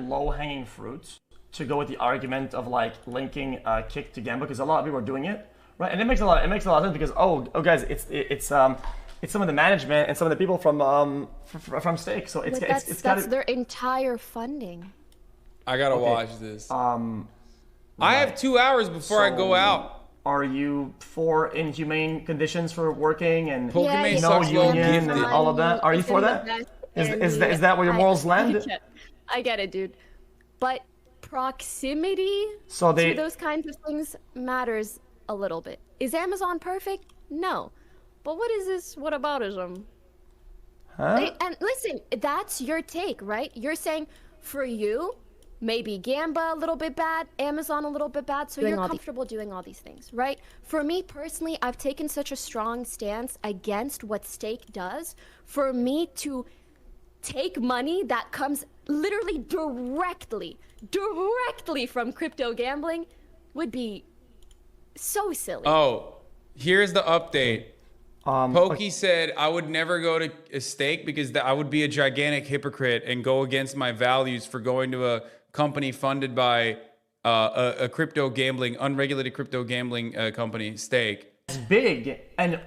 low-hanging fruit to go with the argument of like linking Kick to Gamba because a lot of people are doing it, right? And it makes a lot of sense because oh guys, it's some of the management and some of the people from Stake. So that's their entire funding. I gotta watch this. I have 2 hours before I go out. Are you for inhumane conditions for working and Pokimane no union and all of that? Are you for that? Is that where your morals land? I get it, dude. But proximity to those kinds of things matters a little bit. Is Amazon perfect? No. But what is this whataboutism? Huh? And listen, that's your take, right? You're saying for you, maybe Gamba a little bit bad, Amazon a little bit bad, so you're comfortable doing all these things, right? For me personally, I've taken such a strong stance against what Stake does. For me to take money that comes literally directly from crypto gambling would be so silly. Oh, here's the update. Pokey said, I would never go to a Stake because I would be a gigantic hypocrite and go against my values for going to a company funded by a crypto gambling, unregulated crypto gambling company, Stake. It's big and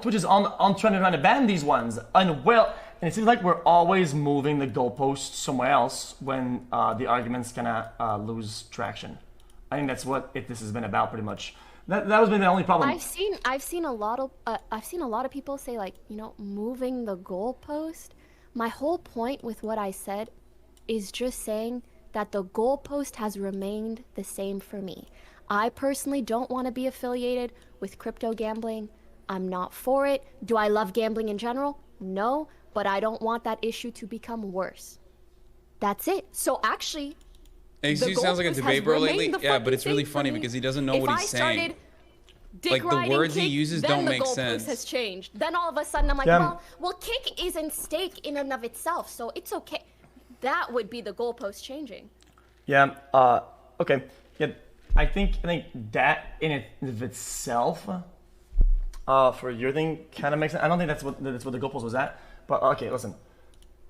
Twitch is on trying to ban these ones. And it seems like we're always moving the goalposts somewhere else when the arguments kind of lose traction. I think that's what this has been about pretty much. That has been the only problem. I've seen a lot of people say like, moving the goalpost. My whole point with what I said is just saying that the goalpost has remained the same for me. I personally don't want to be affiliated with crypto gambling. I'm not for it. Do I love gambling in general? No, but I don't want that issue to become worse. That's it. So actually, XQC sounds like a debate bro lately. Yeah, but it's really funny because he doesn't know what he's saying. Like the words he uses don't make sense. Has changed. Then all of a sudden I'm like, well, Kick isn't Stake in and of itself, so it's okay. That would be the goalpost changing. Yeah. Okay. Yeah. I think that in and of itself, for your thing, kind of makes sense. I don't think that's what the goalpost was at. But okay, listen.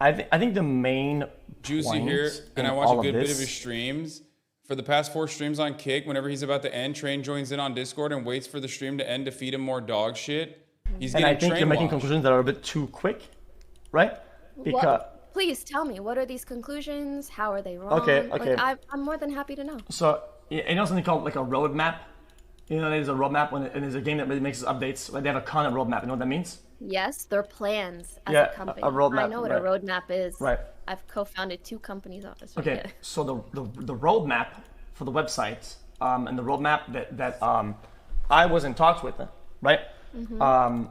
I think the main Juicy here, and I watch a good bit of his streams. For the past 4 streams on Kick, whenever he's about to end, Train joins in on Discord and waits for the stream to end to feed him more dog shit. He's getting and I think you're making conclusions that are a bit too quick, right? Because please tell me, what are these conclusions? How are they wrong? Okay. Like, I'm more than happy to know. So you know something called like a roadmap? There's a roadmap and there's a game that really makes updates. Like they have a content roadmap. You know what that means? Yes, they're plans as a company. A roadmap. I know what a roadmap is. Right. I've co-founded 2 companies on this. Okay, so the roadmap for the website and the roadmap that I was in talks with, right? Mm-hmm.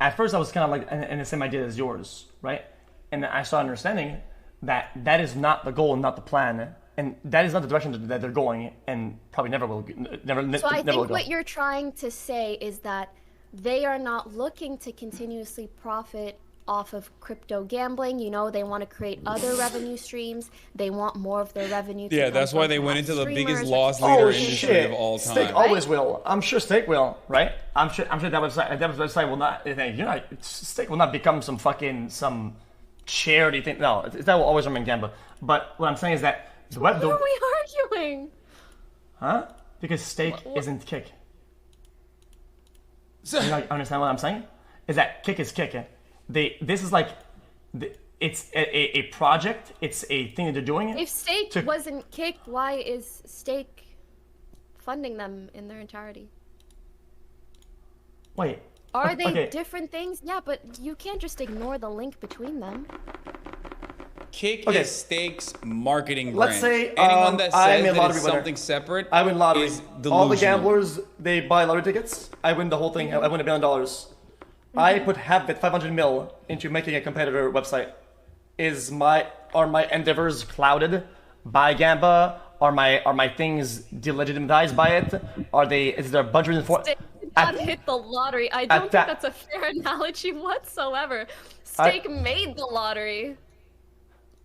At first I was kind of like in the same idea as yours, right? And I started understanding that is not the goal and not the plan, and that is not the direction that they're going, and probably never will. So I think what you're trying to say is that they are not looking to continuously profit off of crypto gambling. They want to create other revenue streams. They want more of their revenue. Yeah, that's why they went into the biggest loss leader industry of all time. Stake always will. I'm sure Stake will, right? I'm sure that website will not. Stake will not become some charity thing. No, that will always remain Gamba. But what I'm saying is that Why are we arguing? Huh? Because Stake isn't Kick. You understand what I'm saying? Is that Kick is Kick. This is like, it's a project. It's a thing that they're doing. If Stake wasn't Kick, why is Stake funding them in their entirety? Wait. Are they different things? Yeah, but you can't just ignore the link between them. Kick is Stake's marketing brand. Let's say anyone that says that it's something separate I win lottery. is delusional. All the gamblers, they buy lottery tickets. I win the whole thing. I win $1 billion. I put half it, 500 mil, into making a competitor website. Are my endeavors clouded by Gamba? Are my things delegitimized by it? Is there a bunch of reasons for it? Not hit the lottery. I don't think that's a fair analogy whatsoever. Stake made the lottery.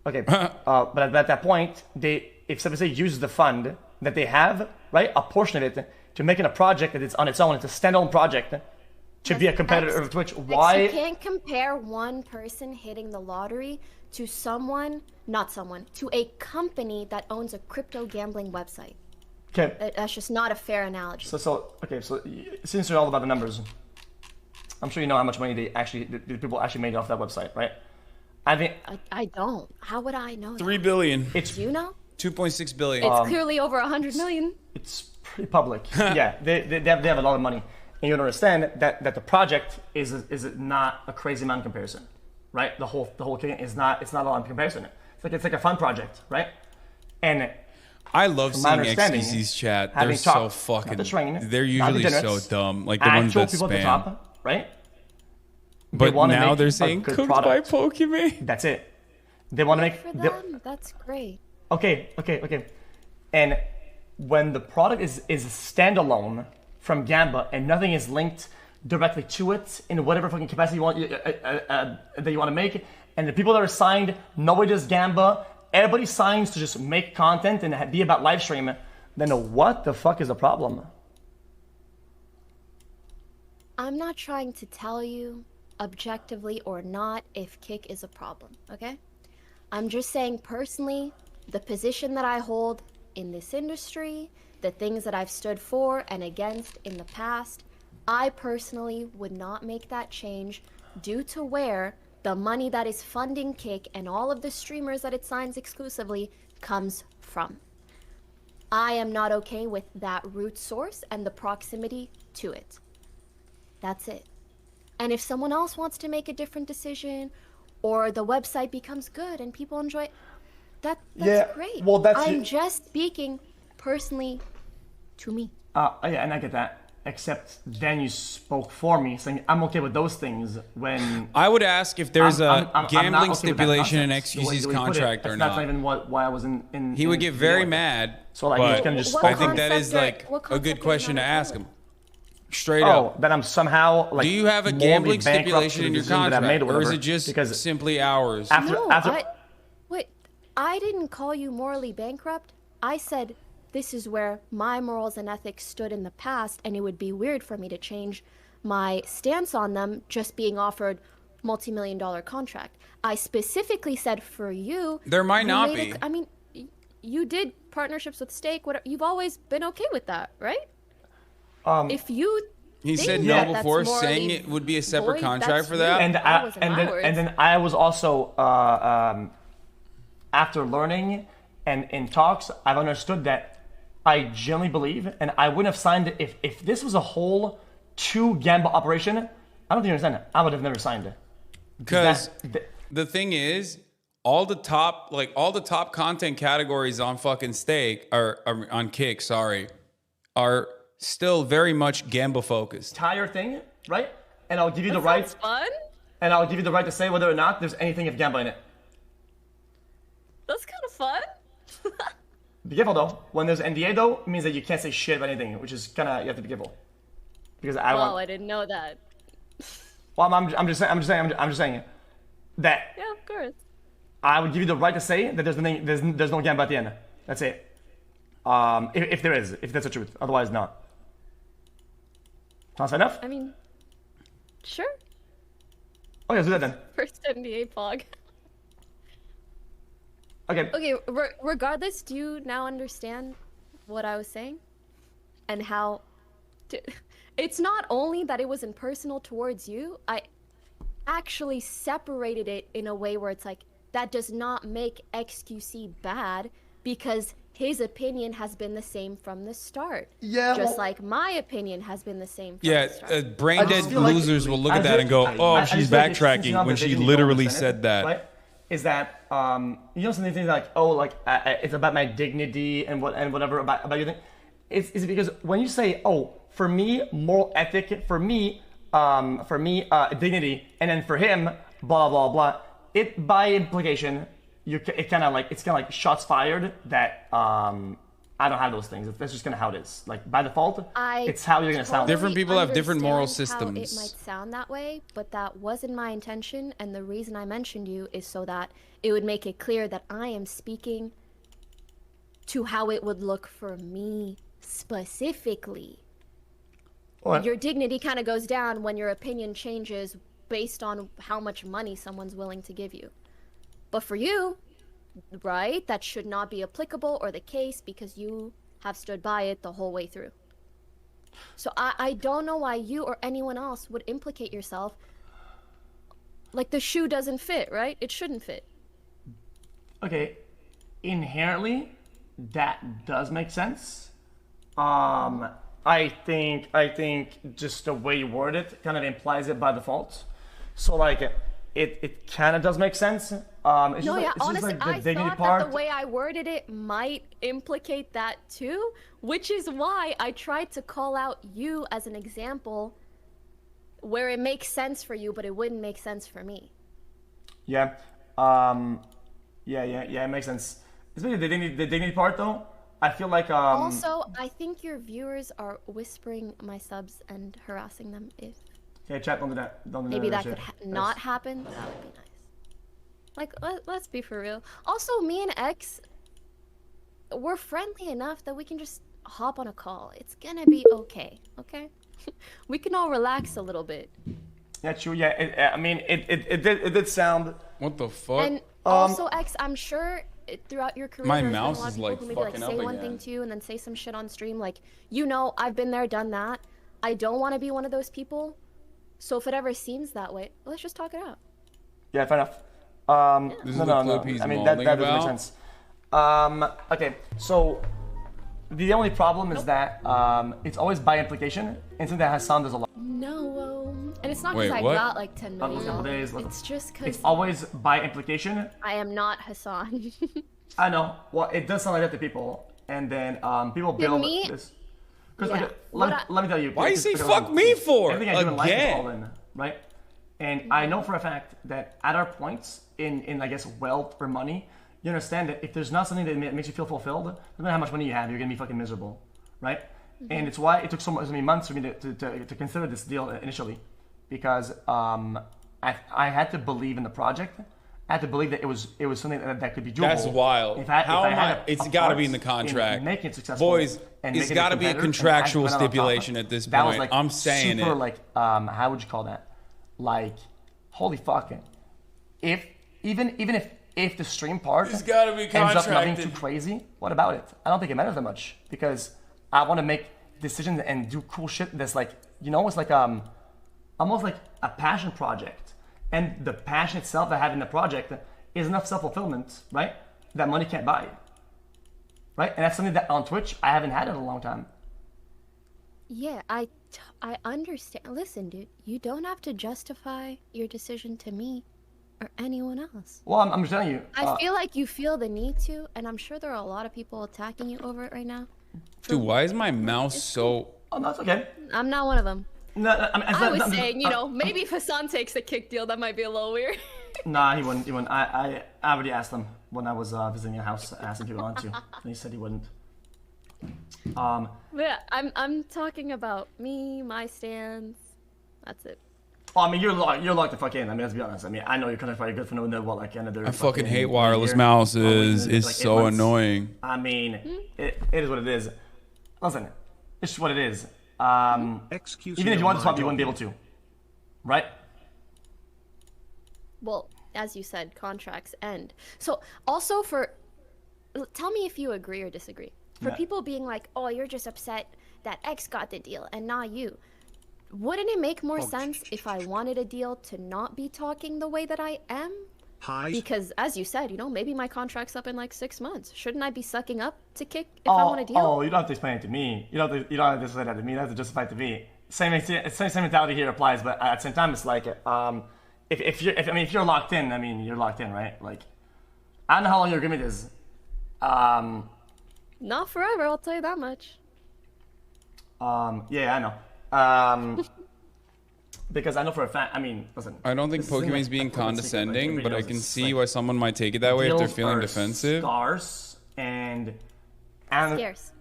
Okay, but at that point, if somebody uses the fund that they have, right, a portion of it, to make it a project that it's on its own, it's a standalone project, to be a competitor of Twitch. Why? You can't compare one person hitting the lottery to to a company that owns a crypto gambling website. Okay. That's just not a fair analogy. So since you're all about the numbers, I'm sure you know how much money the people actually made off that website, right? I think I don't. How would I know? $3 billion. Do you know? 2.6 billion. It's clearly over 100 million. It's pretty public. Yeah, they have a lot of money, and you understand that the project is not a crazy amount in comparison, right? The whole thing is not a lot in comparison. It's like a fun project, right? And I love seeing XQC's chat. They're so fucking. They're usually so dumb, like the ones that people spam. At the top, right? But now they're saying cooked by Pokimane. That's it. They want to make. For them, that's great. Okay. And when the product is standalone from Gamba and nothing is linked directly to it in whatever fucking capacity you want that you want to make, and the people that are signed, nobody does Gamba, everybody signs to just make content and be about live stream, then what the fuck is the problem? I'm not trying to tell you objectively or not if kick is a problem, okay? I'm just saying personally, the position that I hold in this industry, the things that I've stood for and against in the past, I personally would not make that change due to where the money that is funding kick and all of the streamers that it signs exclusively comes from. I am not okay with that root source and the proximity to it. That's it. And if someone else wants to make a different decision, or the website becomes good and people enjoy it, that's great. Well, I'm just speaking personally to me. Yeah, and I get that. Except then you spoke for me, saying I'm okay with those things when... I would ask if there's a gambling okay stipulation in XQC's contract or not. That's not even why I was in he would get very mad, so like, but kind of just I think that is like a good question to ask him. Straight up. That I'm somehow like... Do you have a gambling stipulation in your contract, or is it just simply hours? Wait, I didn't call you morally bankrupt. I said this is where my morals and ethics stood in the past, and it would be weird for me to change my stance on them just being offered multi-million-dollar contract. I specifically said for you... There might not be. I mean, you did partnerships with Stake. You've always been okay with that, right? If you... He said no before, saying it would be a separate contract for that. And then I was also, after learning and in talks, I've understood that I genuinely believe, and I wouldn't have signed it if this was a whole 2 Gamba operation. I don't think you understand it. I would have never signed it. Because the thing is, all the top content categories on fucking Stake are on Kick, are still very much Gamba focused. Entire thing, right? And I'll give you the right. Fun. And I'll give you the right to say whether or not there's anything of Gamba in it. That's kind of fun. Be careful though. When there's NDA though, it means that you can't say shit about anything, which is kind of, you have to be careful. Because I didn't know that. Well, I'm just saying that. Yeah, of course. I would give you the right to say that there's no Gamba at the end. That's it. If there is, if that's the truth. Otherwise, not. Sounds enough? I mean, sure. Okay, let's do that then. First NDA pog. Okay. Regardless, do you now understand what I was saying? And how... It's not only that it was impersonal towards you, I actually separated it in a way where it's like, that does not make XQC bad because his opinion has been the same from the start. Yeah. Just like my opinion has been the same from the start. Brain dead losers will look at that and go, oh, she's backtracking when she literally said that. Right? Is that, you know, some things like, oh, like, it's about my dignity and whatever about your thing. It's because when you say, oh, for me, moral ethic, for me, dignity, and then for him, blah, blah, blah, it, by implication, it's kind of like shots fired that I don't have those things. That's just kind of how it is. Like by default, it's how you're gonna sound. Different people have different moral systems. It might sound that way, but that wasn't my intention. And the reason I mentioned you is so that it would make it clear that I am speaking to how it would look for me specifically. What? Your dignity kind of goes down when your opinion changes based on how much money someone's willing to give you. But for you, right, that should not be applicable or the case because you have stood by it the whole way through. So I don't know why you or anyone else would implicate yourself. Like the shoe doesn't fit, right? It shouldn't fit. Okay, inherently, that does make sense. I think just the way you word it kind of implies it by default. So like it kind of does make sense. It's No, just yeah, like, it's honestly, just like the I dignity thought part. that the way I worded it might implicate that too, which is why I tried to call out you as an example where it makes sense for you, but it wouldn't make sense for me. Yeah, it makes sense. Especially the dignity part though. I feel like Also, I think your viewers are whispering my subs and harassing them. If yeah, chat, don't do that. Don't do maybe that that shit. could not happen, that would be nice. Like, let's be for real. Also, me and X, we're friendly enough that we can just hop on a call. It's gonna be okay, okay? We can all relax a little bit. Yeah, true. Yeah, I mean, it did sound. What the fuck? And also, X, I'm sure throughout your career, My there's been a mouse lot of is, people like, who maybe like fucking say up one again. thing to you and then say some shit on stream. Like, you know, I've been there, done that. I don't want to be one of those people. So if it ever seems that way, let's just talk it out. Yeah, fair enough. This is no, the no, clip he's I mean, that molding doesn't make about? sense. Okay, so the only problem is that it's always by implication, and something that Hasan does a lot. No, and it's not Wait, because I what? got like 10 million. couple days, It's just It's because always by implication. I am not Hasan. I know. Well, it does sound like that to people, and then people build me? this. Because Yeah. let me tell you. Why you say because fuck me for? everything I do in life is Again? all in, right? And I know for a fact that at our points in I guess wealth or money, you understand that if there's not something that makes you feel fulfilled, no matter how much money you have, you're gonna be fucking miserable, right? And it's why it took so many months for me to consider this deal initially, because I had to believe in the project. I had to believe that it was something that could be doable. That's wild. If How if am had I? a It's got to part be in the in contract. making it successful, Boys, and it's making it got to be a competitive, and contractual actually went on top. stipulation at this That was point. like I'm saying super it. like how would you call that? Like, holy fucking. Even if the stream part It's gotta be ends up not being contracted. too crazy, what about it? I don't think it matters that much because I want to make decisions and do cool shit that's like, you know, it's like almost like a passion project. And the passion itself that I have in the project is enough self-fulfillment, right? That money can't buy. Right? And that's something that on Twitch I haven't had in a long time. Yeah, I understand. Listen, dude, you don't have to justify your decision to me or anyone else. Well, I'm just telling you. I feel like you feel the need to, and I'm sure there are a lot of people attacking you over it right now. Dude, why is my mouse so... Oh, no, it's okay. I'm not one of them. No, I mean, I was saying, you know, maybe if Hasan takes the kick deal, that might be a little weird. Nah, he wouldn't. I already asked him when I was visiting your house, asking if he wanted to. And he said he wouldn't. But yeah, I'm talking about me, my stance. That's it. Well, I mean, you're locked the fuck in. I mean, let's be honest. I mean, I know you're kind of good for knowing that what like another. I fucking hate wireless mouses. It's so annoying. I mean, it is what it is. Listen, it's just what it is. XQC Even if you wanted to swap, you wouldn't be able to, right? Well, as you said, contracts end. So also tell me if you agree or disagree. For Yeah. people being like, oh, you're just upset that X got the deal and not you. Wouldn't it make more sense if I wanted a deal to not be talking the way that I am? Hi. Because as you said, you know, maybe my contract's up in like 6 months. Shouldn't I be sucking up to kick if I want a deal? Oh, you don't have to explain it to me. You don't have to say that to me. You don't have to justify it to me. Same mentality here applies, but at the same time, it's like if you're locked in, I mean, you're locked in, right? Like, I don't know how long your agreement is. Not forever, I'll tell you that much. Yeah, I know. Because I know for a fact. I mean, listen. I don't think this isn't Pokimane's like being a public secret, like, condescending, everybody but I knows can it's see like, why someone might take it that way if they're deals feeling are defensive. Scarce and Scarce.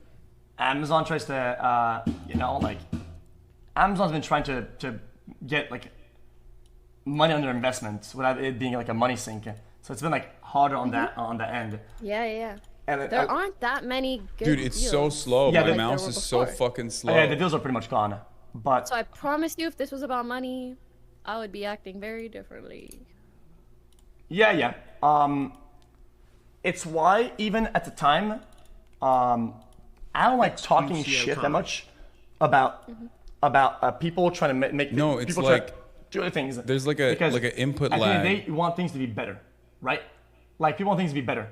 Amazon tries to, you know, like Amazon's been trying to get like money on their investments without it being like a money sink. So it's been like harder on that end. Yeah. And There aren't that many good Dude, it's so deals. slow. Yeah, My like mouse there were is so before. fucking slow. yeah, the deals are pretty much gone. But So I promise you, if this was about money, I would be acting very differently. Yeah. It's why even at the time, I don't like talking shit that much about people trying to make No, it's people like try to do other things. there's like an input at the end of the lag. day, you want things to be better, right? Like people want things to be better,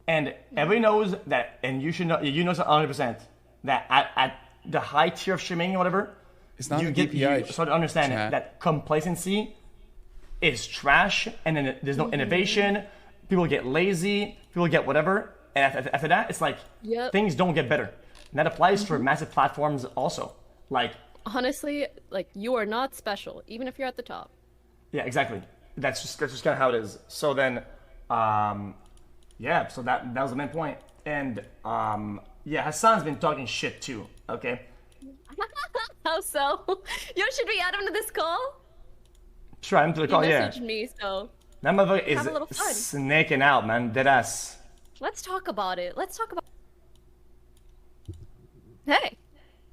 and everybody knows that, and you should know. You know 100% that at the high tier of streaming or whatever, It's not you the DPI. you start to understand chat. that complacency is trash, and then there's no innovation. People get lazy. People get whatever, and after that, it's like things don't get better. And that applies for massive platforms also. Like honestly, like you are not special, even if you're at the top. yeah, exactly. That's just kind of how it is. So then, yeah. So that was the main point. And yeah, Hasan's been talking shit too. Okay. How so? Yo, should we add him to this call? Sure, I'm to the call. He Yeah. messaged me, so That motherfucker is have a little fun. snaking out, man. Deadass. let's talk about it. Hey.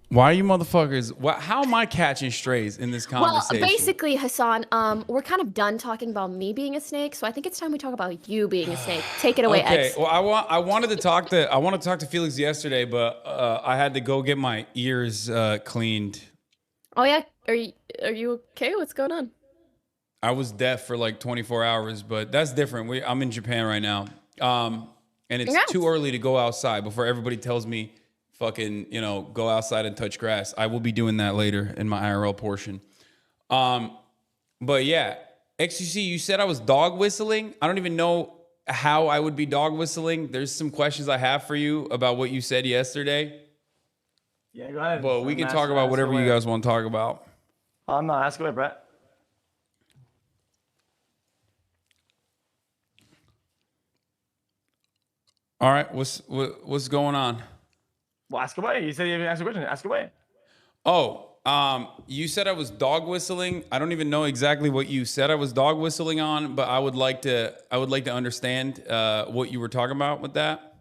Why are you motherfuckers? How am I catching strays in this conversation? Well, basically, Hasan, we're kind of done talking about me being a snake, so I think it's time we talk about you being a snake. Take it away, Okay. X. Well, I wanted to talk to Felix yesterday, but I had to go get my ears cleaned. Oh yeah, are you okay? What's going on? I was deaf for like 24 hours, but that's different. I'm in Japan right now, and it's Congrats. too early to go outside before everybody tells me, fucking, go outside and touch grass. I will be doing that later in my IRL portion. But yeah, XQC, you said I was dog whistling. I don't even know how I would be dog whistling. There's some questions I have for you about what you said yesterday, Yeah, go ahead. but we can talk about whatever you guys want to talk about. No, ask away, Brett. All right, what's going on? Well, ask away. You said you didn't ask a question. Ask away. Oh, you said I was dog whistling. I don't even know exactly what you said I was dog whistling on, but I would like to understand what you were talking about with that.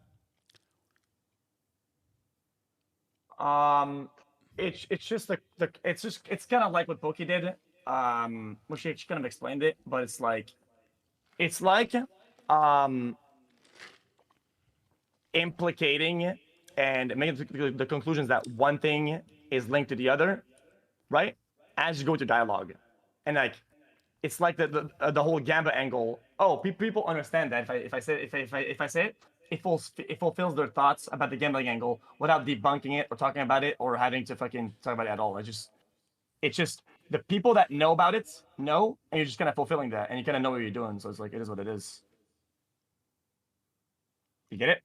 It's just it's kind of like what Poki did. Which she kind of explained it, but it's like implicating and making the conclusions that one thing is linked to the other, right? As you go to dialogue, and like it's like the whole Gamba angle. Oh, people understand that if I say it, it fulfills their thoughts about the gambling angle without debunking it or talking about it or having to fucking talk about it at all. It's just the people that know about it know, and you're just kind of fulfilling that, and you kind of know what you're doing. So it's like it is what it is. You get it?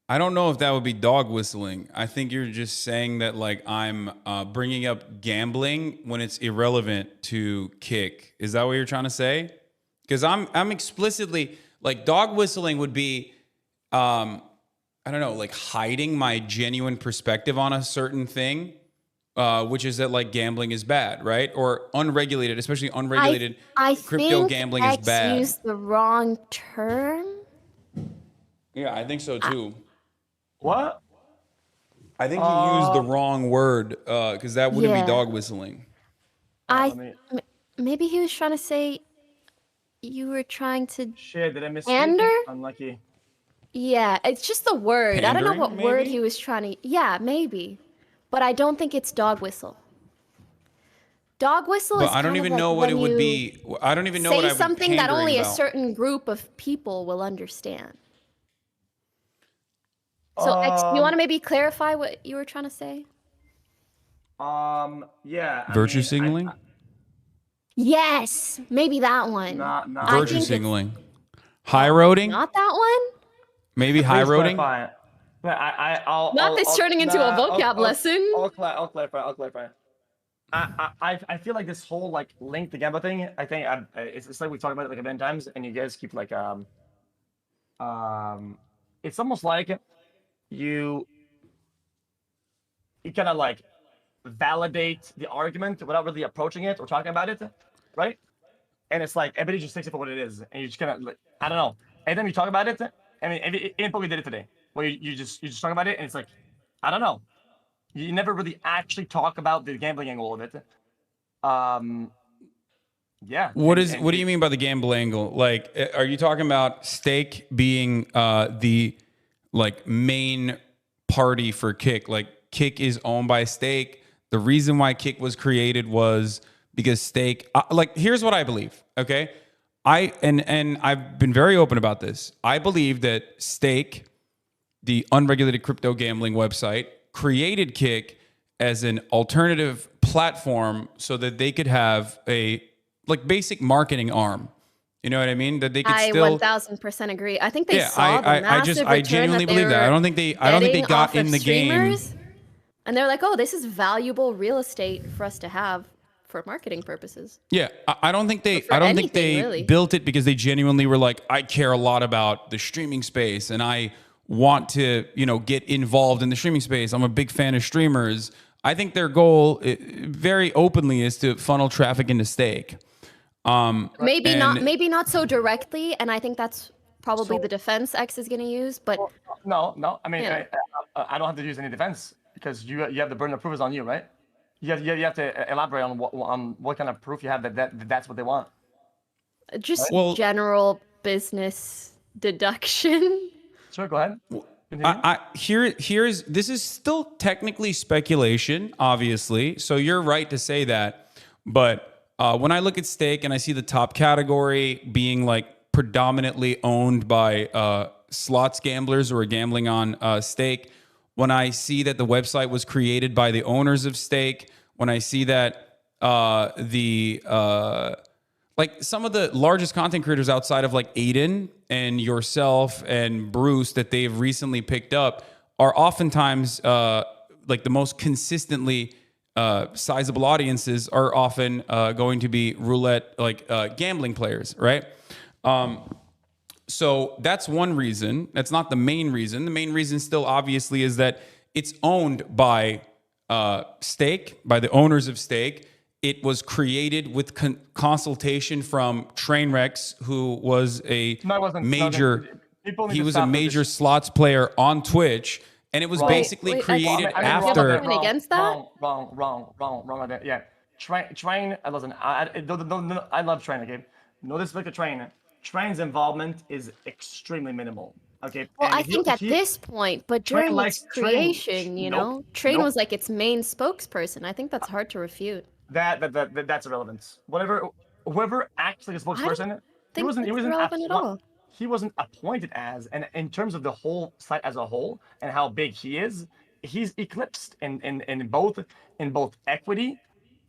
I don't know if that would be dog whistling. I think you're just saying that like I'm bringing up gambling when it's irrelevant to kick. Is that what you're trying to say? Because I'm explicitly like dog whistling would be, I don't know, like hiding my genuine perspective on a certain thing, which is that like gambling is bad, right? Or unregulated, especially unregulated crypto gambling is bad. I used the wrong term. Yeah, I think so too. What? I think you used the wrong word because that wouldn't be dog whistling. Maybe he was trying to say you were trying to Shit, did I miss pander? Unlucky. Yeah, it's just the word. I don't know what Pandering, word maybe? he was trying to. Yeah, maybe, but I don't think it's dog whistle. Dog whistle is But I don't kind even of know like what it when would you be. I don't even know what I say would be something that only pandering a about. certain group of people will understand. So, X, do you want to maybe clarify what you were trying to say? Yeah. Virtue signaling? Yes, maybe that one. Not I Virtue think it's signaling. High roading? not that one. Maybe high roading? I'll Not this turning into a vocab lesson. I'll clarify. I feel like this whole like link to Gamba thing. I think it's like we talked about it like a million times, and you guys keep like it's almost like you kind of like validate the argument without really approaching it or talking about it, right? And it's like everybody just takes it for what it is, and you just kind of like I don't know. And then you talk about it. I mean, even we did it today, where you just talk about it, and it's like I don't know. You never really actually talk about the gambling angle of it. Yeah. What do you mean by the gamble angle? Like, are you talking about Stake being the like main party for Kick? Like, Kick is owned by Stake. The reason why Kick was created was because Stake. Like, here's what I believe. Okay, and I've been very open about this. I believe that Stake, the unregulated crypto gambling website, created Kick as an alternative platform so that they could have a like basic marketing arm. You know what I mean? That they could I still 1000% agree. I think they yeah, saw the massive I return genuinely that they believe that. I were don't think they got off in of the game. streamers, and they're like, oh, this is valuable real estate for us to have for marketing purposes. Yeah, I don't think they. For I don't think anything, they really. built it because they genuinely were like, I care a lot about the streaming space, and I want to, get involved in the streaming space. I'm a big fan of streamers. I think their goal, very openly, is to funnel traffic into Stake. Maybe not so directly, and I think that's probably the defense X is going to use. But No. I mean, Yeah. I don't have to use any defense because you have the burden of proof is on you, right? You have to elaborate on what kind of proof you have that's what they want. just Well- general business deduction. Sure, go ahead. Continue. This is still technically speculation, obviously. So you're right to say that, but when I look at Stake and I see the top category being like predominantly owned by slots gamblers who are gambling on Stake, when I see that the website was created by the owners of Stake, when I see that like some of the largest content creators outside of like Aiden and yourself and Bruce that they've recently picked up are oftentimes like the most consistently sizable audiences are often going to be roulette, like gambling players, right? So that's one reason. That's not the main reason. The main reason still obviously is that it's owned by Stake, by the owners of Stake. It was created with consultation from Trainwrecks, who was a No, it wasn't. major. People need He to was a stop with major this. slots player on Twitch, and it was basically wait, created I mean, after. wrong. against that? Wrong. Yeah, Train. Listen, I love Train. Okay, no disrespect to Train. Train's involvement is extremely minimal. Okay. Well, and I if you- think if at you- this point, but Train during likes its Train. creation, Nope. Train Nope. was like its main spokesperson. I think that's hard to refute. that's irrelevant. Whoever actually is spokesperson, he think wasn't it's irrelevant at all. He wasn't appointed as, and in terms of the whole site as a whole and how big he is, he's eclipsed in both equity,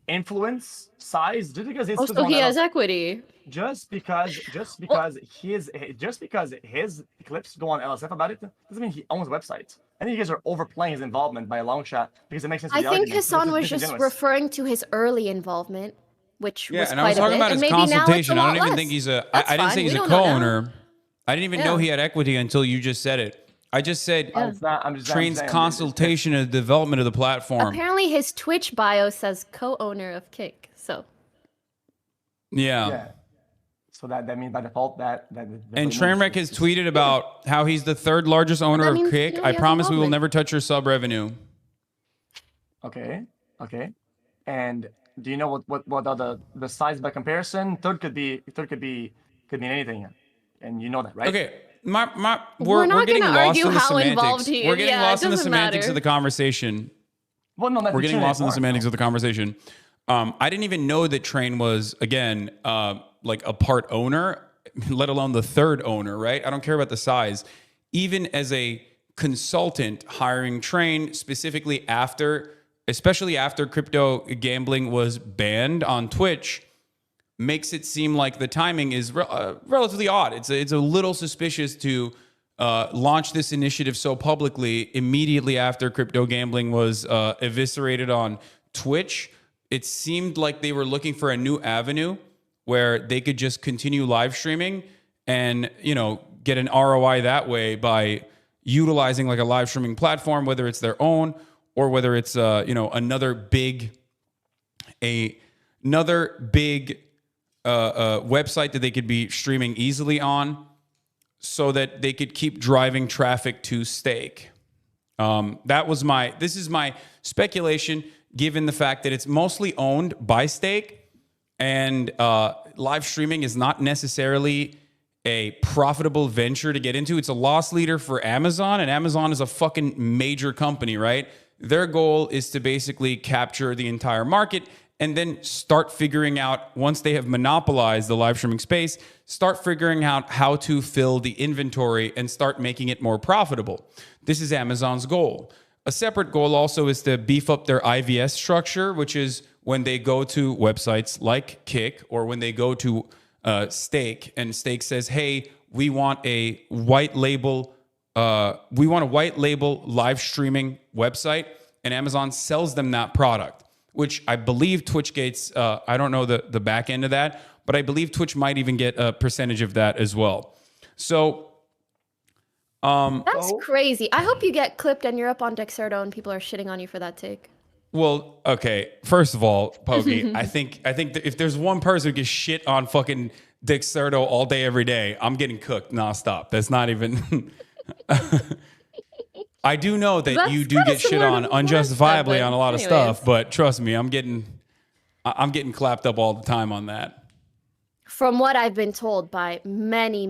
influence, size. Just because it's Also, he has equity. just because his clips go on LSF about it doesn't mean he owns websites. I think you guys are overplaying his involvement by a long shot because it makes sense. I the think argument. Hasan This was is just disingenuous. referring to his early involvement, which was And I quite was talking a bit. about And his maybe now it's a consultation. I lot don't even less. think he's a. That's I didn't fine. say he's We a don't know now. co-owner. I didn't even know Yeah. he had equity until you just said it. I just said Yeah. It's not- I'm just Train's saying, consultation and development of the platform. Apparently, his Twitch bio says co-owner of Kick. So Yeah. So that means by default that And Trainwreck has tweeted about how he's the third largest owner that of means, Kick. he I has promise we will involvement. never touch your sub revenue. Okay. And do you know what are the size by comparison? Third could mean anything, and you know that, right? Okay. We're not getting gonna lost argue in the how semantics. involved he We're is. getting Yeah, lost it in the doesn't semantics matter. of the conversation. Well, no, We're getting lost in the semantics of the conversation. I didn't even know that Train was, again, like a part owner, let alone the third owner, right? I don't care about the size. Even as a consultant, hiring Train specifically especially after crypto gambling was banned on Twitch, makes it seem like the timing is relatively odd. It's a little suspicious to launch this initiative so publicly immediately after crypto gambling was eviscerated on Twitch. It seemed like they were looking for a new avenue where they could just continue live streaming and, get an ROI that way by utilizing like a live streaming platform, whether it's their own or whether it's another big website that they could be streaming easily on, so that they could keep driving traffic to Stake. This is my speculation, given the fact that it's mostly owned by Stake, And live streaming is not necessarily a profitable venture to get into. It's a loss leader for Amazon, and Amazon is a fucking major company, right? Their goal is to basically capture the entire market and then start figuring out, once they have monopolized the live streaming space, start figuring out how to fill the inventory and start making it more profitable. This is Amazon's goal. A separate goal also is to beef up their IVS structure, which is when they go to websites like Kick or when they go to Stake, and Stake says, hey, we want a white label live streaming website, and Amazon sells them that product, which I believe Twitch gets, I don't know the back end of that, but I believe Twitch might even get a percentage of that as well. So that's crazy. I hope you get clipped and you're up on Dexerto and people are shitting on you for that take. Well, okay. First of all, Pokey, I think that if there's one person who gets shit on fucking Dexerto all day, every day, I'm getting cooked nonstop. That's not even. I do know that you do get shit on unjustifiably on a lot of stuff, but trust me, I'm getting clapped up all the time on that. From what I've been told by many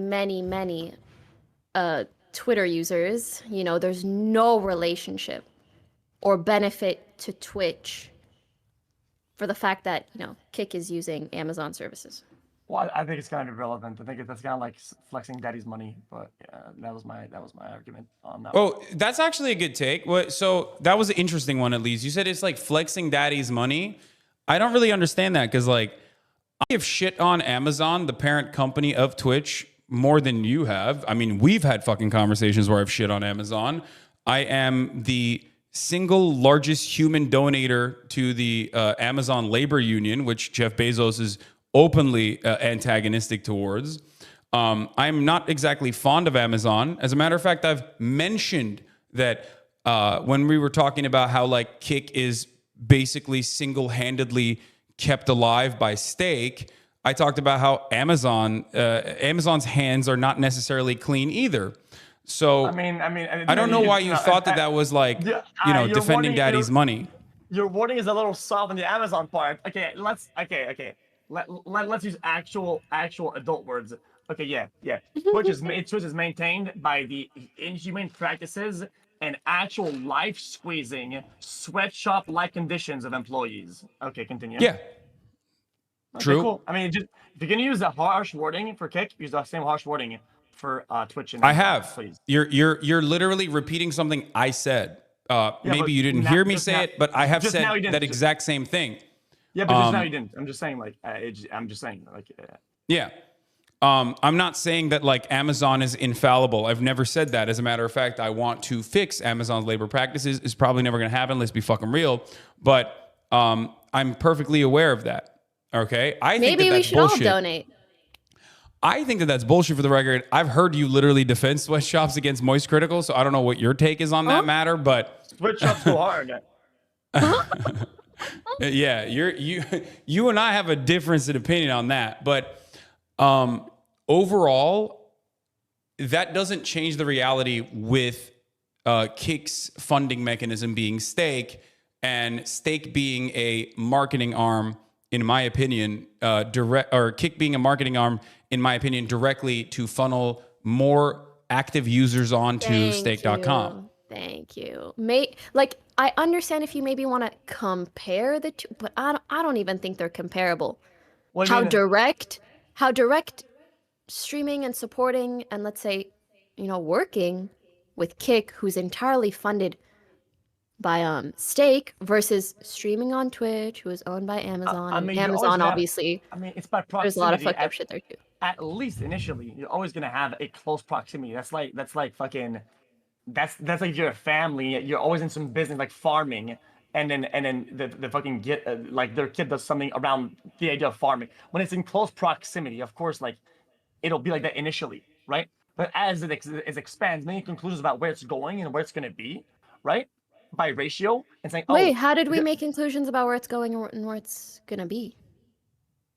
Twitter users, there's no relationship or benefit to Twitch for the fact that, Kick is using Amazon services. Well, I think it's kind of irrelevant. I think that's kind of like flexing daddy's money, but that was my argument on that. Oh, that's actually a good take. So that was an interesting one, at least. You said it's like flexing daddy's money. I don't really understand that because, like, I have shit on Amazon, the parent company of Twitch, more than you have. I mean, we've had fucking conversations where I've shit on Amazon. I am the single largest human donator to the Amazon labor union, which Jeff Bezos is openly antagonistic towards. I'm not exactly fond of Amazon. As a matter of fact, I've mentioned that when we were talking about how like Kick is basically single-handedly kept alive by Stake, I talked about how Amazon's hands are not necessarily clean either. So I don't know why you thought that was like, defending daddy's money. Your wording is a little soft on the Amazon part. Okay, let's use actual adult words. Okay, yeah. Twitch is maintained by the inhumane practices and actual life squeezing, sweatshop-like conditions of employees. Okay, continue. Yeah. Okay, True. Cool. I mean, just if you're gonna use the harsh wording for Kick, use the same harsh wording for Twitch. And I have. Please. You're literally repeating something I said. Maybe you didn't hear me say it, but I have said that exact same thing. Yeah, but just now you didn't. I'm just saying, Yeah. I'm not saying that like Amazon is infallible. I've never said that. As a matter of fact, I want to fix Amazon's labor practices. It's probably never going to happen. Let's be fucking real. But I'm perfectly aware of that. Okay. I think maybe we should bullshit. all donate. I think that that's bullshit. For the record, I've heard you literally defend sweatshops against Moist Critical, so I don't know what your take is on that matter, but sweatshops go hard. Yeah, you and I have a difference in opinion on that, but overall, that doesn't change the reality with Kick's funding mechanism being Stake, and Stake being a marketing arm, in my opinion, Kick being a marketing arm, in my opinion, directly to funnel more active users onto stake.com. Thank you. I understand if you maybe want to compare the two, but I don't even think they're comparable. How direct streaming and supporting and let's say, working with Kick, who's entirely funded by Stake, versus streaming on Twitch, who is owned by Amazon. Amazon, obviously. It's by proximity. There's a lot of fucked up shit there too. At least initially, you're always gonna have a close proximity. That's like your family. You're always in some business like farming, and then the fucking their kid does something around the idea of farming. When it's in close proximity, of course, like it'll be like that initially, right? But as it expands, making conclusions about where it's going and where it's gonna be, right? By ratio, and saying, wait, how did we make conclusions about where it's going and where it's gonna be?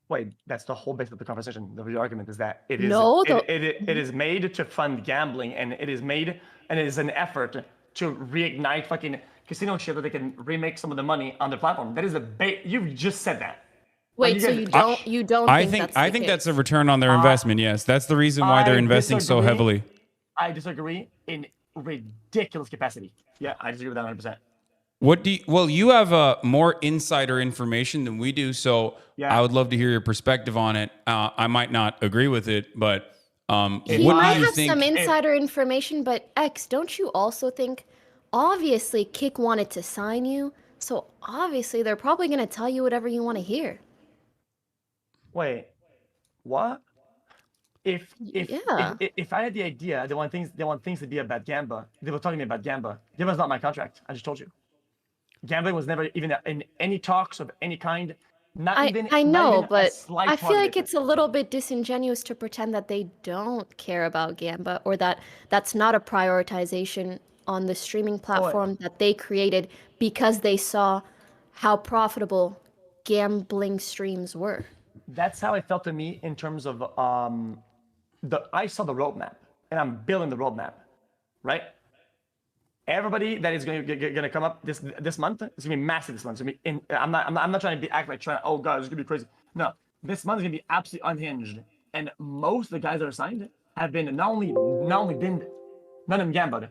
Wait, that's the whole base of the conversation. The argument is that it is made to fund gambling, and it is an effort to reignite fucking casino shit that they can remake some of the money on their platform. That is you just said that. Wait, so you don't I think that's I the think case? that's a return on their investment. Yes, that's the reason why they're I investing so disagree. heavily. I disagree in ridiculous capacity. Yeah, I disagree with that 100%. What do you, well, you have more insider information than we do, so Yeah. I would love to hear your perspective on it. I might not agree with it, but He what might do you have think? some insider information, but X, don't you also think, obviously, Kick wanted to sign you, so obviously they're probably going to tell you whatever you want to hear. Wait, what? If Yeah. if I had the idea they want things to be about Gamba, they were talking to me about Gamba. Gamba's not my contract. I just told you. Gambling was never even in any talks of any kind. I know, but I feel like it's it's a little bit disingenuous to pretend that they don't care about Gamba or that that's not a prioritization on the streaming platform that they created because they saw how profitable gambling streams were. That's how it felt to me in terms of I saw the roadmap and I'm building the roadmap, right? Everybody that is going to come up this month is going to be massive. This month, I'm not trying to act like oh god, it's going to be crazy. No, this month is going to be absolutely unhinged, and most of the guys that are signed have been not only been none of them gambled,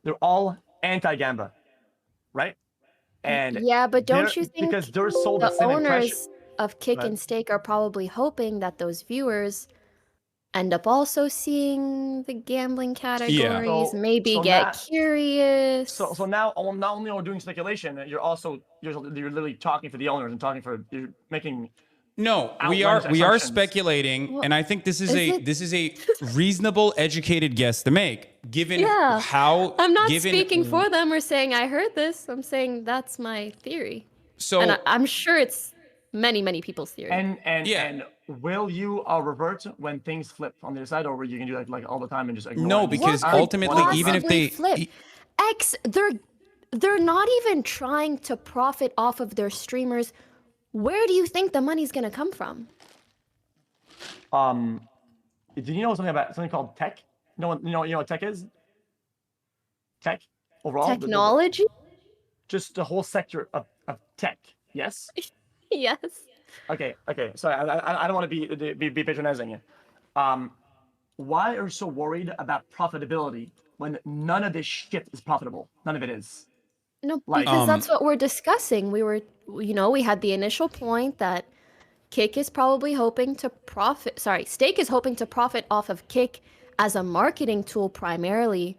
they're all anti-gamba, right? And yeah, but don't you think because they're sold the the same impression. owners of Kick and Stake are probably hoping that those viewers end up also seeing the gambling categories, maybe get curious. So now, not only are we doing speculation, you're literally talking for the owners and you're making. No, we are speculating, and I think this is a reasonable, educated guess to make, given how. I'm not speaking for them or saying I heard this. I'm saying that's my theory. So, and I'm sure it's many people's theory. And will you revert when things flip on the other side, or will you can do that like all the time and just ignore? No, because ultimately, even if they flip, they're not even trying to profit off of their streamers. Where do you think the money's gonna come from? Do you know something called tech? You know what tech is? Tech overall. Technology. Just the whole sector of tech. Yes. Yes. Okay. Sorry, I don't want to be patronizing you. Why are you so worried about profitability when none of this shit is profitable? None of it is. No, because that's what we're discussing. We had the initial point that Kick is probably hoping to profit. Sorry, Stake is hoping to profit off of Kick as a marketing tool primarily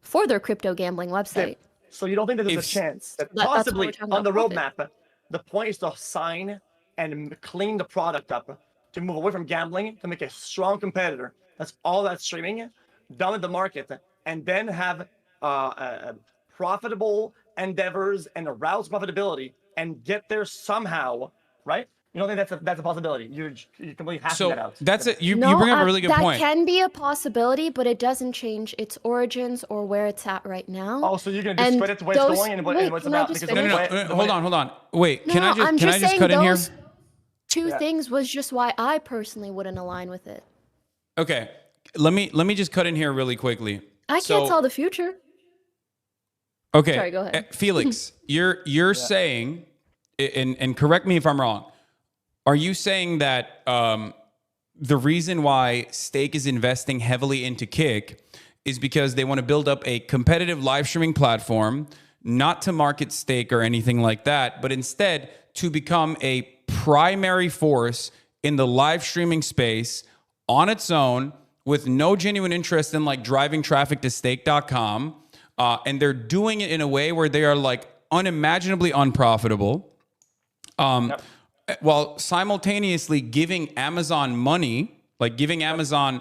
for their crypto gambling website. So you don't think that there's a chance that possibly on the roadmap, the point is to sign and clean the product up to move away from gambling to make a strong competitor. That's all that's streaming, dominate the market, and then have profitable endeavors and arouse profitability and get there somehow, right? You don't think that's a possibility? You completely hashing that out. That's it. You bring up a really good point. That can be a possibility, but it doesn't change its origins or where it's at right now. Oh, so you're gonna discredit where it's going and what's about? No. Hold on. Wait, can I just cut in here? Two things was just why I personally wouldn't align with it. Okay, let me just cut in here really quickly. I can't tell the future. Okay, sorry, go ahead. Felix, you're saying, and correct me if I'm wrong. Are you saying that the reason why Stake is investing heavily into Kick is because they want to build up a competitive live streaming platform, not to market Stake or anything like that, but instead to become a primary force in the live streaming space on its own with no genuine interest in like driving traffic to stake.com. And they're doing it in a way where they are like unimaginably unprofitable. While simultaneously giving Amazon money, like giving Amazon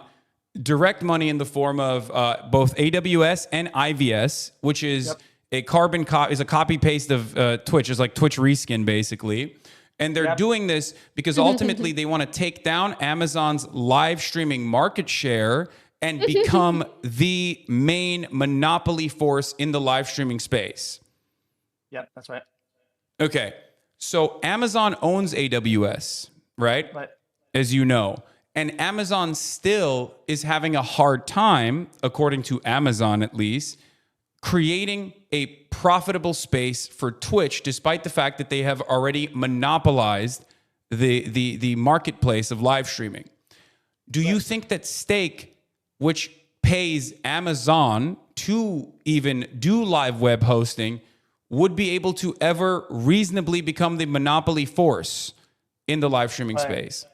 direct money in the form of both AWS and IVS, which is a copy paste of Twitch. It's like Twitch reskin basically. And they're doing this because ultimately they want to take down Amazon's live streaming market share and become the main monopoly force in the live streaming space. Yep, that's right. Okay. So Amazon owns AWS, right? As you know. And Amazon still is having a hard time, according to Amazon at least, creating a profitable space for Twitch, despite the fact that they have already monopolized the marketplace of live streaming. Do you think that Stake, which pays Amazon to even do live web hosting, would be able to ever reasonably become the monopoly force in the live streaming space?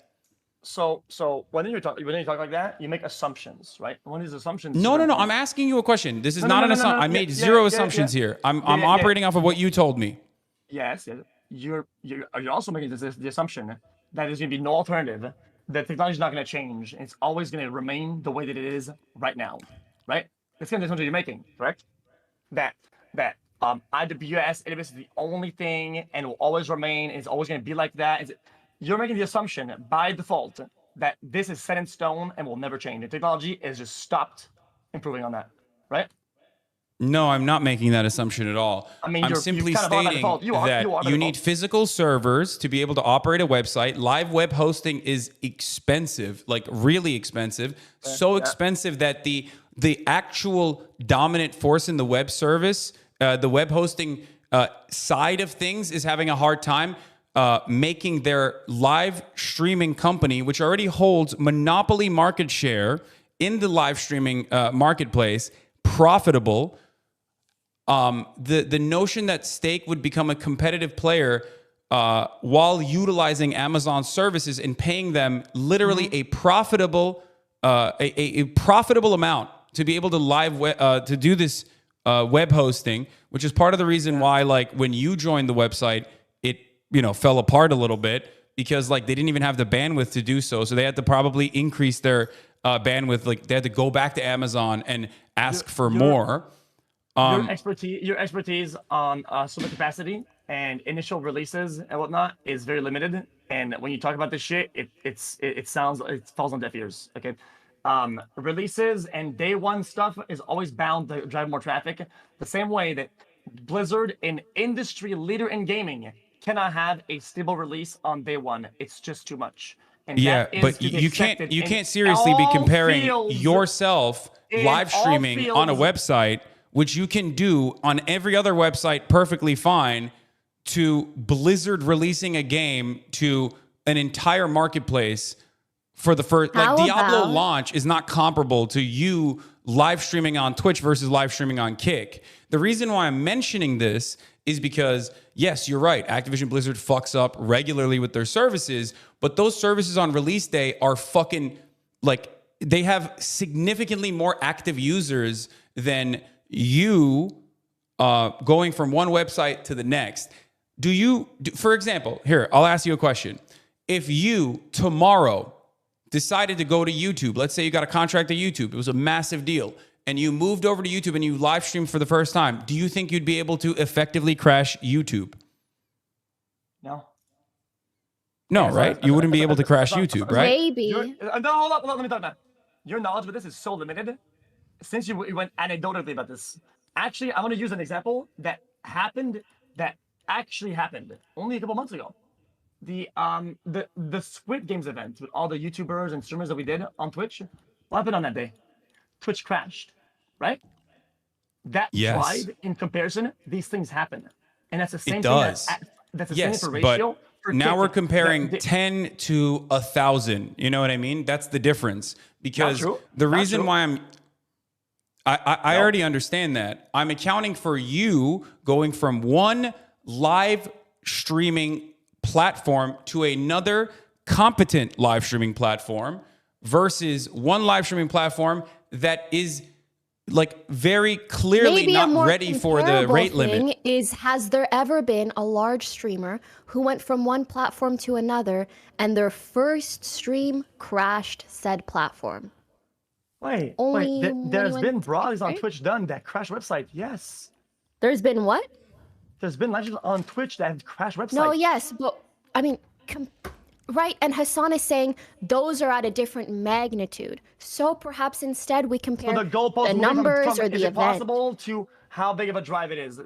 So when you talk like that, you make assumptions, right? One of these assumptions. No. I'm asking you a question. This is not an assumption. I made zero assumptions here. I'm operating off of what you told me. Yes. You're also making the assumption that there's going to be no alternative. That technology is not going to change. It's always going to remain the way that it is right now, right? That's kind of the assumption you're making, correct? That AWS is the only thing and will always remain. It's always going to be like that. You're making the assumption by default that this is set in stone and will never change. The technology is just stopped improving on that, right? No, I'm not making that assumption at all. I mean, I'm simply stating that you need physical servers to be able to operate a website. Live web hosting is expensive, like really expensive. So expensive that the actual dominant force in the web service, the web hosting side of things, is having a hard time making their live streaming company, which already holds monopoly market share in the live streaming marketplace, profitable. The notion that Stake would become a competitive player while utilizing Amazon services and paying them literally a profitable amount to be able to to do this web hosting, which is part of the reason why, like, when you joined the website, it fell apart a little bit because like they didn't even have the bandwidth to do so. So they had to probably increase their bandwidth. Like they had to go back to Amazon and ask for more. Your expertise on server capacity and initial releases and whatnot is very limited. And when you talk about this shit, it falls on deaf ears. Okay, releases and day one stuff is always bound to drive more traffic. The same way that Blizzard, an industry leader in gaming, cannot have a stable release on day one. It's just too much. And yeah, but you can't seriously be comparing yourself live streaming on a website, which you can do on every other website perfectly fine, to Blizzard releasing a game to an entire marketplace for the first. Like Diablo launch is not comparable to you live streaming on Twitch versus live streaming on Kick. The reason why I'm mentioning this is because, yes, you're right, Activision Blizzard fucks up regularly with their services, but those services on release day are fucking, like, they have significantly more active users than you going from one website to the next. For example, here, I'll ask you a question. If you tomorrow decided to go to YouTube, let's say you got a contract at YouTube, it was a massive deal, and you moved over to YouTube and you live streamed for the first time, do you think you'd be able to effectively crash YouTube? No. No, right? You wouldn't be able to crash YouTube, right? Maybe. No, hold up, let me talk about. Your knowledge of this is so limited. Since you went anecdotally about this, actually, I want to use an example that actually happened only a couple months ago. The Squid Games event with all the YouTubers and streamers that we did on Twitch. What happened on that day? Twitch crashed, right? That's why, in comparison, these things happen, and that's the same thing. That's the same for ratio. But now we're comparing 10 to 1,000. You know what I mean? That's the difference. Because the reason why I already understand that. I'm accounting for you going from one live streaming platform to another competent live streaming platform versus one live streaming platform that is like very clearly not ready for the rate limit. Has there ever been a large streamer who went from one platform to another and their first stream crashed said platform? Wait, there's been brawlers on Twitch done that crash website. Yes. There's been what? There's been legends on Twitch that have crashed websites. No, yes, but I mean, right? And Hasan is saying those are at a different magnitude. So perhaps instead we compare the numbers or the event. Is it possible to how big of a drive it is?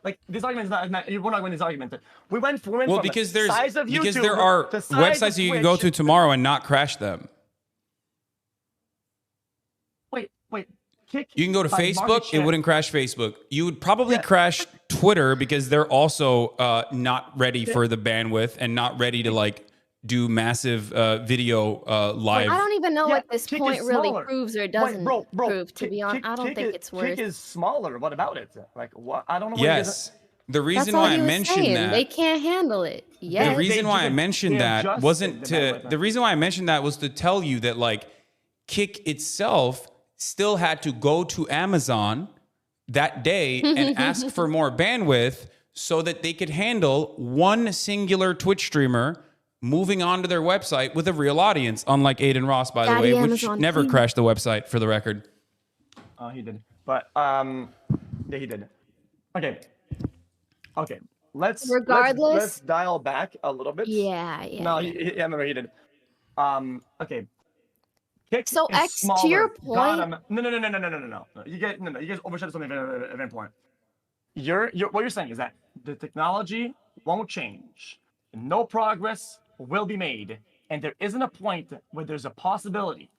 Like this argument is not we're not going to this argument. We went from because the size of YouTube, because there are websites that you can go to tomorrow and not crash them. Wait. You can go to Facebook, it wouldn't crash Facebook. You would probably crash Twitter because they're also not ready for the bandwidth and not ready to like do massive video live. I don't even know what this Kick point is really smaller. proves or doesn't bro, prove. To be honest, I don't think it's worth. Kick is smaller. What about it? Like what? I don't know. What Yes. The reason That's all why I he was mentioned saying. that They can't handle it. Yeah. the reason why I mentioned that wasn't to bandwidth. the reason why I mentioned that was to tell you that like Kick itself still had to go to Amazon that day and ask for more bandwidth so that they could handle one singular Twitch streamer moving onto their website with a real audience, unlike Aiden Ross, by the way, which never crashed the website, for the record. Oh, he did. But yeah, he did. Okay. Let's dial back a little bit. Yeah. No, I remember he did. Okay. Kick So is X, smaller. to your point. No. You guys overshadowed something very important. What you're saying is that the technology won't change. No progress will be made, and there isn't a point where there's a possibility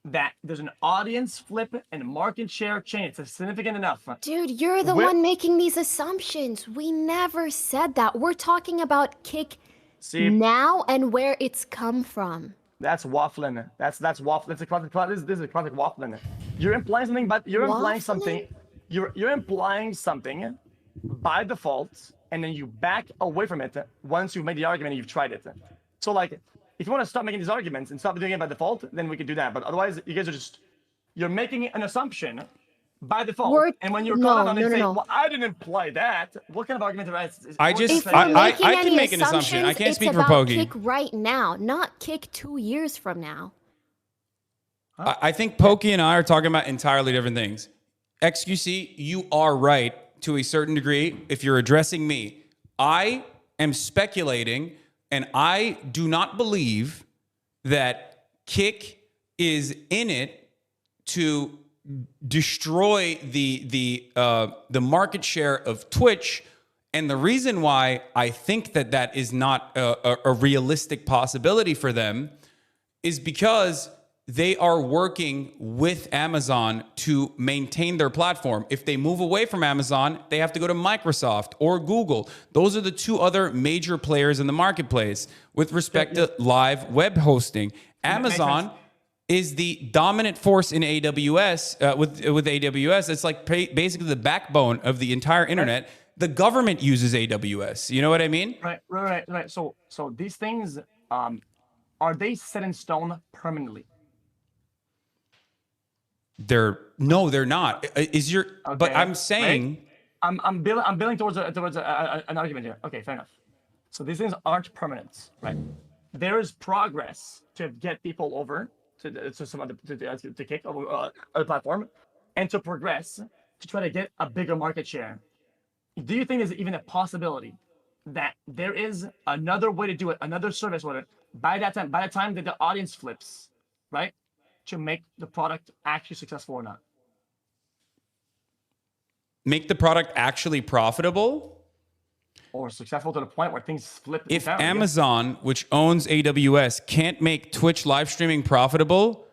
that there's an audience flip and market share change. It's significant enough. Dude, you're the one making these assumptions. We never said that. We're talking about Kick now and where it's come from. That's waffling. That's waffling. This is classic waffling. You're implying something, but you're implying something. You're implying something by default, and then you back away from it once you've made the argument and you've tried it. So like, if you want to stop making these arguments and stop doing it by default, then we could do that. But otherwise, you guys are you're making an assumption by default. And when you're caught on it, saying, well, I didn't imply that. What kind of argument is I can make an assumption. I can't speak for Pokey. Kick right now, not Kick 2 years from now. I think Pokey and I are talking about entirely different things. XQC, you are right to a certain degree if you're addressing me. I am speculating, and I do not believe that Kick is in it to destroy the market share of Twitch. And the reason why I think that is not a realistic possibility for them is because they are working with Amazon to maintain their platform. If they move away from Amazon, they have to go to Microsoft or Google. Those are the two other major players in the marketplace with respect to live web hosting. Amazon is the dominant force in AWS. With AWS, it's like basically the backbone of the entire internet. Right. The government uses AWS. You know what I mean? Right. So these things, are they set in stone permanently? They're not. But I'm saying, right? I'm building towards an argument here. Okay, fair enough. So these things aren't permanent, right? There is progress to get people over to some other to Kick other platform, and to progress to try to get a bigger market share. Do you think there's even a possibility that there is another way to do it, another service with it by the time that the audience flips, right? To make the product actually successful or not? Make the product actually profitable? Or successful to the point where things flip. If Amazon, which owns AWS, can't make Twitch live streaming profitable,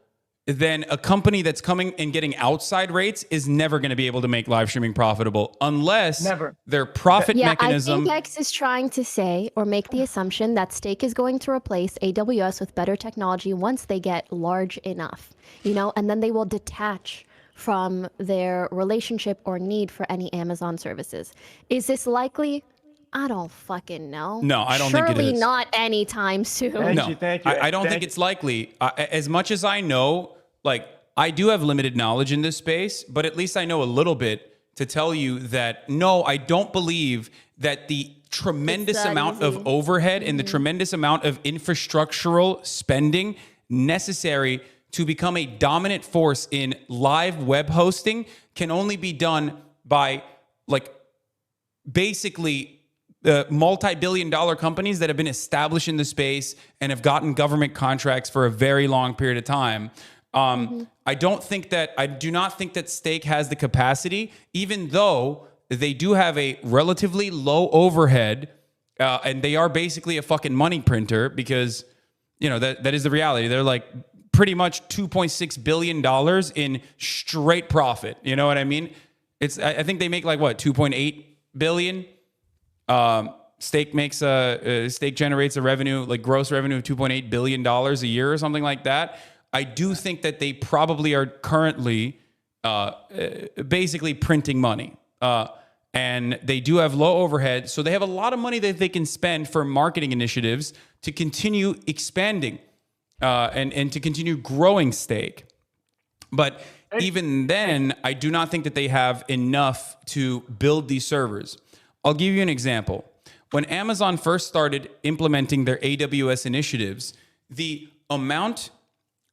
then a company that's coming and getting outside rates is never going to be able to make live streaming profitable unless their profit mechanism. I think X is trying to say or make the assumption that Stake is going to replace AWS with better technology once they get large enough, and then they will detach from their relationship or need for any Amazon services. Is this likely? I don't fucking know. No, I don't think it is. Surely not anytime soon. Thank you. I don't think it's likely. As much as I know, I do have limited knowledge in this space, but at least I know a little bit to tell you that, no, I don't believe that the tremendous amount of overhead and the tremendous amount of infrastructural spending necessary to become a dominant force in live web hosting can only be done by, basically multi-billion-dollar companies that have been established in the space and have gotten government contracts for a very long period of time. I do not think that Stake has the capacity, even though they do have a relatively low overhead, and they are basically a fucking money printer because, that is the reality. They're pretty much $2.6 billion in straight profit. You know what I mean? I think they make 2.8 billion. Stake generates a revenue, like gross revenue of $2.8 billion a year or something like that. I do think that they probably are currently basically printing money. And they do have low overhead. So they have a lot of money that they can spend for marketing initiatives to continue expanding and to continue growing Stake. But even then, I do not think that they have enough to build these servers. I'll give you an example. When Amazon first started implementing their AWS initiatives, the amount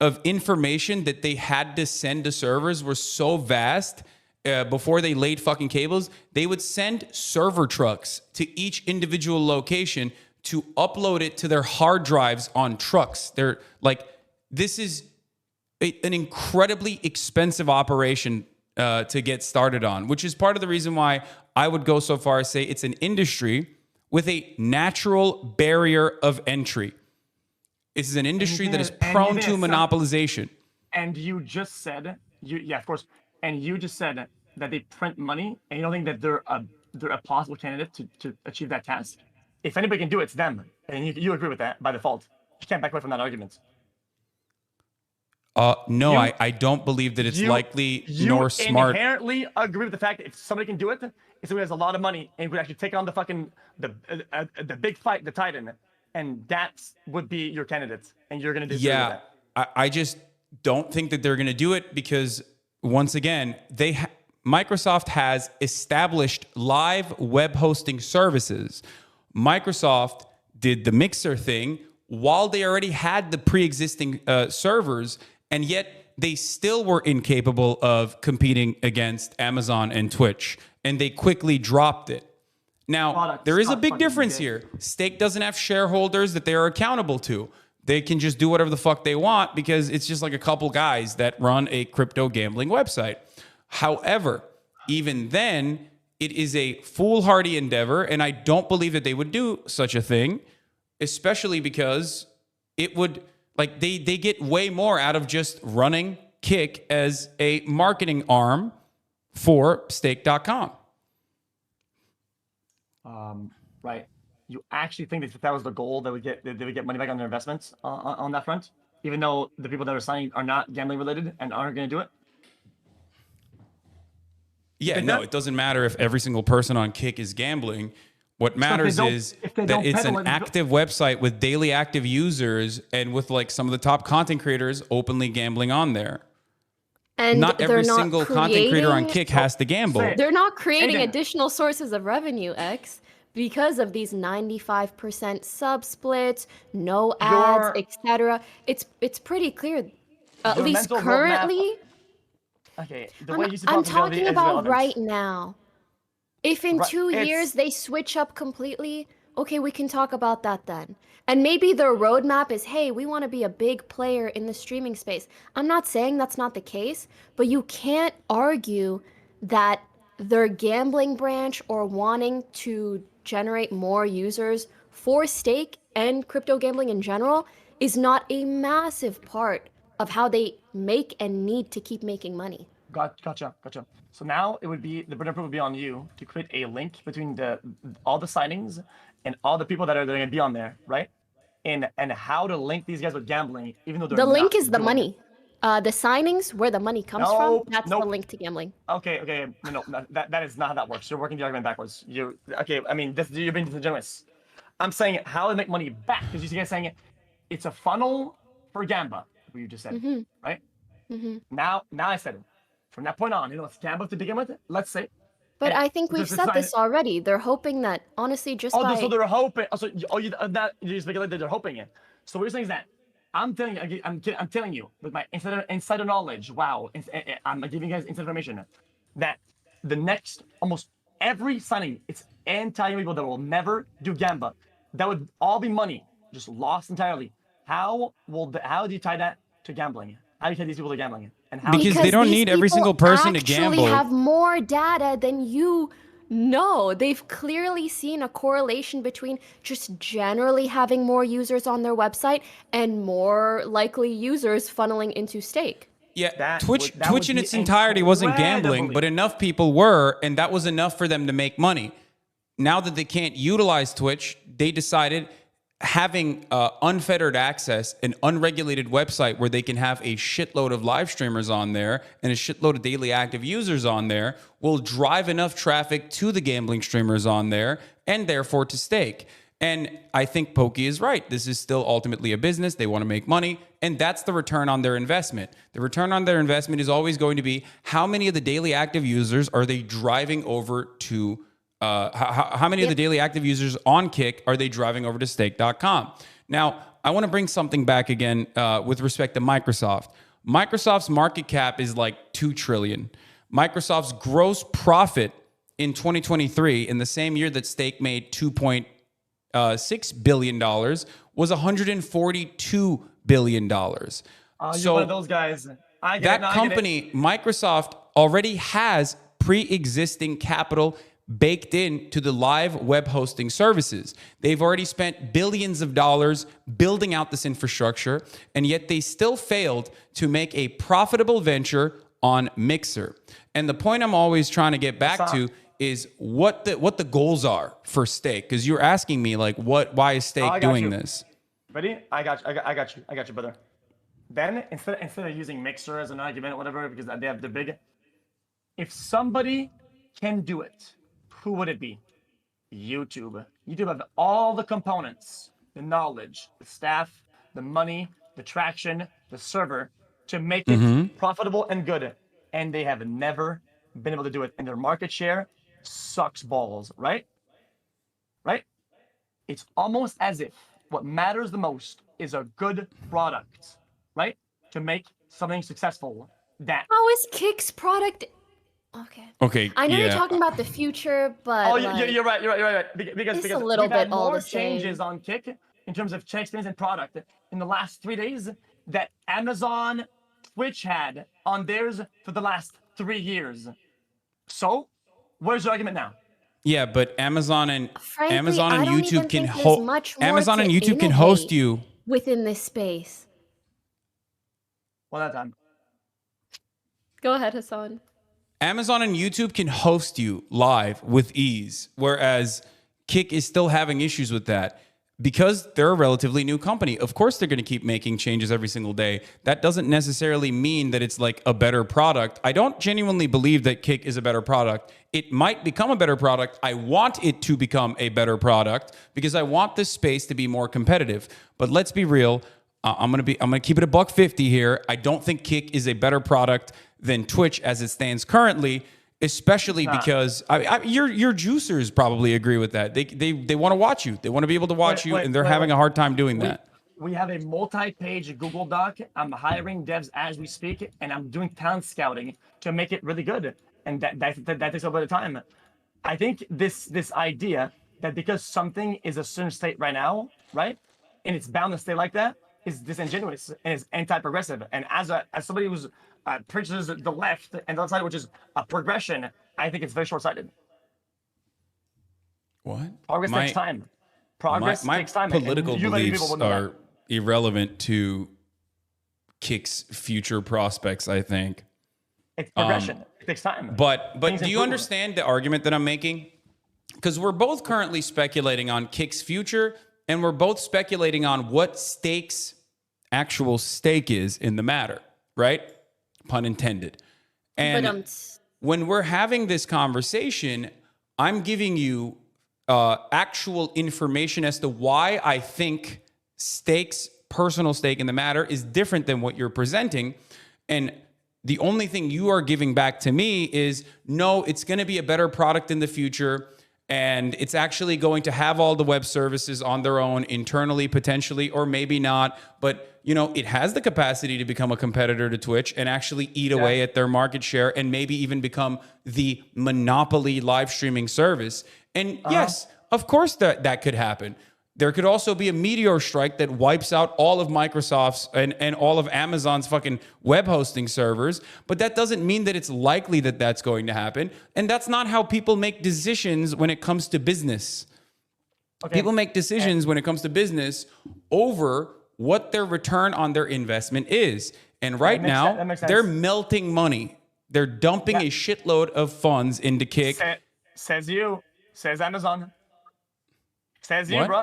of information that they had to send to servers were so vast. Before they laid fucking cables, they would send server trucks to each individual location to upload it to their hard drives on trucks. They're like, this is an incredibly expensive operation to get started on, which is part of the reason why I would go so far as say it's an industry with a natural barrier of entry. This is an industry that is prone to monopolization. And you just said, yeah, of course. And you just said that they print money, and you don't think that they're a possible candidate to achieve that task. If anybody can do it, it's them. And you agree with that by default. You can't back away from that argument. No, I don't believe that it's likely nor smart. You inherently agree with the fact that if somebody can do it, if somebody has a lot of money and would actually take on the big fight, the Titan, and that would be your candidate, and you're going to disagree with that. I just don't think that they're going to do it because, once again, Microsoft has established live web hosting services. Microsoft did the Mixer thing while they already had the pre-existing servers, and yet they still were incapable of competing against Amazon and Twitch, and they quickly dropped it. Now, there is a big difference here. Stake doesn't have shareholders that they are accountable to. They can just do whatever the fuck they want because it's just like a couple guys that run a crypto gambling website. However, even then, it is a foolhardy endeavor, and I don't believe that they would do such a thing, especially because it would, like, they get way more out of just running Kick as a marketing arm for stake.com. Right. You actually think that if that was the goal, they would get money back on their investments on that front, even though the people that are signing are not gambling related and aren't going to do it? Yeah, no, it doesn't matter if every single person on Kick is gambling. What matters is that it's an active website with daily active users and with like some of the top content creators openly gambling on there. And not every single content creator on Kick has to gamble. They're not creating additional sources of revenue, X, because of these 95% sub splits, no ads, etc. It's pretty clear, at least currently. Okay, I'm talking about right now. If in 2 years they switch up completely, okay, we can talk about that then. And maybe their roadmap is, hey, we want to be a big player in the streaming space. I'm not saying that's not the case, but you can't argue that their gambling branch or wanting to generate more users for Stake and crypto gambling in general is not a massive part of how they make and need to keep making money. Gotcha. So now it would be, the burden of proof would be on you to create a link between all the signings and all the people that are going to be on there, right? And how to link these guys with gambling, even though they're the not link is the doing money. The signings, where the money comes from, that's the link to gambling. Okay. No, that is not how that works. You're working the argument backwards. You're being disingenuous. I'm saying how to make money back, because you guys saying it's a funnel for Gamba, what you just said, right? Now I said it. From that point on, it's Gamba to begin with, let's say. But I think we've said this already. They're hoping that, honestly, just by... so they're hoping. You speculate that they're hoping it. So what you're saying is that I'm telling you with my insider knowledge. Wow, I'm giving you guys inside information that the next almost every signing, it's entire people that will never do Gamba. That would all be money just lost entirely. How do you tie that to gambling? How do you tie these people to gambling? And how? Because they don't need every single person to gamble. They have more data than you know. They've clearly seen a correlation between just generally having more users on their website and more likely users funneling into Stake. Yeah, Twitch in its entirety wasn't gambling, but enough people were, and that was enough for them to make money. now that they can't utilize Twitch, they decided having unfettered access, an unregulated website where they can have a shitload of live streamers on there and a shitload of daily active users on there will drive enough traffic to the gambling streamers on there and therefore to stake. And I think Pokey is right. This is still ultimately a business. They want to make money, and that's the return on their investment. The return on their investment is always going to be how many of the daily active users are they driving over to how many of the daily active users on Kick are they driving over to stake.com? Now, I want to bring something back again with respect to Microsoft. Microsoft's market cap is like $2 trillion. Microsoft's gross profit in 2023, in the same year that Stake made $2.6 billion, was $142 billion. You're one of those guys. Microsoft, already has pre-existing capital baked into the live web hosting services. They've already spent billions of dollars building out this infrastructure, and yet they still failed to make a profitable venture on Mixer. And the point I'm always trying to get back to is what the goals are for Stake, because you're asking me like, why is Stake doing this? Ready? I got you, brother. Then instead of using Mixer as an argument or whatever, because they have the big, if somebody can do it, who would it be? YouTube. YouTube have all the components, the knowledge, the staff, the money, the traction, the server to make it profitable and good. And they have never been able to do it. And their market share sucks balls, right? Right? It's almost as if what matters the most is a good product, right? To make something successful. How is Kick's product? Okay. I know you're talking about the future, but you're right. Because a little we've bit had all more the same. changes on Kick in terms of check experience and product in the last 3 days that Amazon, Twitch had on theirs for the last 3 years. So, where's the argument now? Yeah, but Amazon and YouTube can host you within this space. One at a time. Go ahead, Hasan. Amazon and YouTube can host you live with ease, whereas Kick is still having issues with that because they're a relatively new company. Of course, they're going to keep making changes every single day. That doesn't necessarily mean that it's like a better product. I don't genuinely believe that Kick is a better product. It might become a better product. I want it to become a better product because I want this space to be more competitive. But let's be real. I'm gonna keep it $150 here. I don't think Kick is a better product than Twitch as it stands currently, especially because your juicers probably agree with that. They want to watch you. They want to be able to watch you, and they're having a hard time doing that. We have a multi-page Google Doc. I'm hiring devs as we speak, and I'm doing talent scouting to make it really good. And that takes a bit of time. I think this idea that because something is a certain state right now, right, and it's bound to stay like that, is disingenuous and is anti-progressive. And as somebody who's preaches the left and the other side, which is a progression, I think it's very short-sighted. What? Progress takes time. Progress takes time. My political beliefs are irrelevant to Kick's future prospects, I think. It's progression. It takes time. But do you understand the argument that I'm making? Because we're both currently speculating on Kick's future, and we're both speculating on what Stake's actual stake is in the matter, right? Pun intended. And when we're having this conversation, I'm giving you actual information as to why I think Stake's personal stake in the matter is different than what you're presenting. And the only thing you are giving back to me is, no, it's going to be a better product in the future. And it's actually going to have all the web services on their own internally, potentially, or maybe not. But, you know, it has the capacity to become a competitor to Twitch and actually eat away at their market share and maybe even become the monopoly live streaming service. And yes, of course that could happen. There could also be a meteor strike that wipes out all of Microsoft's and all of Amazon's fucking web hosting servers. But that doesn't mean that it's likely that that's going to happen. And that's not how people make decisions when it comes to business. Okay. People make decisions when it comes to business over what their return on their investment is. And right now, they're melting money. They're dumping a shitload of funds into Kick. Says you. Says Amazon. Says you, What? bro.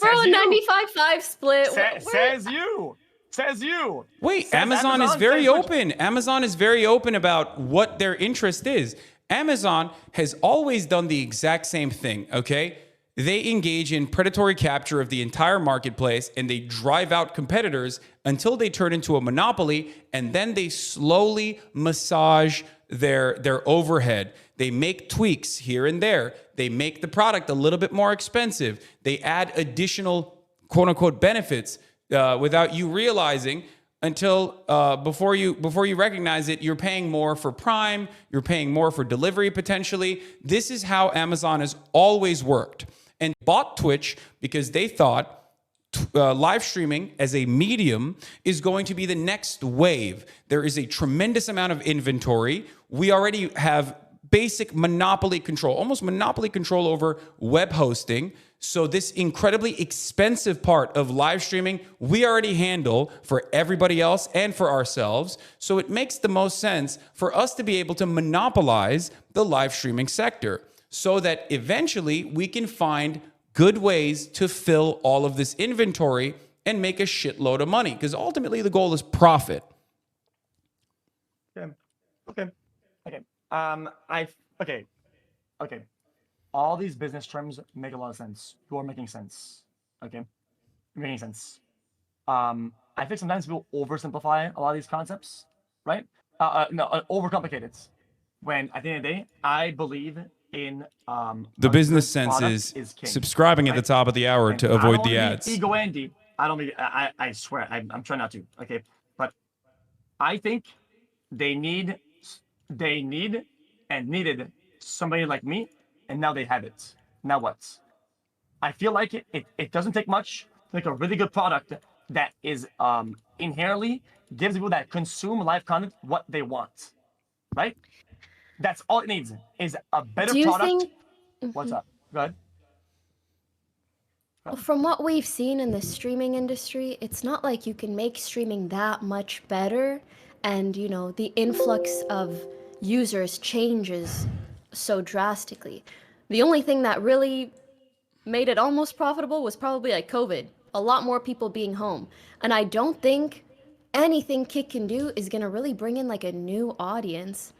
Bro, Says a you. 95-5 split. Says you. Says you. Wait, Says Amazon is Amazon, very says open. Amazon is very open about what their interest is. Amazon has always done the exact same thing, okay? They engage in predatory capture of the entire marketplace and they drive out competitors until they turn into a monopoly, and then they slowly massage their overhead. They make tweaks here and there. They make the product a little bit more expensive. They add additional quote unquote benefits without you realizing, until before you recognize it, you're paying more for Prime, you're paying more for delivery potentially. This is how Amazon has always worked. And bought Twitch because they thought live streaming as a medium is going to be the next wave. There is a tremendous amount of inventory. We already have basic monopoly control, almost monopoly control over web hosting. So this incredibly expensive part of live streaming, we already handle for everybody else and for ourselves. So it makes the most sense for us to be able to monopolize the live streaming sector, so that eventually we can find good ways to fill all of this inventory and make a shitload of money. Because ultimately the goal is profit. Okay. Okay. All these business terms make a lot of sense. You are making sense. Okay. Making sense. I think sometimes people oversimplify a lot of these concepts, right? Overcomplicate it. When at the end of the day, I believe in The a business good sense product is king, subscribing at the right? top of the hour And to I avoid don't the wanna be ads. Ego Andy. I swear, I'm trying not to. Okay, but I think they need and needed somebody like me, and now they have it. Now what? I feel like it doesn't take much to make a really good product that is inherently gives people that consume live content what they want, right? That's all it needs is a better Do you product. think, What's up? Go ahead. from what we've seen in the streaming industry, it's not like you can make streaming that much better, and the influx of users changes so drastically. The only thing that really made it almost profitable was probably like COVID. A lot more people being home. And I don't think anything Kick can do is gonna really bring in like a new audience.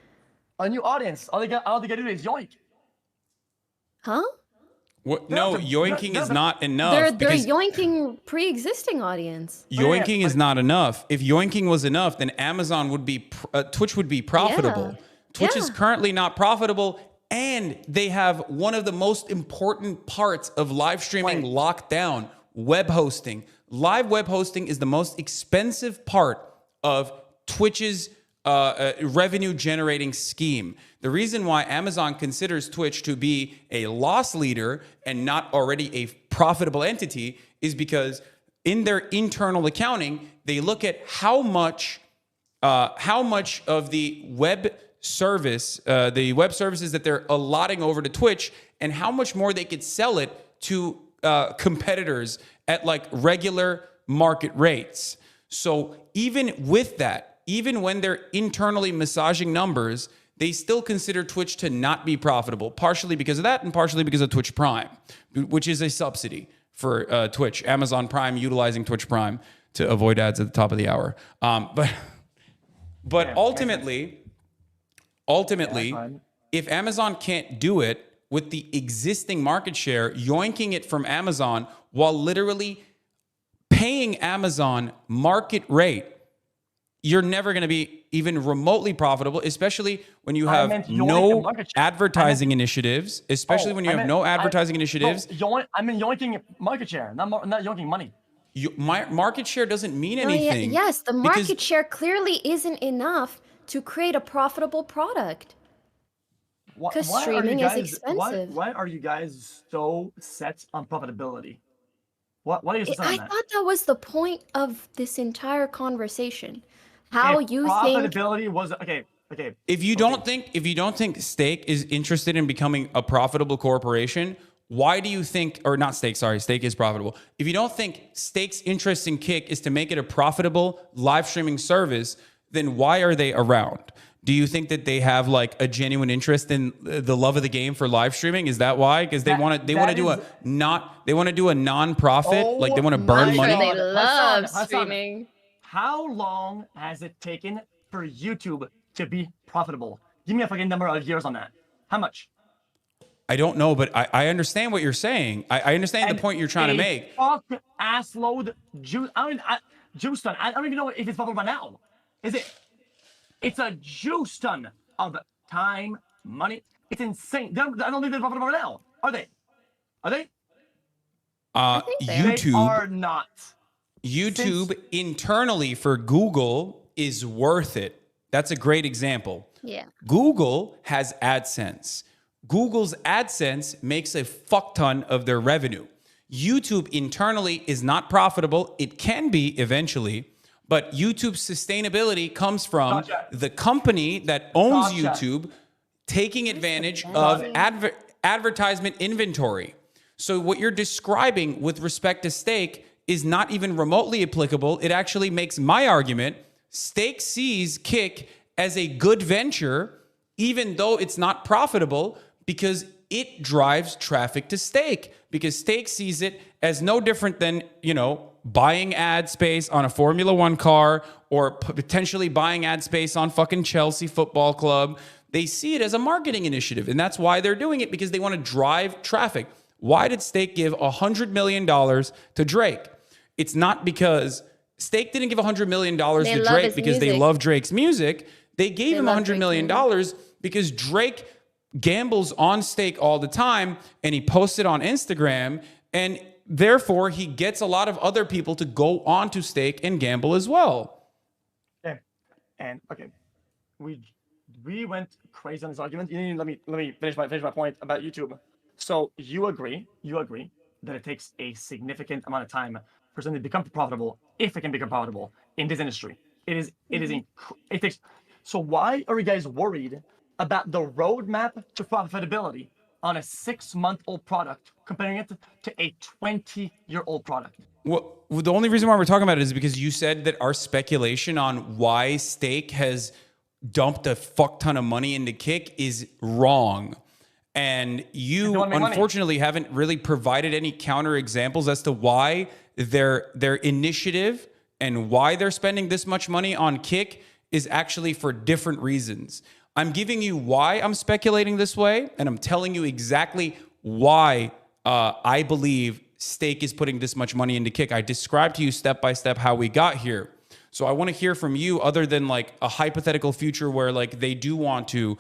A new audience. All they got to do is yoink. Huh? What? No, yoinking is not enough. They're because yoinking pre-existing audience. yoinking is not enough. If yoinking was enough, then Amazon would be, Twitch would be profitable. Yeah. Twitch is currently not profitable, and they have one of the most important parts of live streaming locked down: web hosting. Live web hosting is the most expensive part of Twitch's revenue generating scheme. The reason why Amazon considers Twitch to be a loss leader and not already a profitable entity is because in their internal accounting, they look at how much of the web services that they're allotting over to Twitch, and how much more they could sell it to competitors at like regular market rates. So even with that, even when they're internally massaging numbers, they still consider Twitch to not be profitable, partially because of that and partially because of Twitch Prime, which is a subsidy for Twitch. Amazon Prime utilizing Twitch Prime to avoid ads at the top of the hour. But ultimately, if Amazon can't do it with the existing market share, yoinking it from Amazon while literally paying Amazon market rate, you're never going to be even remotely profitable, especially when you have no advertising initiatives, especially when you have no advertising initiatives. I mean yoinking market share, not yoinking money. Market share doesn't mean anything. Yes, the market share clearly isn't enough to create a profitable product. Because streaming is expensive. Why are you guys so set on profitability? What are you set on that? I thought that was the point of this entire conversation. How you think profitability was okay. If you don't think Stake is interested in becoming a profitable corporation, why do you think, or not Stake, sorry, Stake is profitable. If you don't think Stake's interest in Kick is to make it a profitable live streaming service, then why are they around? Do you think that they have like a genuine interest in the love of the game for live streaming? Is that why? Because they want to do a non-profit, like they want to burn money. They love Hasan, streaming. How long has it taken for YouTube to be profitable? Give me a fucking number of years on that. How much? I don't know, but I understand what you're saying. I understand the point you're trying to make. Fuck ass load juice. Juice ton. I don't even know if it's profitable now. Is it? It's a juice ton of time, money. It's insane. I don't think they're profitable now. Are they? Are they? YouTube. They are not. YouTube internally for Google is worth it. That's a great example. Yeah. Google has AdSense. Google's AdSense makes a fuck ton of their revenue. YouTube internally is not profitable. It can be eventually, but YouTube's sustainability comes from the company that owns YouTube taking advantage of advertisement inventory. So what you're describing with respect to Stake is not even remotely applicable. It actually makes my argument. Stake sees Kick as a good venture, even though it's not profitable, because it drives traffic to Stake. Because Stake sees it as no different than, buying ad space on a Formula One car or potentially buying ad space on fucking Chelsea Football Club. They see it as a marketing initiative, and that's why they're doing it, because they want to drive traffic. Why did Stake give $100 million to Drake? It's not because Stake didn't give $100 million to Drake because they love Drake's music. They gave him $100 million because Drake gambles on Stake all the time, and he posts it on Instagram, and therefore he gets a lot of other people to go onto Stake and gamble as well. Okay. And okay, we went crazy on this argument. Let me finish my point about YouTube. So you agree that it takes a significant amount of time for something to become profitable, if it can become profitable in this industry. It takes. So why are you guys worried about the roadmap to profitability on a 6-month-old product, comparing it to a 20-year-old product? Well, the only reason why we're talking about it is because you said that our speculation on why Stake has dumped a fuck ton of money into Kick is wrong. And you, unfortunately, haven't really provided any counter examples as to why their initiative and why they're spending this much money on Kick is actually for different reasons. I'm giving you why I'm speculating this way, and I'm telling you exactly why I believe Stake is putting this much money into Kick. I described to you step by step how we got here. So I want to hear from you, other than like a hypothetical future where like they do want to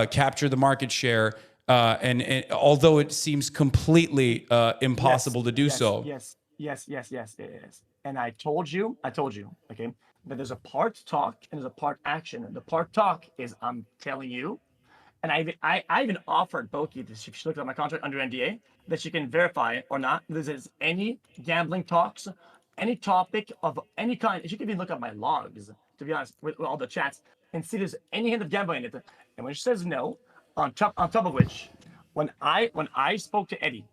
capture the market share, and although it seems completely impossible to do so. Yes, it is. And I told you, okay, that there's a part talk and there's a part action. And the part talk is I'm telling you, and I even offered Boki, if she looked at my contract under NDA, that she can verify or not. There's any gambling talks, any topic of any kind. She can even look at my logs, to be honest, with all the chats, and see there's any hint of gambling in it. And when she says no, on top of which, when I spoke to Eddie,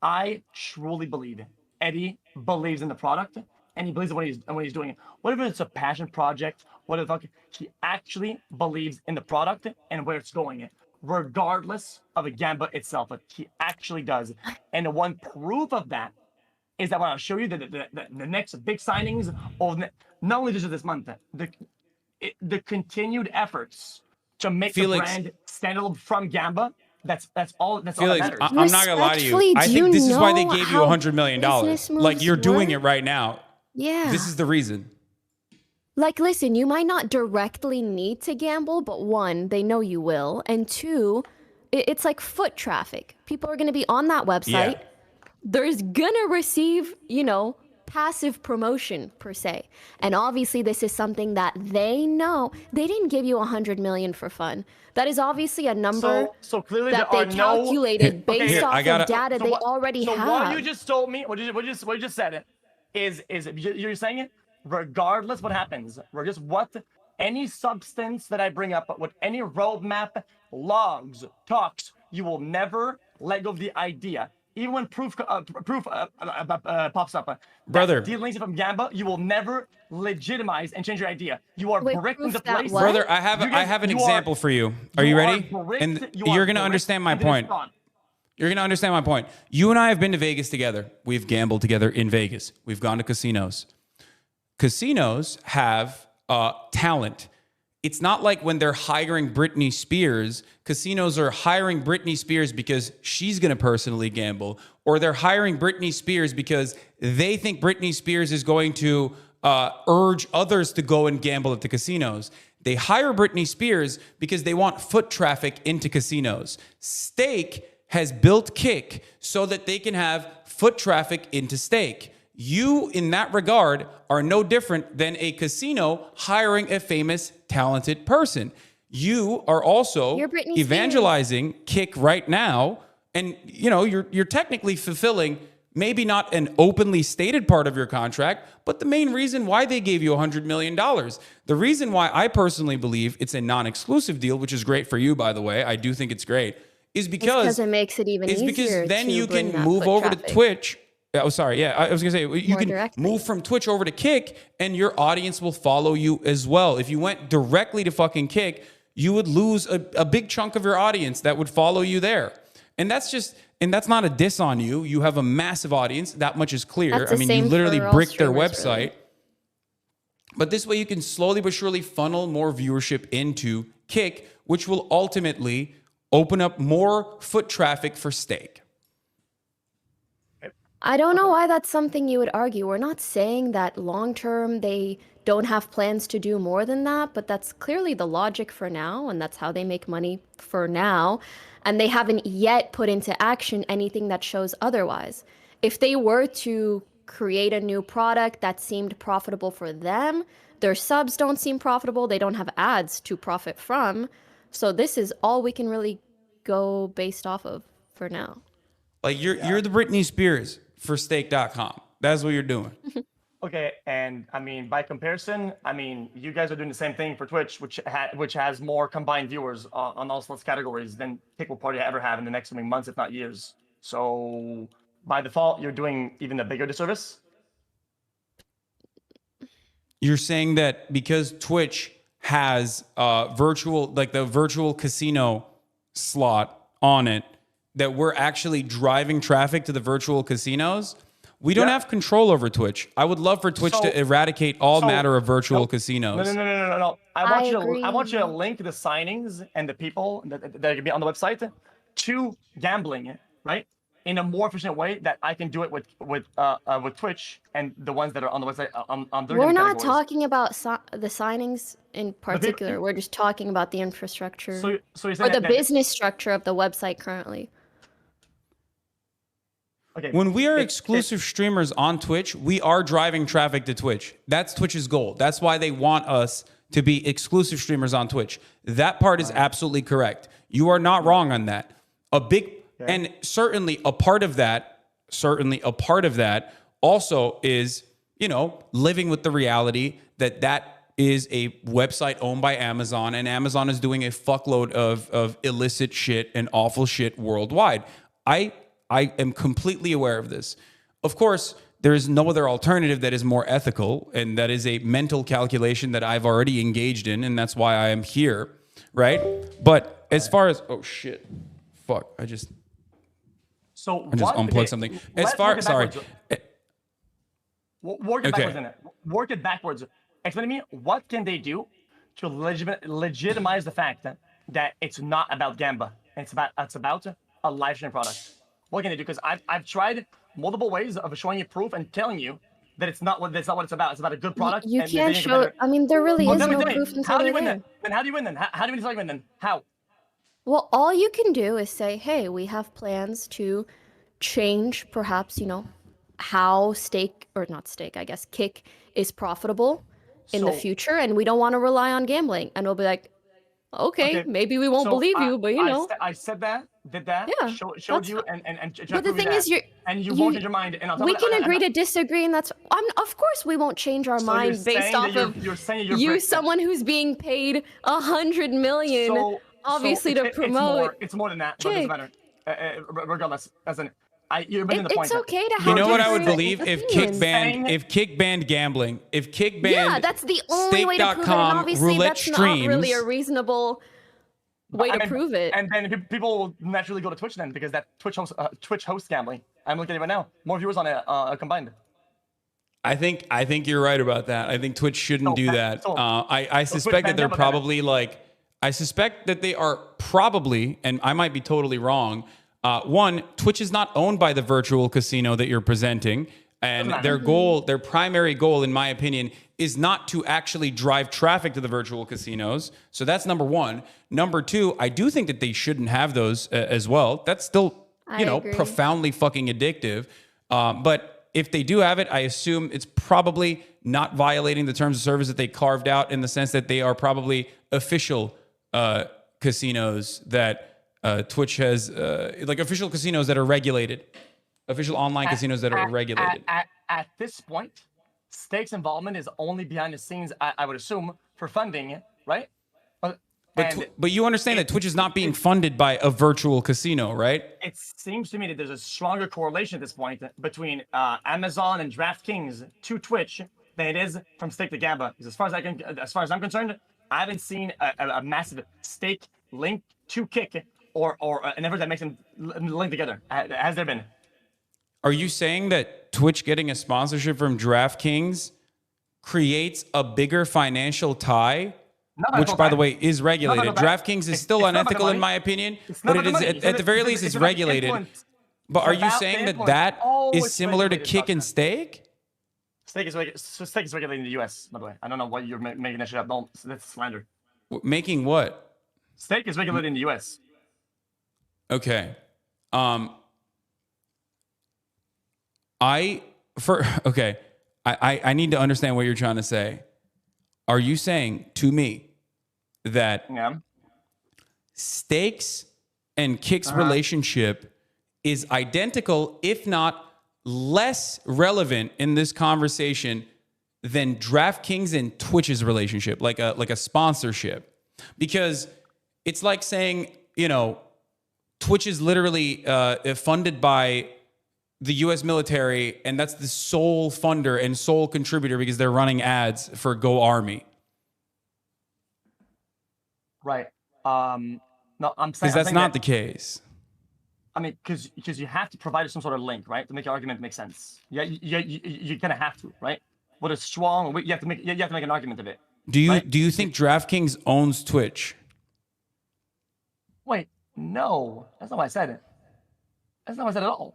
I truly believe Eddie believes in the product, and he believes in what he's doing. Whatever it's a passion project, whatever, he actually believes in the product and where it's going, regardless of a gamba itself. But he actually does. And the one proof of that is that when I'll show you the next big signings of not only just this month, the continued efforts to make the brand stand alone from gamba. That's all that matters. I'm not gonna lie to you. I think this is why they gave you $100 million. Like you're doing it right now. Yeah. This is the reason. Like, listen, you might not directly need to gamble, but one, they know you will. And two, it's like foot traffic. People are going to be on that website. Yeah. There's going to receive, passive promotion per se. And obviously this is something that they know. They didn't give you $100 million for fun. That is obviously a number so clearly that they calculated based off of data they already have. So what you just told me, what you just said is you're saying it regardless what happens, any substance that I bring up, with any roadmap, logs, talks, you will never let go of the idea even when proof pops up, Brother. dealings from Gamba, you will never legitimize and change your idea. You are bricked into place. Brother, I have an example for you. Are you ready? And you're going to understand my point. You're going to understand my point. You and I have been to Vegas together. We've gambled together in Vegas. We've gone to casinos. Casinos have talent. It's not like when they're hiring Britney Spears, casinos are hiring Britney Spears because she's going to personally gamble, or they're hiring Britney Spears because they think Britney Spears is going to urge others to go and gamble at the casinos. They hire Britney Spears because they want foot traffic into casinos. Stake has built Kick so that they can have foot traffic into Stake. You, in that regard, are no different than a casino hiring a famous, talented person. You are also evangelizing Kick right now, and you're technically fulfilling maybe not an openly stated part of your contract, but the main reason why they gave you $100 million. The reason why I personally believe it's a non-exclusive deal, which is great for you, by the way, I do think it's great, is because it makes it even easier. Because then you can move over to Twitch. Oh, sorry. Yeah, I was going to say, you can move from Twitch over to Kick, and your audience will follow you as well. If you went directly to fucking Kick, you would lose a big chunk of your audience that would follow you there. And that's not a diss on you. You have a massive audience. That much is clear. I mean, you literally bricked their website. Really. But this way you can slowly but surely funnel more viewership into Kick, which will ultimately open up more foot traffic for Stake. I don't know why that's something you would argue. We're not saying that long-term they don't have plans to do more than that, but that's clearly the logic for now, and that's how they make money for now. And they haven't yet put into action anything that shows otherwise. If they were to create a new product that seemed profitable for them, their subs don't seem profitable, they don't have ads to profit from. So this is all we can really go based off of for now. Like you're the Britney Spears for stake.com. That's what you're doing. Okay, and I mean, by comparison, I mean, you guys are doing the same thing for Twitch, which has more combined viewers on all sorts of categories than Kick will probably ever have in the next coming months, if not years. So by default, you're doing even a bigger disservice. You're saying that because Twitch has the virtual casino slot on it, that we're actually driving traffic to the virtual casinos. We don't have control over Twitch. I would love for Twitch to eradicate all matter of virtual casinos. No. I want you to link the signings and the people that can be on the website to gambling, right? In a more efficient way that I can do it with Twitch and the ones that are on the website on their. We're not talking about the signings in particular. We're just talking about the infrastructure so you're saying or the business structure of the website currently. Okay. When we are exclusive streamers on Twitch, we are driving traffic to Twitch. That's Twitch's goal. That's why they want us to be exclusive streamers on Twitch. That part is absolutely correct. You are not wrong on that. And certainly a part of that also is, living with the reality that is a website owned by Amazon, and Amazon is doing a fuckload of illicit shit and awful shit worldwide. I am completely aware of this. Of course, there is no other alternative that is more ethical, and that is a mental calculation that I've already engaged in, and that's why I am here, right? But as far as unplugged something. Work it backwards. Explain to me, what can they do to legitimize the fact that it's not about Gamba? It's about a live stream product. What can they do? Because I've tried multiple ways of showing you proof and telling you that it's not what it's about. It's about a good product. You can't show. I mean, there really is no proof until they're there. Then how do you win? Then how do you win? Then how? Well, all you can do is say, "Hey, we have plans to change, perhaps, how Kick is profitable in the future, and we don't want to rely on gambling." And we'll be like, "Okay, maybe we won't believe you, but I said that, did that, showed you, and but the thing is, you won't change your mind. And we can agree to disagree, and that's of course we won't change our mind based off of someone who's being paid $100 million, obviously to promote. It's more than that, but it doesn't matter. Regardless, You're missing the point. It's okay to have. You know what I would different believe if opinions. Kick banned gambling, if Kick banned Yeah, that's the only way to prove it. And Stake.com obviously, roulette that's streams. not really a reasonable way to prove it. And then people will naturally go to Twitch then because that Twitch hosts gambling. I'm looking at it right now. More viewers on it combined. I think you're right about that. I think Twitch shouldn't do that. I suspect that they're probably like, I suspect that they are probably, and I might be totally wrong. One, Twitch is not owned by the virtual casino that you're presenting, and their primary goal, in my opinion, is not to actually drive traffic to the virtual casinos. So that's number one. Number two, I do think that they shouldn't have those as well. That's still, profoundly fucking addictive. But if they do have it, I assume it's probably not violating the terms of service that they carved out, in the sense that they are probably official casinos that Twitch has, like official casinos that are regulated, official online casinos that are regulated. At this point, Stake's involvement is only behind the scenes, I would assume, for funding, right? But you understand that Twitch is not being funded by a virtual casino, right? It seems to me that there's a stronger correlation at this point between Amazon and DraftKings to Twitch than it is from Stake to Gamba. Because as far as I'm concerned, I haven't seen a massive Stake link to Kick or an effort that makes them link together. Has there been? Are you saying that Twitch getting a sponsorship from DraftKings creates a bigger financial tie? Which, by the way, is regulated. DraftKings is still unethical, in my opinion, but it is at the very least it's regulated. But are you saying that is similar to Kick and Stake? Stake is regulated in the U.S. By the way, I don't know why you're making that shit up. No, that's slander. Making what? Stake is regulated in the U.S. Okay. I need to understand what you're trying to say. Are you saying to me that Stakes and Kick's relationship is identical, if not less relevant in this conversation than DraftKings and Twitch's relationship, like a sponsorship? Because it's like saying, Twitch is literally funded by the U.S. military, and that's the sole funder and sole contributor because they're running ads for Go Army. Right. No, I'm saying because that's not the case. I mean, because you have to provide some sort of link, right, to make your argument make sense. Yeah, you kind of have to, right? What is strong? You have to make an argument of it. Do you think DraftKings owns Twitch? Wait, no, that's not what I said. That's not what I said at all.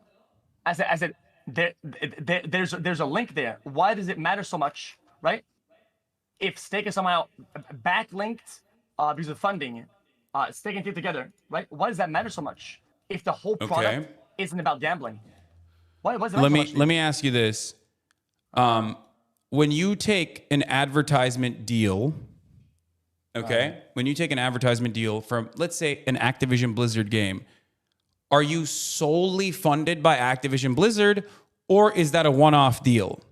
I said there's a link there. Why does it matter so much, right? If Stake is somehow backlinked because of funding, Stake and Kick together, right? Why does that matter so much? If the whole product isn't about gambling, why does it matter so much? Let me ask you this: when you take an advertisement deal, when you take an advertisement deal from, let's say, an Activision Blizzard game, are you solely funded by Activision Blizzard, or is that a one-off deal?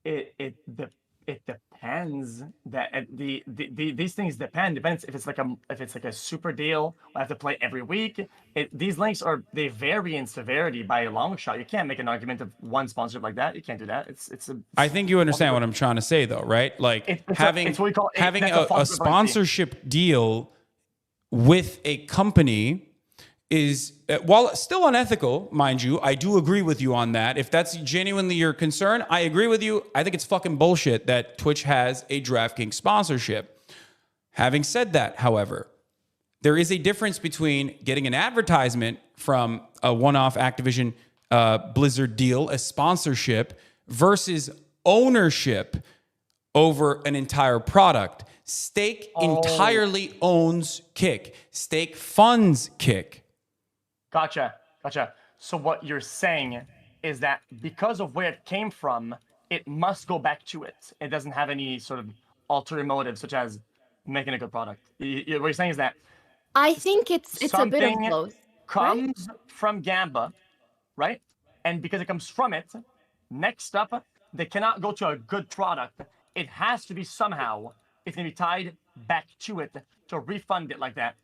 It depends. These things depend. Depends if it's like a super deal. I have to play every week. These links they vary in severity by a long shot. You can't make an argument of one sponsorship like that. You can't do that. I think you understand what I'm trying to say, though, right? Like having a sponsorship deal with a company is, while still unethical, mind you, I do agree with you on that. If that's genuinely your concern, I agree with you. I think it's fucking bullshit that Twitch has a DraftKings sponsorship. Having said that, however, there is a difference between getting an advertisement from a one-off Activision Blizzard deal, a sponsorship, versus ownership over an entire product. Stake entirely owns Kick. Stake funds Kick. Gotcha. So what you're saying is that because of where it came from, it must go back to it. It doesn't have any sort of ulterior motive, such as making a good product. What you're saying is that I think it's a bit of both. Comes from Gamba, right? And because it comes from it, next up, they cannot go to a good product. It has to be somehow, it's going to be tied back to it to refund it like that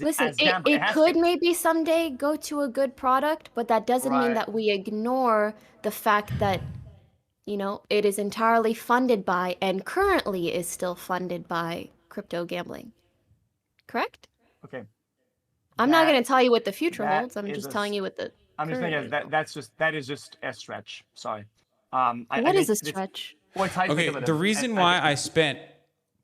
Listen, as gambler. it could maybe someday go to a good product, but that doesn't mean that we ignore the fact that, you know, it is entirely funded by and currently is still funded by crypto gambling. Correct? Okay. I'm not going to tell you what the future holds. I'm is just telling you what the I'm just current thinking that is just a stretch. Sorry. What is a stretch? Okay, the reason why I spent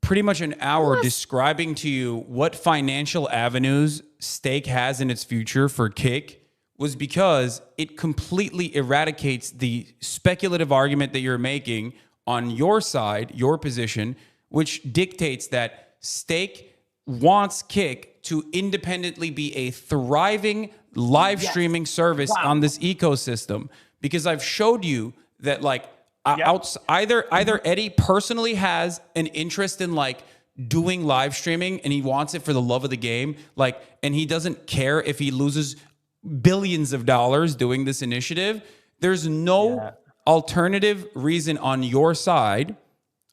pretty much an hour describing to you what financial avenues Stake has in its future for Kick was because it completely eradicates the speculative argument that you're making on your side, your position, which dictates that Stake wants Kick to independently be a thriving live streaming service on this ecosystem. Because I've showed you that, like, either Eddie personally has an interest in like doing live streaming and he wants it for the love of the game, like, and he doesn't care if he loses billions of dollars doing this initiative. There's no alternative reason on your side,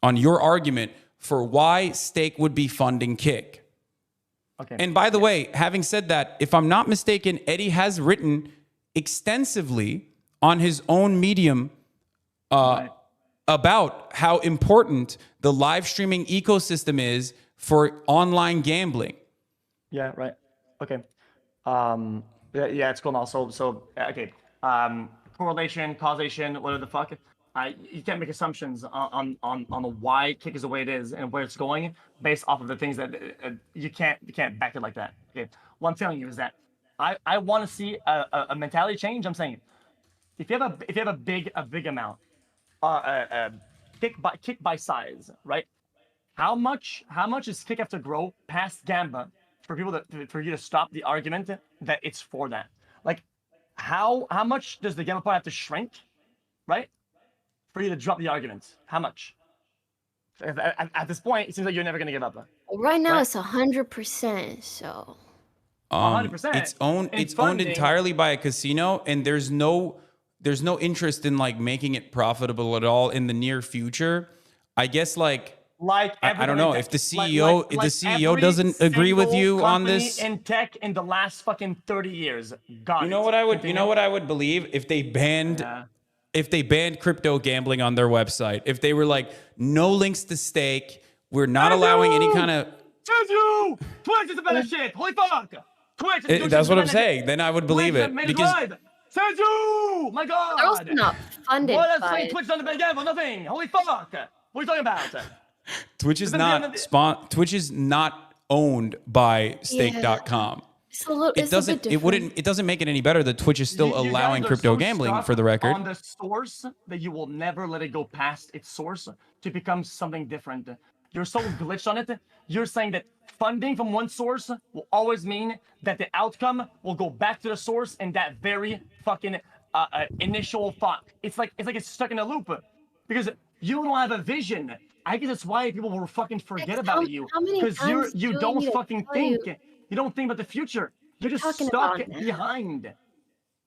on your argument for why Stake would be funding Kick. Okay. And by the way, having said that, if I'm not mistaken, Eddie has written extensively on his own Medium about how important the live streaming ecosystem is for online gambling. Yeah, right. Okay. Yeah, it's cool now. Okay. Correlation, causation, whatever the fuck. You can't make assumptions on why Kick is the way it is and where it's going based off of the things that you can't back it like that. Okay. What I'm telling you is that I want to see a mentality change. I'm saying if you have a big amount, kick by size, right? How much does Kick have to grow past Gamba for you to stop the argument that it's for that? Like, how much does the Gamba part have to shrink, right, for you to drop the argument? How much? At this point, it seems like you're never gonna give up. Right now, it's 100%. So 100%. It's owned entirely by a casino, and there's no interest in like making it profitable at all in the near future. I guess I don't know if the CEO doesn't agree with you on this. In tech in the last fucking 30 years, gone. You know what I would believe if they banned crypto gambling on their website. If they were like, no links to Stake, we're not allowing any kind of. Twitch is a better shit. Holy fuck! Twitch. That's what I'm saying. Then I would believe it because. Sergio! My God! They're also not funded by Twitch on the big gamble, nothing. Holy fuck! What are you talking about? Twitch is not owned by Stake.com. It doesn't make it any better that Twitch is still allowing crypto gambling, for the record. On the source that you will never let it go past its source to become something different. You're so glitched on it. You're saying that funding from one source will always mean that the outcome will go back to the source in that very fucking initial thought. It's like it's stuck in a loop because you don't have a vision. I guess that's why people will fucking forget about you, because you don't fucking think. You don't think about the future. You're just stuck behind.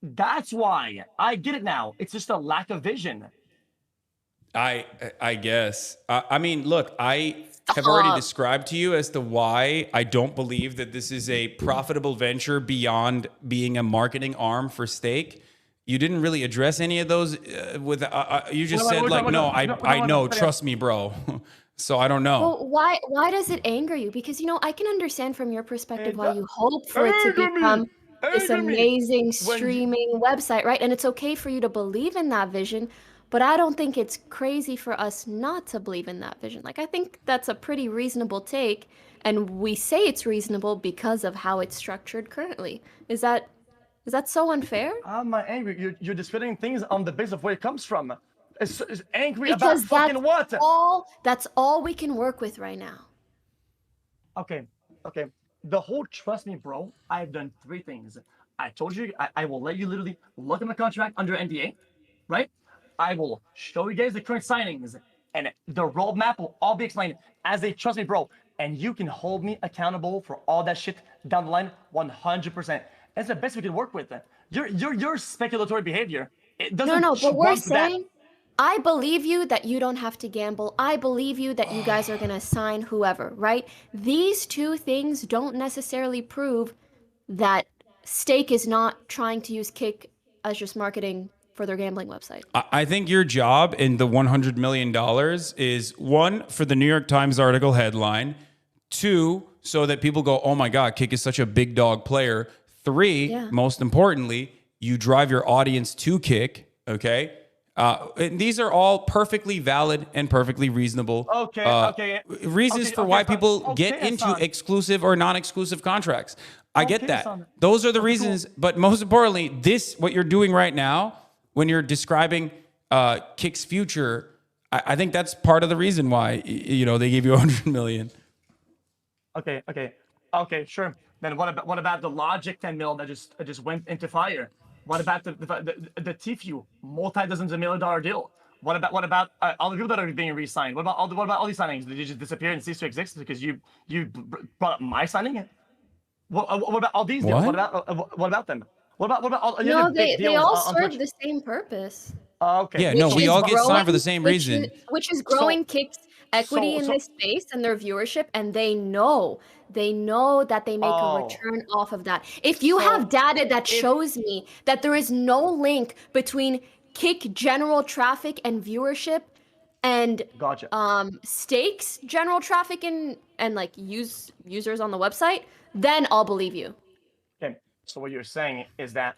That's why. I get it now. It's just a lack of vision. I guess. I mean, look, I have already described to you as to why I don't believe that this is a profitable venture beyond being a marketing arm for Stake. You didn't really address any of those you just said like, no, I know, trust me, bro. So I don't know. Well, why does it anger you? Because, you know, I can understand from your perspective why you hope for it to become this amazing streaming website, right? And it's okay for you to believe in that vision, but I don't think it's crazy for us not to believe in that vision. Like, I think that's a pretty reasonable take, and we say it's reasonable because of how it's structured currently. Is that so unfair? I'm not angry. You're disputing things on the basis of where it comes from. It's angry because about fucking what? That's all we can work with right now. Okay. The whole trust me, bro. I've done 3 things. I told you I will let you literally look at my contract under NDA, right? I will show you guys the current signings, and the roadmap will all be explained as they trust me, bro. And you can hold me accountable for all that shit down the line, 100%. That's the best we can work with. Your speculatory behavior. It doesn't. No, but we're saying I believe you that you don't have to gamble. I believe you that you guys are going to sign whoever, right? These two things don't necessarily prove that Stake is not trying to use Kick as just marketing for their gambling website. I think your job in the $100 million is, one, for the New York Times article headline, two, so that people go, oh my God, Kick is such a big dog player. Three, most importantly, you drive your audience to Kick, okay? And these are all perfectly valid and perfectly reasonable reasons for why people get into exclusive or non-exclusive contracts. I get that. Those are the reasons. But most importantly, what you're doing right now, when you're describing Kick's future, I think that's part of the reason why they gave you $100 million. Okay, sure. Then what about the Logic 10 mil that just went into fire? What about the TFU multi-dozens of $1 million deal? What about all the people that are being re-signed? What about all these signings? Did you just disappear and cease to exist because you brought up my signing? What about all these deals? What about them? What about all? No, they all serve the same purpose. Okay. Yeah, no, we all get signed for the same reason. Which is growing Kick's equity in this space and their viewership, and they know that they make a return off of that. If you have data that shows me that there is no link between Kick general traffic and viewership and Stakes general traffic and like users on the website, then I'll believe you. Okay, so what you're saying is that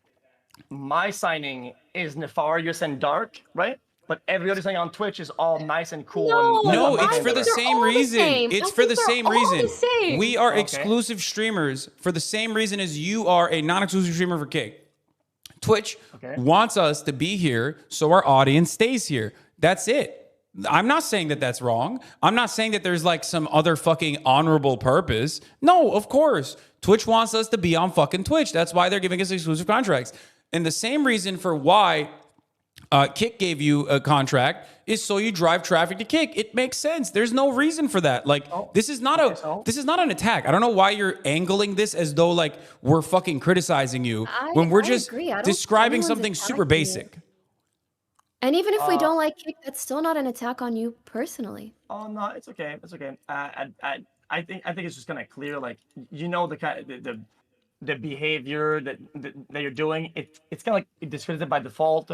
my signing is nefarious and dark, right? But every other thing on Twitch is all nice and cool. No, it's for the same reason. It's for the same reason. We are exclusive streamers for the same reason as you are a non-exclusive streamer for Kick. Twitch wants us to be here so our audience stays here. That's it. I'm not saying that that's wrong. I'm not saying that there's like some other fucking honorable purpose. No, of course. Twitch wants us to be on fucking Twitch. That's why they're giving us exclusive contracts. And the same reason for why Kick gave you a contract is so you drive traffic to Kick. It makes sense. There's no reason for that. Like this is not an attack. I don't know why you're angling this as though like we're fucking criticizing you when we're just describing something super basic. And even if we don't like Kick, that's still not an attack on you personally. Oh no, it's okay. It's okay. I think it's just gonna clear like the behavior that you're doing. It's kind of like discredited by default.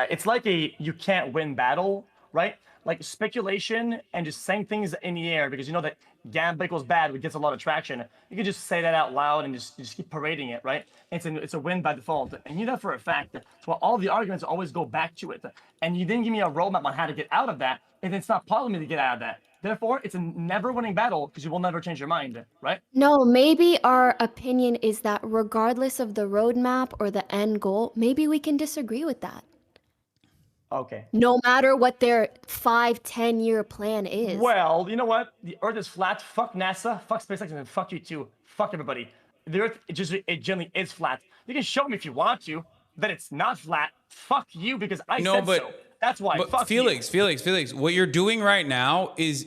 It's like you can't win battle, right? Like speculation and just saying things in the air because you know that gambling equals bad, which gets a lot of traction. You can just say that out loud and just keep parading it, right? It's a win by default, and you know that for a fact. So all the arguments always go back to it, and you didn't give me a roadmap on how to get out of that, and it's not part of me to get out of that. Therefore, it's a never-winning battle because you will never change your mind, right? No, maybe our opinion is that regardless of the roadmap or the end goal, maybe we can disagree with that. Okay. No matter what their 5-10 year plan is. Well, you know what? The Earth is flat. Fuck NASA. Fuck SpaceX, and fuck you too. Fuck everybody. The Earth it generally is flat. You can show me if you want to that it's not flat. Fuck you because I said so. That's why. But fuck Felix, you. Felix, what you're doing right now is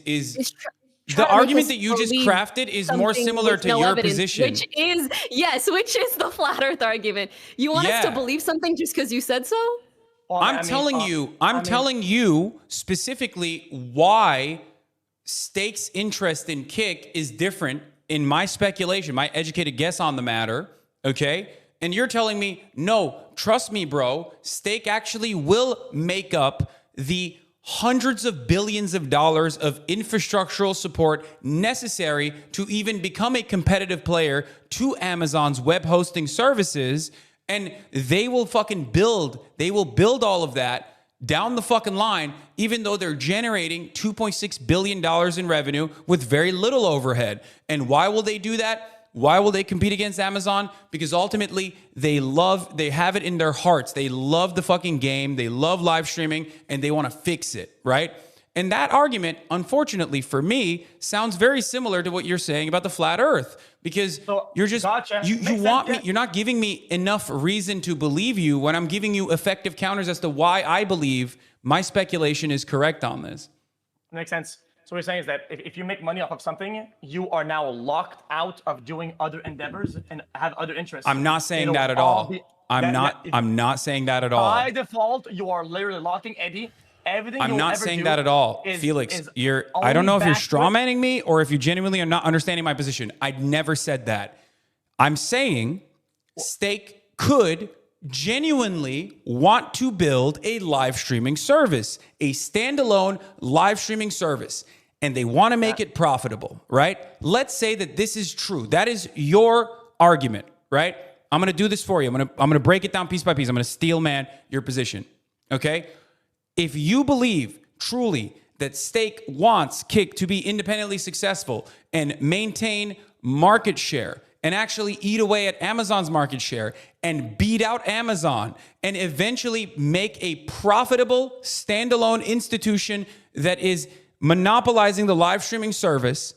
the argument that you just crafted is more similar to your position. Which is the flat Earth argument. You want us to believe something just because you said so? Well, I'm telling you specifically why Stake's interest in Kick is different in my speculation, my educated guess on the matter, okay? And you're telling me, no, trust me, bro, Stake actually will make up the hundreds of billions of dollars of infrastructural support necessary to even become a competitive player to Amazon's web hosting services. And they will build all of that down the fucking line, even though they're generating $2.6 billion in revenue with very little overhead. And why will they do that? Why will they compete against Amazon? Because ultimately they have it in their hearts. They love the fucking game. They love live streaming and they want to fix it, right? And that argument, unfortunately for me, sounds very similar to what you're saying about the flat Earth, because you're just you're not giving me enough reason to believe you when I'm giving you effective counters as to why I believe my speculation is correct on this. Makes sense. So what you're saying is that if you make money off of something, you are now locked out of doing other endeavors and have other interests. I'm not saying that at all. I'm not saying that at all. By default, you are literally locking Eddie everything. I'm you'll not ever saying do that at all, is- Felix. is I don't know if you're backed with- strawmanning me or if you genuinely are not understanding my position. I never said that. I'm saying Stake could genuinely want to build a live streaming service, a standalone live streaming service, and they want to make it profitable, right? Let's say that this is true. That is your argument, right? I'm going to do this for you. I'm going to break it down piece by piece. I'm going to steel man your position, okay? If you believe truly that Stake wants Kick to be independently successful and maintain market share and actually eat away at Amazon's market share and beat out Amazon and eventually make a profitable standalone institution that is monopolizing the live streaming service,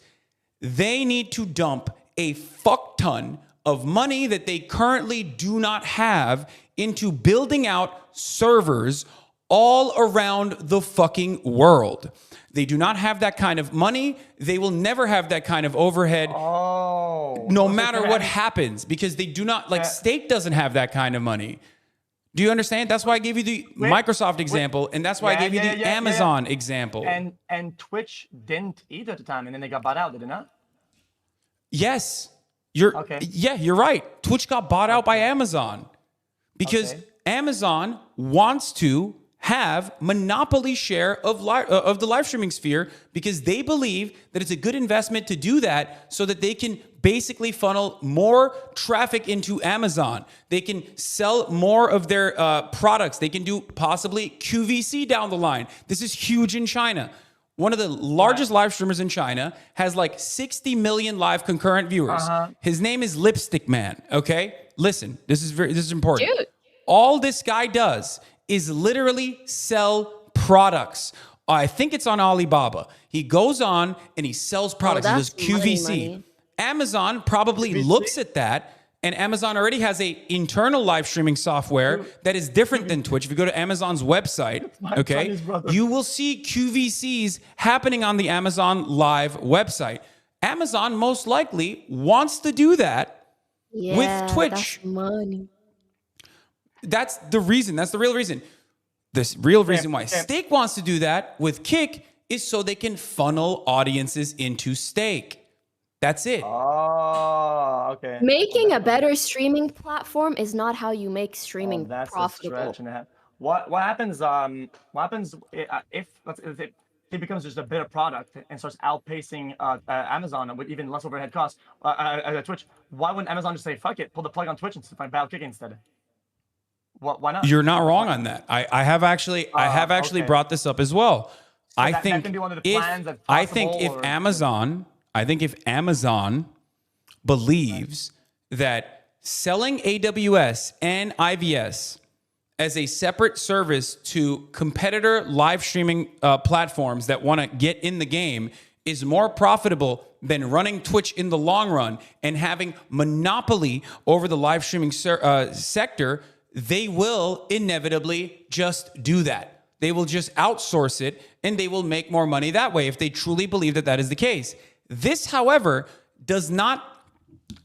they need to dump a fuck ton of money that they currently do not have into building out servers all around the fucking world. They do not have that kind of money. They will never have that kind of overhead. No matter what happens, because they do not, like, Stake doesn't have that kind of money. Do you understand? That's why I gave you the Microsoft example, and that's why I gave you the Amazon example. And Twitch didn't either at the time, and then they got bought out, did it not? Yes. You're right. Twitch got bought out by Amazon because Amazon wants to have monopoly share of the live streaming sphere because they believe that it's a good investment to do that so that they can basically funnel more traffic into Amazon. They can sell more of their products. They can do possibly QVC down the line. This is huge in China. One of the largest live streamers in China has like 60 million live concurrent viewers. His name is Lipstick Man, okay? Listen, this is important. Dude. All this guy does is literally sell products. I think it's on Alibaba. He goes on and he sells products. He does QVC. Money. Amazon probably looks at that, and Amazon already has a internal live streaming software that is different than Twitch. If you go to Amazon's website, okay, you will see QVCs happening on the Amazon Live website. Amazon most likely wants to do that with Twitch. That's money. That's the reason. That's the real reason. The real reason why Stake wants to do that with Kick is so they can funnel audiences into Stake. That's it. Oh, okay. Making a better streaming platform is not how you make streaming profitable. What happens? What happens if it becomes just a better product and starts outpacing Amazon with even less overhead costs? Twitch. Why wouldn't Amazon just say fuck it, pull the plug on Twitch and find Battle Kick instead? Why not? You're not wrong on that. I have actually brought this up as well. So I think can be one of the plans that's I think if Amazon believes that selling AWS and IVS as a separate service to competitor live streaming platforms that want to get in the game is more profitable than running Twitch in the long run and having monopoly over the live streaming sector, they will inevitably just do that. They will just outsource it and they will make more money that way if they truly believe that that is the case. This, however, does not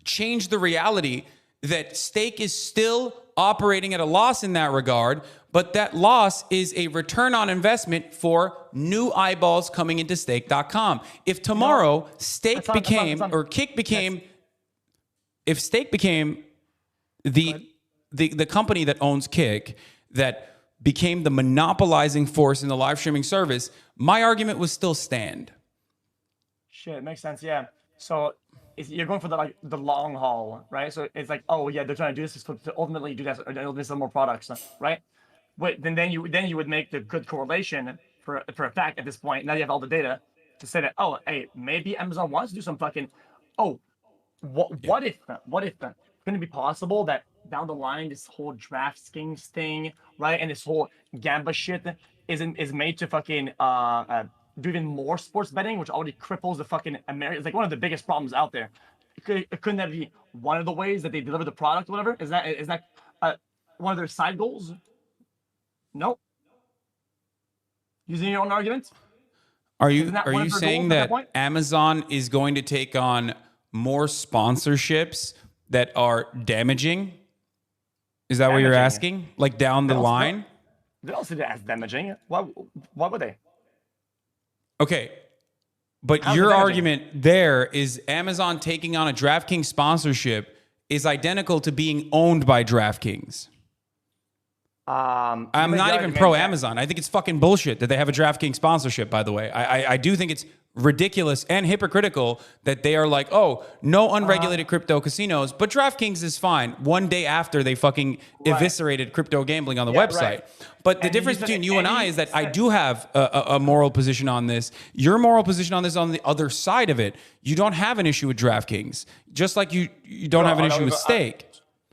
change the reality that Stake is still operating at a loss in that regard, but that loss is a return on investment for new eyeballs coming into Stake.com. If tomorrow Stake became, or Kick became, if Stake became the company that owns Kick, that became the monopolizing force in the live streaming service, my argument would still stand. Shit, it makes sense. Yeah. So you're going for the long haul, right? So it's like, oh yeah, they're trying to do this to ultimately do that, or ultimately sell more products, right? But then you would make the good correlation for a fact at this point. Now you have all the data to say that, oh, hey, maybe Amazon wants to do some fucking, what if couldn't it be possible that down the line this whole DraftKings thing, right, and this whole Gamba shit is made to fucking do even more sports betting, which already cripples the fucking America. It's like one of the biggest problems out there. Couldn't that be one of the ways that they deliver the product or whatever? Is that one of their side goals? Nope. Using your own argument? Are you saying that Amazon is going to take on more sponsorships that are damaging? Is that what you're asking? Like down the line? They don't see that as damaging. Why would they? Okay. But How's it your damaging? argument there is Amazon taking on a DraftKings sponsorship is identical to being owned by DraftKings. I'm not even pro Amazon. I think it's fucking bullshit that they have a DraftKings sponsorship, by the way. I do think it's ridiculous and hypocritical that they are like, oh, no unregulated crypto casinos, but DraftKings is fine. One day after they fucking eviscerated crypto gambling on the website. Right. But the difference between you and I is that I do have a moral position on this. Your moral position on this on the other side of it. You don't have an issue with DraftKings, just like you don't have an issue with Stake.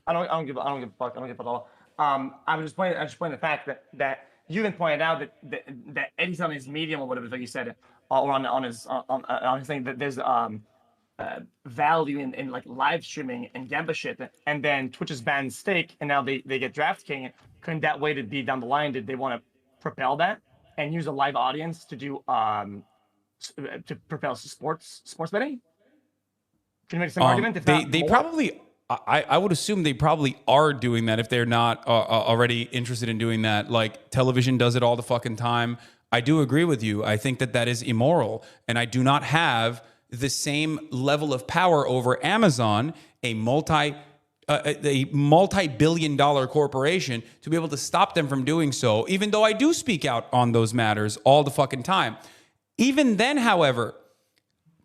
I don't give a fuck. I don't give a fuck at all. I was just pointing the fact that you even pointed out that Eddie's on his Medium or whatever you said, or on his thing, that there's value in like live streaming and gamba shit, and then Twitch has banned Stake, and now they get DraftKings. Couldn't that way to be down the line? Did they want to propel that and use a live audience to do to propel sports betting? Can you make the same argument? If They probably. I would assume they probably are doing that if they're not already interested in doing that. Like television does it all the fucking time. I do agree with you. I think that is immoral. And I do not have the same level of power over Amazon, a multi-billion-dollar corporation, to be able to stop them from doing so, even though I do speak out on those matters all the fucking time. Even then, however,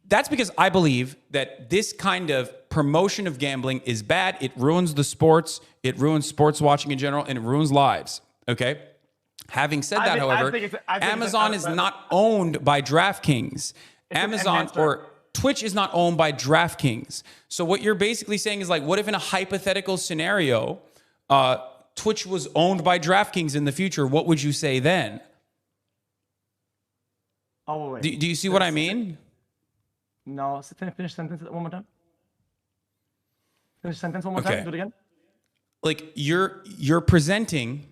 that's because I believe that this kind of promotion of gambling is bad. It ruins the sports. It ruins sports watching in general, and it ruins lives. Okay? Having said that, however, Amazon is not owned by DraftKings. Amazon or Twitch is not owned by DraftKings. So what you're basically saying is like, what if in a hypothetical scenario, Twitch was owned by DraftKings in the future? What would you say then? Oh, wait. Do you see what I mean? No, finish sentence one more time. Finish sentence one more time. Do it again. Like you're presenting,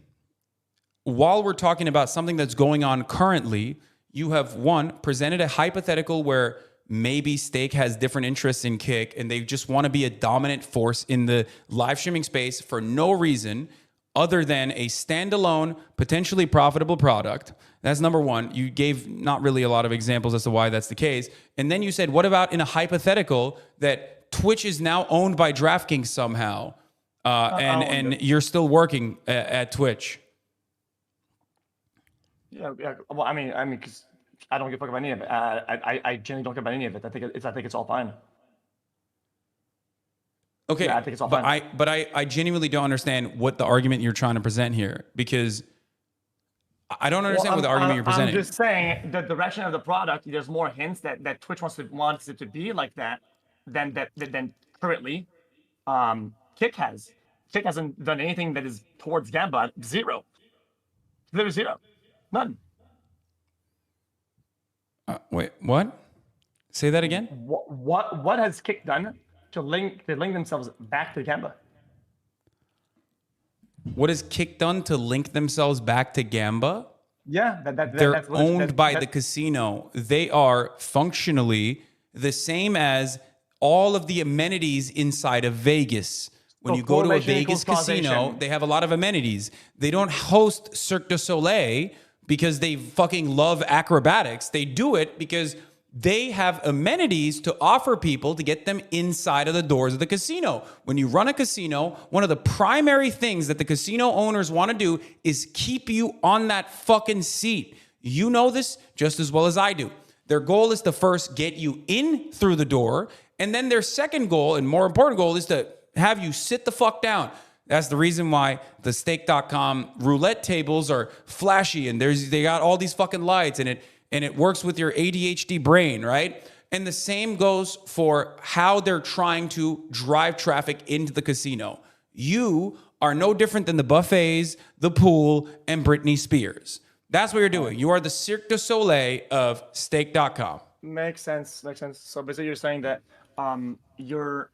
while we're talking about something that's going on currently, you have presented a hypothetical where maybe Stake has different interests in Kick and they just want to be a dominant force in the live streaming space for no reason other than a standalone, potentially profitable product. That's number one. You gave not really a lot of examples as to why that's the case. And then you said, what about in a hypothetical that Twitch is now owned by DraftKings somehow, and you're still working at Twitch? Yeah. Well, I mean, because I don't give a fuck about any of it. I genuinely don't care about any of it. I think it's all fine. Okay, yeah, I think it's all fine. But I genuinely don't understand what the argument you're trying to present here, because I don't understand what the argument you're presenting. I'm just saying the direction of the product. There's more hints that Twitch wants it to be like that than currently Kick has. Kick hasn't done anything that is towards Gamba. Zero. Literally zero. None. Wait, what? Say that again. What has Kick done to link themselves back to Gamba? What has Kick done to link themselves back to Gamba? Yeah, they're owned by the casino. They are functionally the same as all of the amenities inside of Vegas. When you go to a Vegas casino, they have a lot of amenities. They don't host Cirque du Soleil because they fucking love acrobatics. They do it because they have amenities to offer people to get them inside of the doors of the casino. When you run a casino, one of the primary things that the casino owners want to do is keep you on that fucking seat. You know this just as well as I do. Their goal is to first get you in through the door, and then their second goal and more important goal is to have you sit the fuck down. That's the reason why the stake.com roulette tables are flashy and they got all these fucking lights and it works with your ADHD brain, right? And the same goes for how they're trying to drive traffic into the casino. You are no different than the buffets, the pool, and Britney Spears. That's what you're doing. You are the Cirque du Soleil of stake.com. Makes sense. So basically you're saying that you're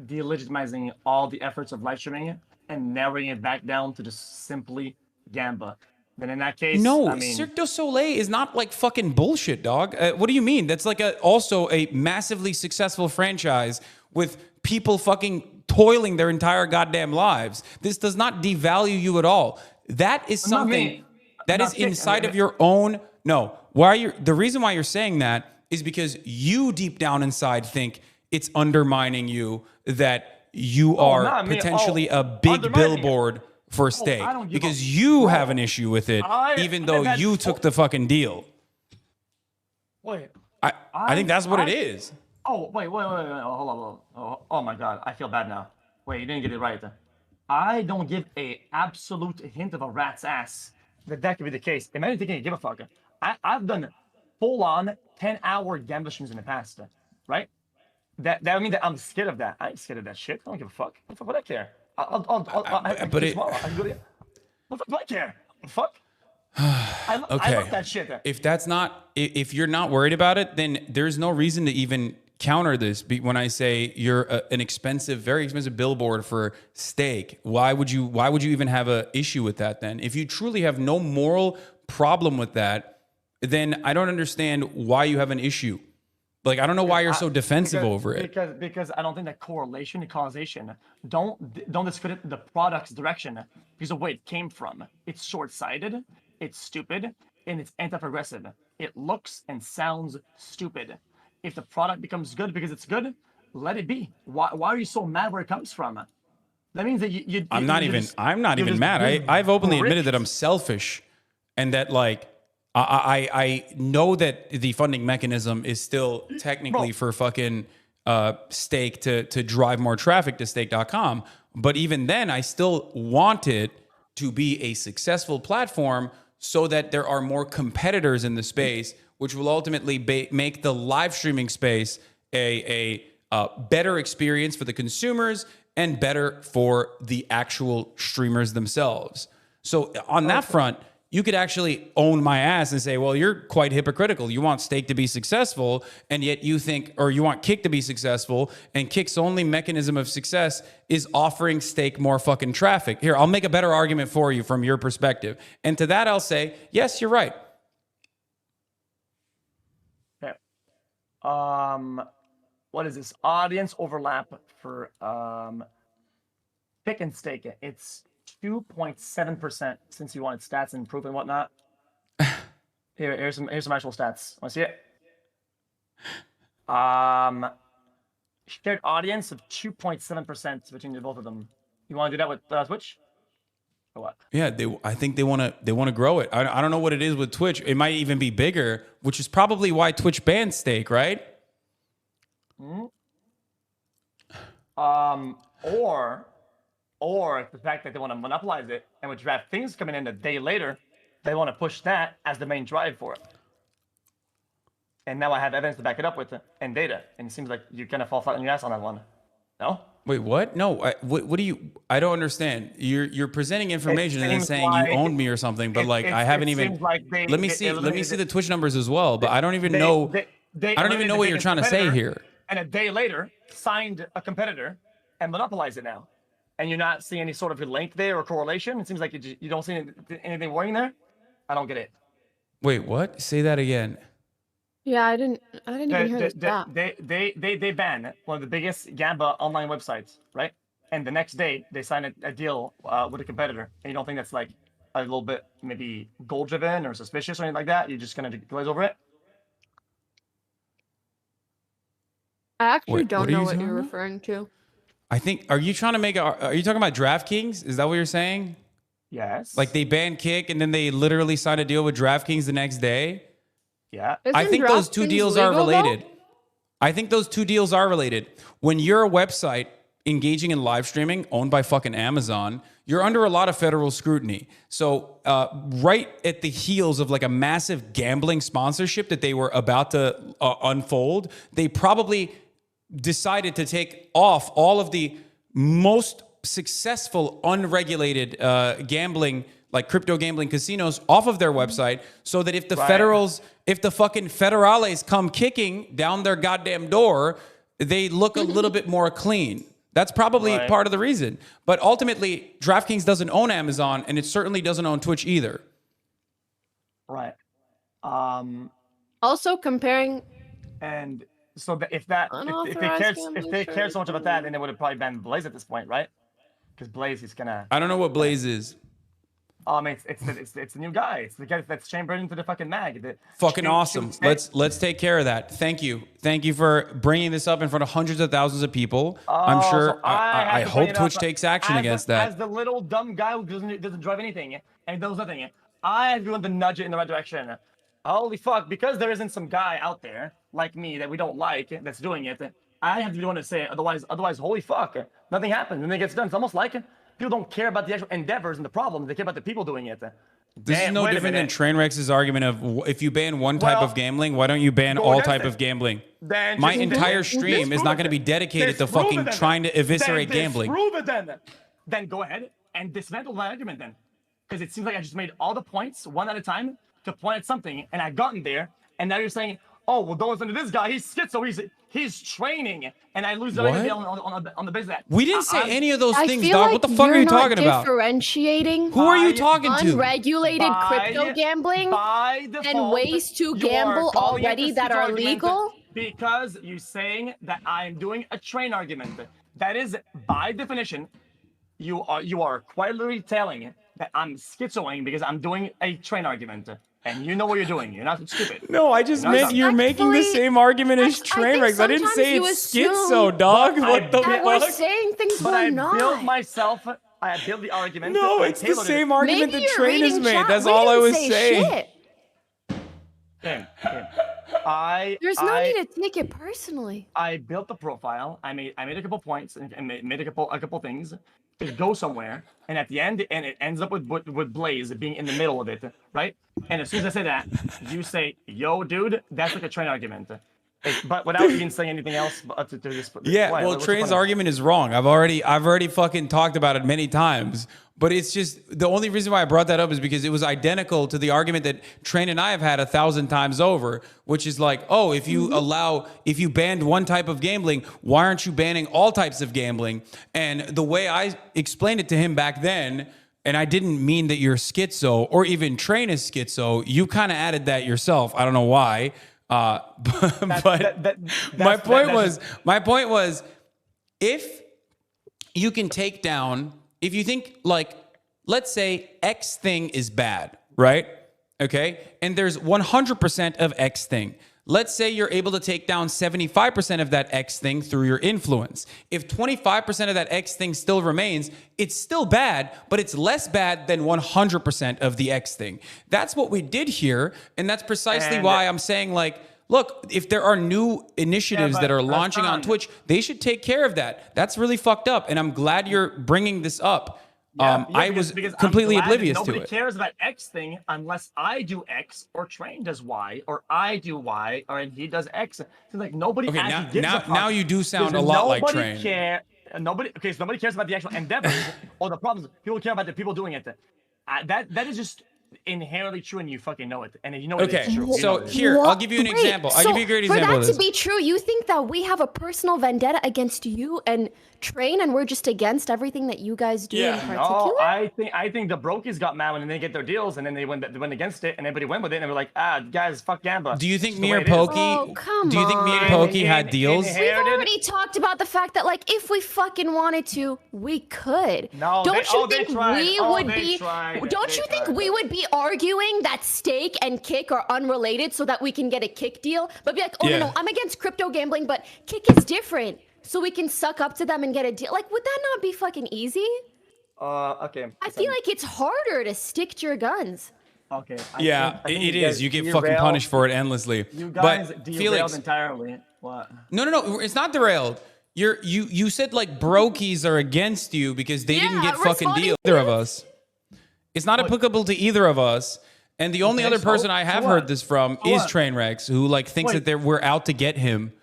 delegitimizing all the efforts of live streaming and narrowing it back down to just simply Gamba. Then in that case, no, I mean, Cirque du Soleil is not like fucking bullshit, dog. What do you mean? That's like also a massively successful franchise with people fucking toiling their entire goddamn lives. This does not devalue you at all. That is Not something me. that Not is kick. inside of your own. No, the reason why you're saying that is because you deep down inside think it's undermining you that you are not me. potentially a big Undermining it. billboard for steak I don't give because a- you Bro, have an issue with it, even though I've had you took the fucking deal. Wait. I think that's what it is. Oh, wait. Hold on. Oh my God. I feel bad now. Wait, you didn't get it right. I don't give a absolute hint of a rat's ass that could be the case. Imagine thinking you give a fuck. I've done full-on 10-hour gambling streams in the past, right? That would mean that I'm scared of that. I ain't scared of that shit. I don't give a fuck. What the fuck would I care? I But it- tomorrow. I can go to. What the fuck do I care? The fuck? I love that shit. If you're not worried about it, then there's no reason to even counter this. When I say you're an expensive, very expensive billboard for steak, why would you even have an issue with that then? If you truly have no moral problem with that, then I don't understand why you have an issue. Like, I don't know why you're so defensive over it. Because I don't think that correlation and causation don't discredit the product's direction because of where it came from. It's short-sighted, it's stupid, and it's anti-progressive. It looks and sounds stupid. If the product becomes good because it's good, let it be. Why are you so mad where it comes from? That means that I'm not even mad. I've openly admitted that I'm selfish and that like I know that the funding mechanism is still technically for fucking steak to drive more traffic to steak.com. But even then, I still want it to be a successful platform so that there are more competitors in the space, which will ultimately make the live streaming space a better experience for the consumers and better for the actual streamers themselves. So on that front, you could actually own my ass and say, well, you're quite hypocritical. You want steak to be successful, and yet you think, or you want Kick to be successful, and Kick's only mechanism of success is offering steak more fucking traffic. Here, I'll make a better argument for you from your perspective. And to that, I'll say, yes, you're right. Okay. What is this? Audience overlap for Pick and Steak. It's 2.7% since you wanted stats and proof and whatnot. Here's some actual stats. Want to see it? Shared audience of 2.7% between the both of them. You want to do that with Twitch? Or what? Yeah, I think they want to grow it. I don't know what it is with Twitch. It might even be bigger, which is probably why Twitch banned steak, right? Or it's the fact that they want to monopolize it, and with DraftKings coming in a day later, they want to push that as the main drive for it. And now I have evidence to back it up with and data, and it seems like you're gonna fall flat on your ass on that one. No? Wait, what? No, what do you? I don't understand. You're presenting information and then saying like you owned me or something, but I haven't even. Like let me see the Twitch numbers as well, but I don't even know. I don't even know what you're trying to say here. And a day later, signed a competitor and monopolized it now. And you're not seeing any sort of link there or correlation. It seems like you don't see anything worrying there. I don't get it. Wait, what? Say that again. Yeah, I didn't even hear that. They ban one of the biggest Gamba online websites, right? And the next day they sign a deal with a competitor, and you don't think that's like a little bit maybe goal driven or suspicious or anything like that? You're just gonna glaze over it? I actually Wait, don't what are know you what you're talking about? referring to. I think. Are you trying to make? Are you talking about DraftKings? Is that what you're saying? Yes. Like they banned Kick and then they literally signed a deal with DraftKings the next day? Yeah. I think those two deals are related. I think those two deals are related. When you're a website engaging in live streaming owned by fucking Amazon, you're under a lot of federal scrutiny. So right at the heels of like a massive gambling sponsorship that they were about to unfold, they probably decided to take off all of the most successful unregulated gambling, like crypto gambling casinos, off of their website, so that if the if the fucking federales come kicking down their goddamn door, they look a little bit more clean. That's probably part of the reason. But ultimately, DraftKings doesn't own Amazon, and it certainly doesn't own Twitch either. Right. Also comparing. And so if they care so much about that, then they would have probably banned Blaze at this point, right? Because Blaze is gonna. I don't know what Blaze is. It's the new guy. It's the guy that's chambered into the fucking mag. Fucking awesome. Let's take care of that. Thank you for bringing this up in front of hundreds of thousands of people. I'm sure. So I hope Twitch takes action against that. As the little dumb guy who doesn't drive anything and does nothing, I have to nudge it in the right direction. Holy fuck! Because there isn't some guy out there like me that we don't like that's doing it. I have to be the one to say it. Otherwise, holy fuck, nothing happens when it gets done. It's almost like people don't care about the actual endeavors and the problems. They care about the people doing it. This is no different than Trainwreck's argument of if you ban one type of gambling, why don't you ban all type of gambling? My entire stream is not going to be dedicated to fucking trying to eviscerate gambling. Prove it then. Then go ahead and dismantle my argument then. Because it seems like I just made all the points one at a time to point at something, and I've gotten there, and now you're saying, oh, well, don't listen to this guy. He's schizo. He's training, and I lose on the business. We didn't say any of those things, dog. What the fuck are you talking about? Differentiating. Who are you talking to? Unregulated crypto gambling and ways to gamble already that are legal. Because you're saying that I'm doing a train argument. That is, by definition, you are quite literally telling that I'm schizoing because I'm doing a train argument. And you know what you're doing. You're not stupid. No, I just meant you're making the same argument as Trainwrecks. I didn't say it's schizo, dog. What the fuck? We're saying things we're not. I built the argument. No, it's the same argument that Train has made. That's all I was saying. There's no need to take it personally. I built the profile. I made a couple points and made a couple things. It goes somewhere, and at the end, and it ends up with Blaze being in the middle of it, right? And as soon as I say that, you say, "Yo, dude, that's like a train argument," but without even saying anything else. To this, yeah, well, Train's argument is wrong. I've already fucking talked about it many times. But it's just the only reason why I brought that up is because it was identical to the argument that Train and I have had 1,000 times over, which is like, oh, if you banned one type of gambling, why aren't you banning all types of gambling? And the way I explained it to him back then, and I didn't mean that you're schizo or even Train is schizo, you kind of added that yourself. I don't know why. But my point was, if you can take down. If you think, like, let's say X thing is bad, right? Okay? And there's 100% of X thing. Let's say you're able to take down 75% of that X thing through your influence. If 25% of that X thing still remains, it's still bad, but it's less bad than 100% of the X thing. That's what we did here, and that's precisely why I'm saying, like, look, if there are new initiatives that are launching on Twitch, they should take care of that. That's really fucked up, and I'm glad you're bringing this up. I was completely oblivious to it. Nobody cares about X thing unless I do X or Train does Y or I do Y or he does X. It's like nobody actually gives a fuck. Now you do sound a lot like Train. So nobody cares about the actual endeavors or the problems. People care about the people doing it. That is just inherently true, and you fucking know it. And you know it's true. So here, I'll give you an example. I'll give you a great example. For that to be true, you think that we have a personal vendetta against you and Train, and we're just against everything that you guys do in particular? No, I think the brokies got mad when they get their deals, and then they went against it, and everybody went with it, and they were like, guys, fuck Gamba. Do you think me or Pokey? Do you think me and Pokey had deals? We've already talked about the fact that, like, if we fucking wanted to, we could. No, don't you think we would be arguing that stake and kick are unrelated so that we can get a kick deal? But be like, no, I'm against crypto gambling, but kick is different. So we can suck up to them and get a deal. Like, would that not be fucking easy? Okay. I feel like it's harder to stick to your guns. Okay. It is. You get fucking punished for it endlessly. You guys derailed Felix, entirely. What? No. It's not derailed. You said like brokies are against you because they didn't get fucking deals. Either of us. It's not applicable to either of us. And the only other person I have heard this from is Trainwrecks, who like thinks that we're out to get him.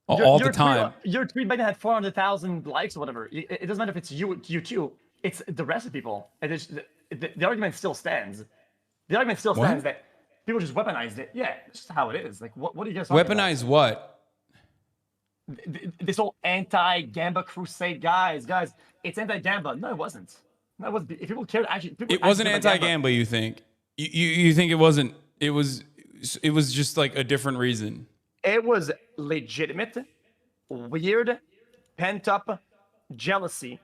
All the time. Your tweet might have had 400,000 likes or whatever. It doesn't matter if it's you too. It's the rest of people. The argument still stands. The argument still stands that people just weaponized it. Yeah, it's just how it is. Like, what are you guys talking about? Weaponize what? This whole anti-Gamba crusade, guys. It's anti-Gamba. No, it wasn't. No, it wasn't. If people cared, actually, it wasn't anti-Gamba. You think? You think it wasn't? It was just like a different reason. It was legitimate, weird, pent-up jealousy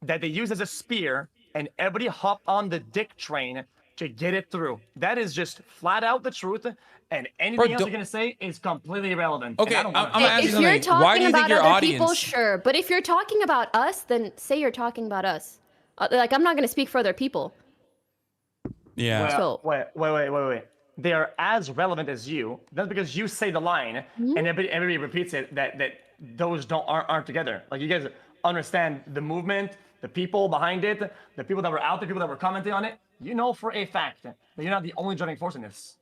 that they used as a spear and everybody hop on the dick train to get it through. That is just flat out the truth, and anything else you're gonna say is completely irrelevant. Okay, I'm gonna ask you If you're something. Why do talking you think about your other audience? people, sure. But if you're talking about us, then say you're talking about us. Like, I'm not going to speak for other people. Yeah. So- Wait. They are as relevant as you. That's because you say the line, and everybody repeats it. That those aren't together. Like, you guys understand the movement, the people behind it, the people that were out, the people that were commenting on it. You know for a fact that you're not the only driving force in this.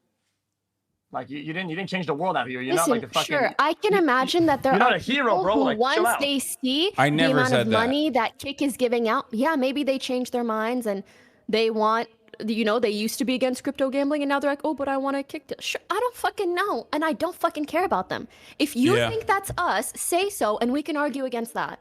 Like, you didn't change the world out here. You're Listen, not like the fucking. sure, I can imagine that there you're are not a hero, people bro. who Like, chill once out. they see I the never amount said of that. money that Kick is giving out, yeah, maybe they change their minds and they want, you know, they used to be against crypto gambling and now they're like, oh, but I want to Kick it. Sure, I don't fucking know, and I don't fucking care about them. If you Yeah. think that's us, say so, and we can argue against that.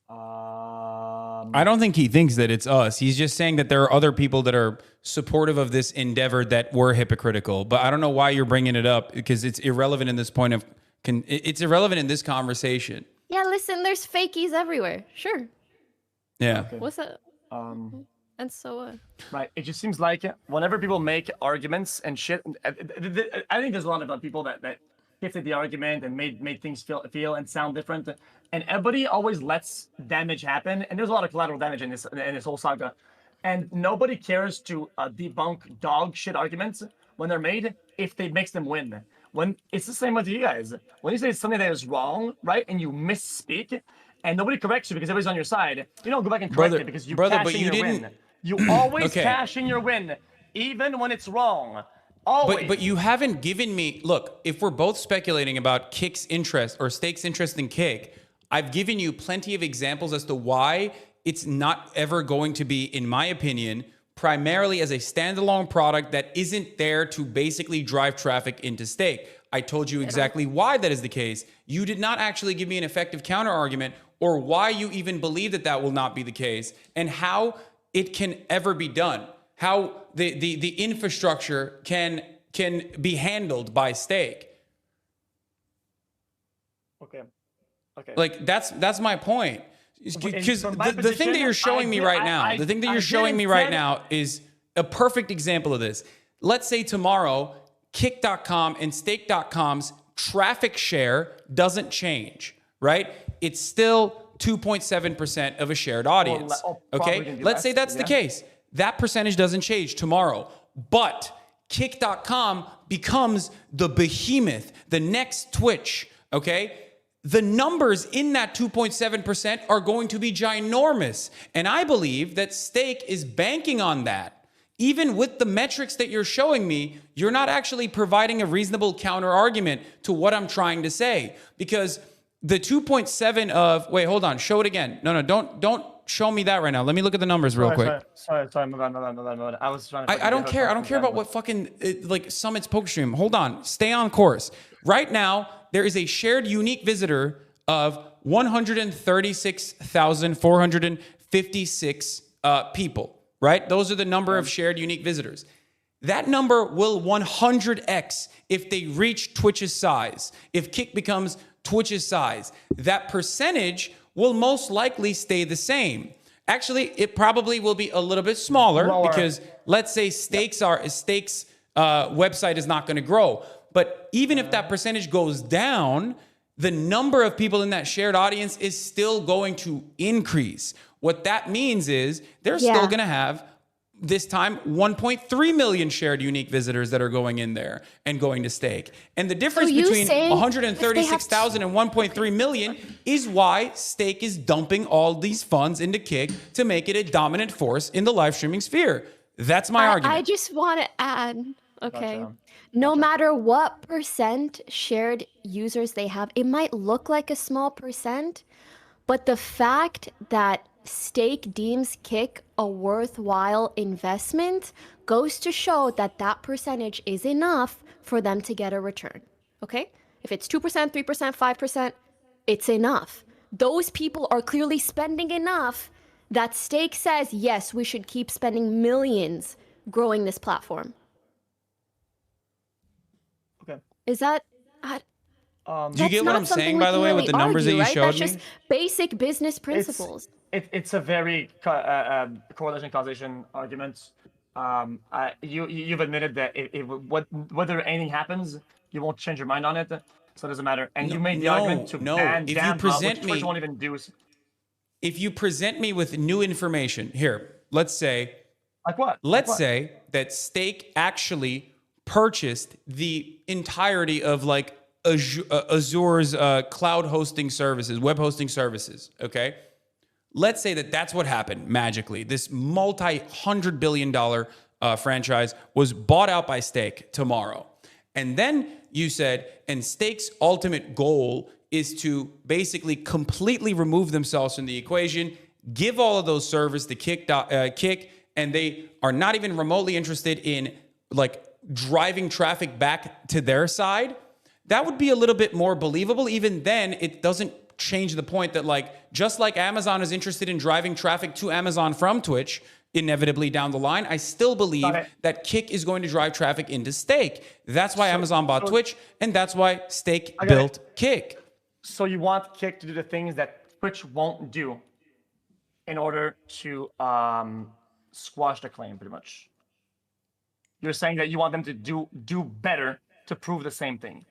I don't think he thinks that it's us. He's just saying that there are other people that are supportive of this endeavor that were hypocritical. But I don't know why you're bringing it up, because it's irrelevant in this point of. It's irrelevant in this conversation. Yeah, listen, there's fakies everywhere. Sure. Yeah. What's that? And so what? Right. It just seems like whenever people make arguments and shit, I think there's a lot of people that shifted the argument and made things feel and sound different. And everybody always lets damage happen. And there's a lot of collateral damage in this whole saga. And nobody cares to debunk dog shit arguments when they're made if they makes them win. When it's the same with you guys. When you say something that is wrong, right, and you misspeak, and nobody corrects you because everybody's on your side, you don't go back and correct it because you cash in your win. You always cash in your win, even when it's wrong. Always. But you haven't given me. Look, if we're both speculating about Kick's interest or Stake's interest in Kick, I've given you plenty of examples as to why it's not ever going to be, in my opinion, primarily as a standalone product that isn't there to basically drive traffic into Stake. I told you exactly why that is the case. You did not actually give me an effective counter argument or why you even believe that that will not be the case and how it can ever be done. How the infrastructure can be handled by Stake. Okay. Like that's my point. Because the thing that you're showing me right now, the thing that you're showing me right now is a perfect example of this. Let's say tomorrow, Kick.com and Stake.com's traffic share doesn't change, right? It's still 2.7% of a shared audience. Okay, let's say that's the case. That percentage doesn't change tomorrow, but Kick.com becomes the behemoth, the next Twitch, okay? The numbers in that 2.7% are going to be ginormous. And I believe that Stake is banking on that. Even with the metrics that you're showing me, you're not actually providing a reasonable counter argument to what I'm trying to say. Because the 2.7 of, wait, hold on, show it again. No, don't show me that right now. Let me look at the numbers real quick. Sorry, move on. I was trying to. I don't care. I don't care about what fucking like Summit's poker stream. Hold on. Stay on course. Right now, there is a shared unique visitor of 136,456 people, right? Those are the number of shared unique visitors. That number will 100x if they reach Twitch's size. If Kick becomes Twitch's size, that percentage will most likely stay the same. Actually, it probably will be a little bit smaller because let's say Stake's website is not going to grow. But even if that percentage goes down, the number of people in that shared audience is still going to increase. What that means is they're still going to have, this time, 1.3 million shared unique visitors that are going in there and going to Stake. And the difference between 136,000 and 1.3 million is why Stake is dumping all these funds into Kick to make it a dominant force in the live streaming sphere. That's my argument. I just want to add, okay. No matter what percent shared users they have, it might look like a small percent, but the fact that Stake deems Kick a worthwhile investment goes to show that that percentage is enough for them to get a return. Okay? If it's 2%, 3%, 5%, it's enough. Those people are clearly spending enough that Stake says, yes, we should keep spending millions growing this platform. Okay. Is that... Do you get what I'm saying, by the way, with the numbers that you showed me? That's just basic business principles. It's a very correlation causation argument. You've admitted that whether anything happens, you won't change your mind on it, so it doesn't matter. And you made the argument to ban Gamba, which Twitch won't even do. If you present me with new information, here, let's say, like what? Let's say that Stake actually purchased the entirety of like Azure's cloud hosting services, web hosting services. Okay. Let's say that that's what happened magically. This multi-$100 billion franchise was bought out by Stake tomorrow. And then you said, and Stake's ultimate goal is to basically completely remove themselves from the equation, give all of those servers the kick, and they are not even remotely interested in like driving traffic back to their side. That would be a little bit more believable. Even then, it doesn't change the point that like, just like Amazon is interested in driving traffic to Amazon from Twitch, inevitably down the line, I still believe that Kick is going to drive traffic into Stake. That's why Amazon bought Twitch, and that's why Stake built Kick. So you want Kick to do the things that Twitch won't do in order to squash the claim, pretty much. You're saying that you want them to do better to prove the same thing.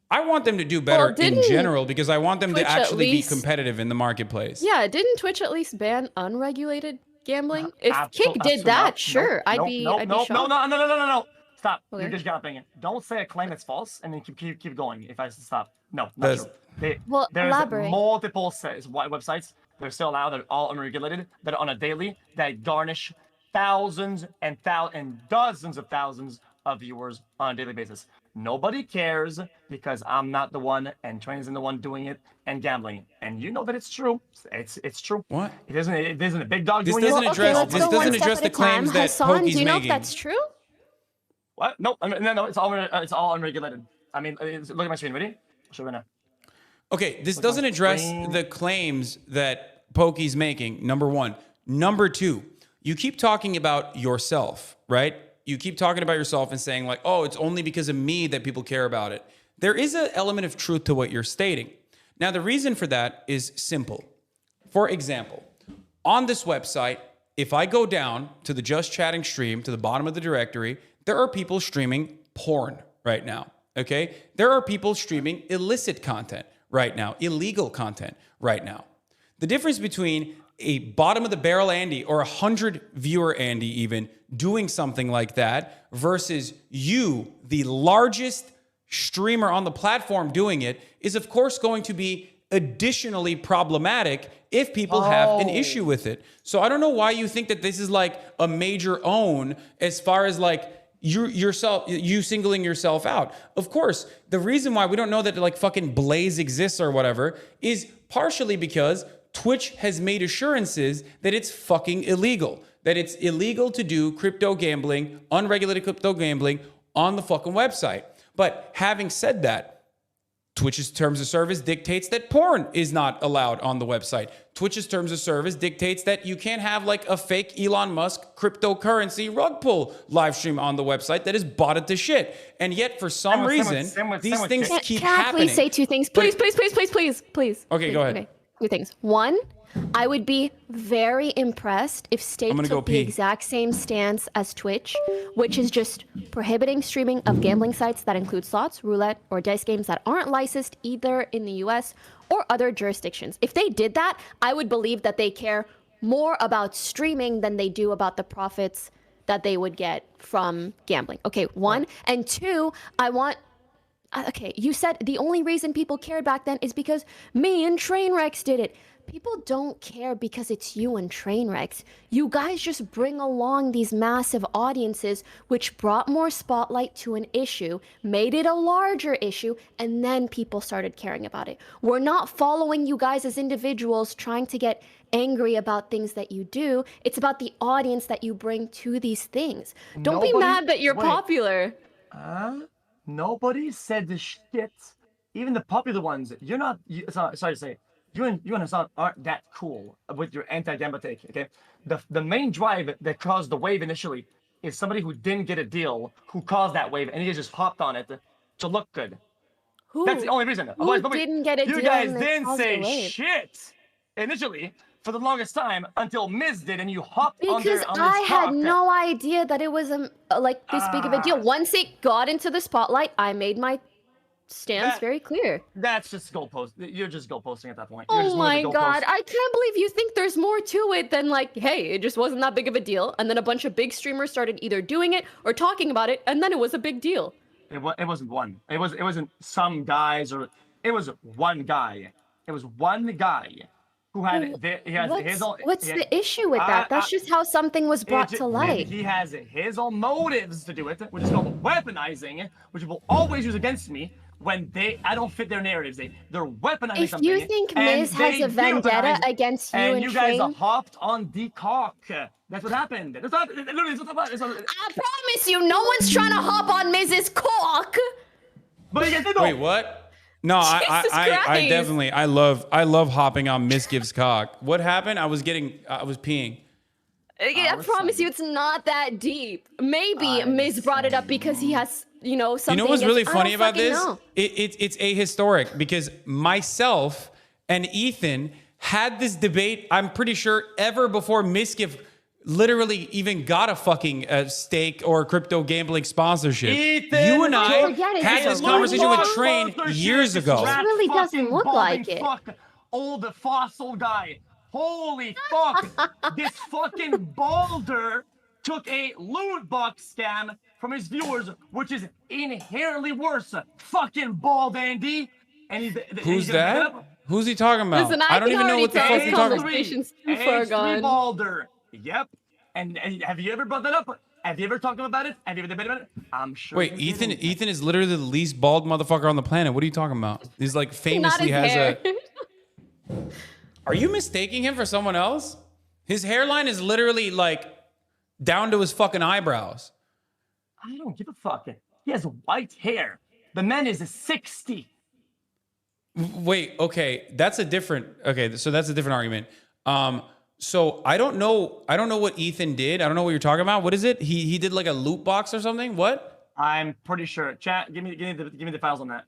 I want them to do better in general because I want them to actually be competitive in the marketplace. Yeah, didn't Twitch at least ban unregulated gambling? If Kick did that, sure, I'd be shocked. No. Stop. Okay. You're just galloping it. Don't say a claim that's false and then keep going. If I stop. No, not true. There's elaborate. Multiple websites that are still allowed, that are all unregulated, that are on a daily, that garnish thousands and dozens of thousands of viewers on a daily basis. Nobody cares because I'm not the one, and Train isn't the one doing it and gambling. And you know that it's true. It's true. What? It isn't a big dog doing it. This doesn't address the claims that Hasan, Poki's do you know making. if that's true? What? No, it's all unregulated. I mean, look at my screen. Ready? I'll show you right now. Okay, this doesn't address the claims that Poki's making, number one. Number two, you keep talking about yourself, right? You keep talking about yourself and saying like, oh, it's only because of me that people care about it. There is an element of truth to what you're stating. Now, the reason for that is simple. For example, on this website, if I go down to the Just Chatting stream, to the bottom of the directory, there are people streaming porn right now, okay? There are people streaming illicit content right now, illegal content right now. The difference between a bottom of the barrel Andy or 100 viewer Andy even doing something like that versus you, the largest streamer on the platform doing it, is of course going to be additionally problematic if people have an issue with it. So I don't know why you think that this is like a major own as far as like you singling yourself out. Of course, the reason why we don't know that like fucking Blaze exists or whatever is partially because Twitch has made assurances that it's fucking illegal, that it's illegal to do crypto gambling, unregulated crypto gambling on the fucking website. But having said that, Twitch's terms of service dictates that porn is not allowed on the website. Twitch's terms of service dictates that you can't have like a fake Elon Musk cryptocurrency rug pull live stream on the website that is botted to shit. And yet for some reason, these things keep happening. Can I please say two things? Please. Okay, go ahead. Okay. Two things. One, I would be very impressed if Stake took the exact same stance as Twitch, which is just prohibiting streaming of gambling sites that include slots, roulette, or dice games that aren't licensed either in the US or other jurisdictions. If they did that, I would believe that they care more about streaming than they do about the profits that they would get from gambling. Okay, one. And two, okay, you said the only reason people cared back then is because me and Trainwrecks did it. People don't care because it's you and Trainwrecks. You guys just bring along these massive audiences, which brought more spotlight to an issue, made it a larger issue, and then people started caring about it. We're not following you guys as individuals trying to get angry about things that you do. It's about the audience that you bring to these things. Don't be mad that you're popular. Nobody said this shit. Even the popular ones. You're not. Sorry to say. You and Hasan aren't that cool with your anti-Gamba take. Okay. The main drive that caused the wave initially is somebody who didn't get a deal, who caused that wave, and he just hopped on it to look good. That's the only reason. Who didn't get a deal? You guys and they didn't caused say a wave? shit initially for the longest time until Miz did, and you hopped on Because this I had cock. no idea that it was like this big of a deal. Once it got into the spotlight, I made my stance very clear. That's just goalpost. You're just goalposting at that point. You're Oh just my moving the god, goalpost. I can't believe you think there's more to it than like, hey, it just wasn't that big of a deal. And then a bunch of big streamers started either doing it or talking about it, and then it was a big deal. It wasn't one. It wasn't some guys, or it was one guy. It was one guy who had What's the issue with that? That's just how something was brought to light. He has his own motives to do it, which is called weaponizing, which will always use against me when I don't fit their narratives. They're weaponizing If something. you think Miz has a vendetta against you and and you guys Train, hopped on the cock. That's what happened. That's not literally. It's not, I promise you, no one's trying to hop on Miz's cock. But you guys did. Wait, what? No, I definitely, I love hopping on Miss Gibbs' cock. What happened? I was peeing. I promise you, it's not that deep. Maybe Miz brought it up because he has, something. You know what's really funny about this? Know. It's ahistoric because myself and Ethan had this debate, I'm pretty sure, ever before Miskiff literally even got a fucking stake or crypto gambling sponsorship. Ethan, you and I had this conversation with Train years ago. This really doesn't look like it. Old fossil guy. Holy fuck. This fucking balder took a loot box scam from his viewers, which is inherently worse. Fucking bald Andy. And Who's that? Who's he talking about? Listen, I don't even know what the fuck you're talking about. Too far gone. Balder. Yep. And have you ever brought that up? Have you ever talked about it? Have you ever debated about it? I'm sure. Wait, Ethan is literally the least bald motherfucker on the planet. What are you talking about? He's like famously has hair. Are you mistaking him for someone else? His hairline is literally like down to his fucking eyebrows. I don't give a fuck. He has white hair. The man is 60. Wait, okay, so that's a different argument. So I don't know what Ethan did. I don't know what you're talking about. What is it? He did like a loot box or something? What? I'm pretty sure. Chat, give me the files on that.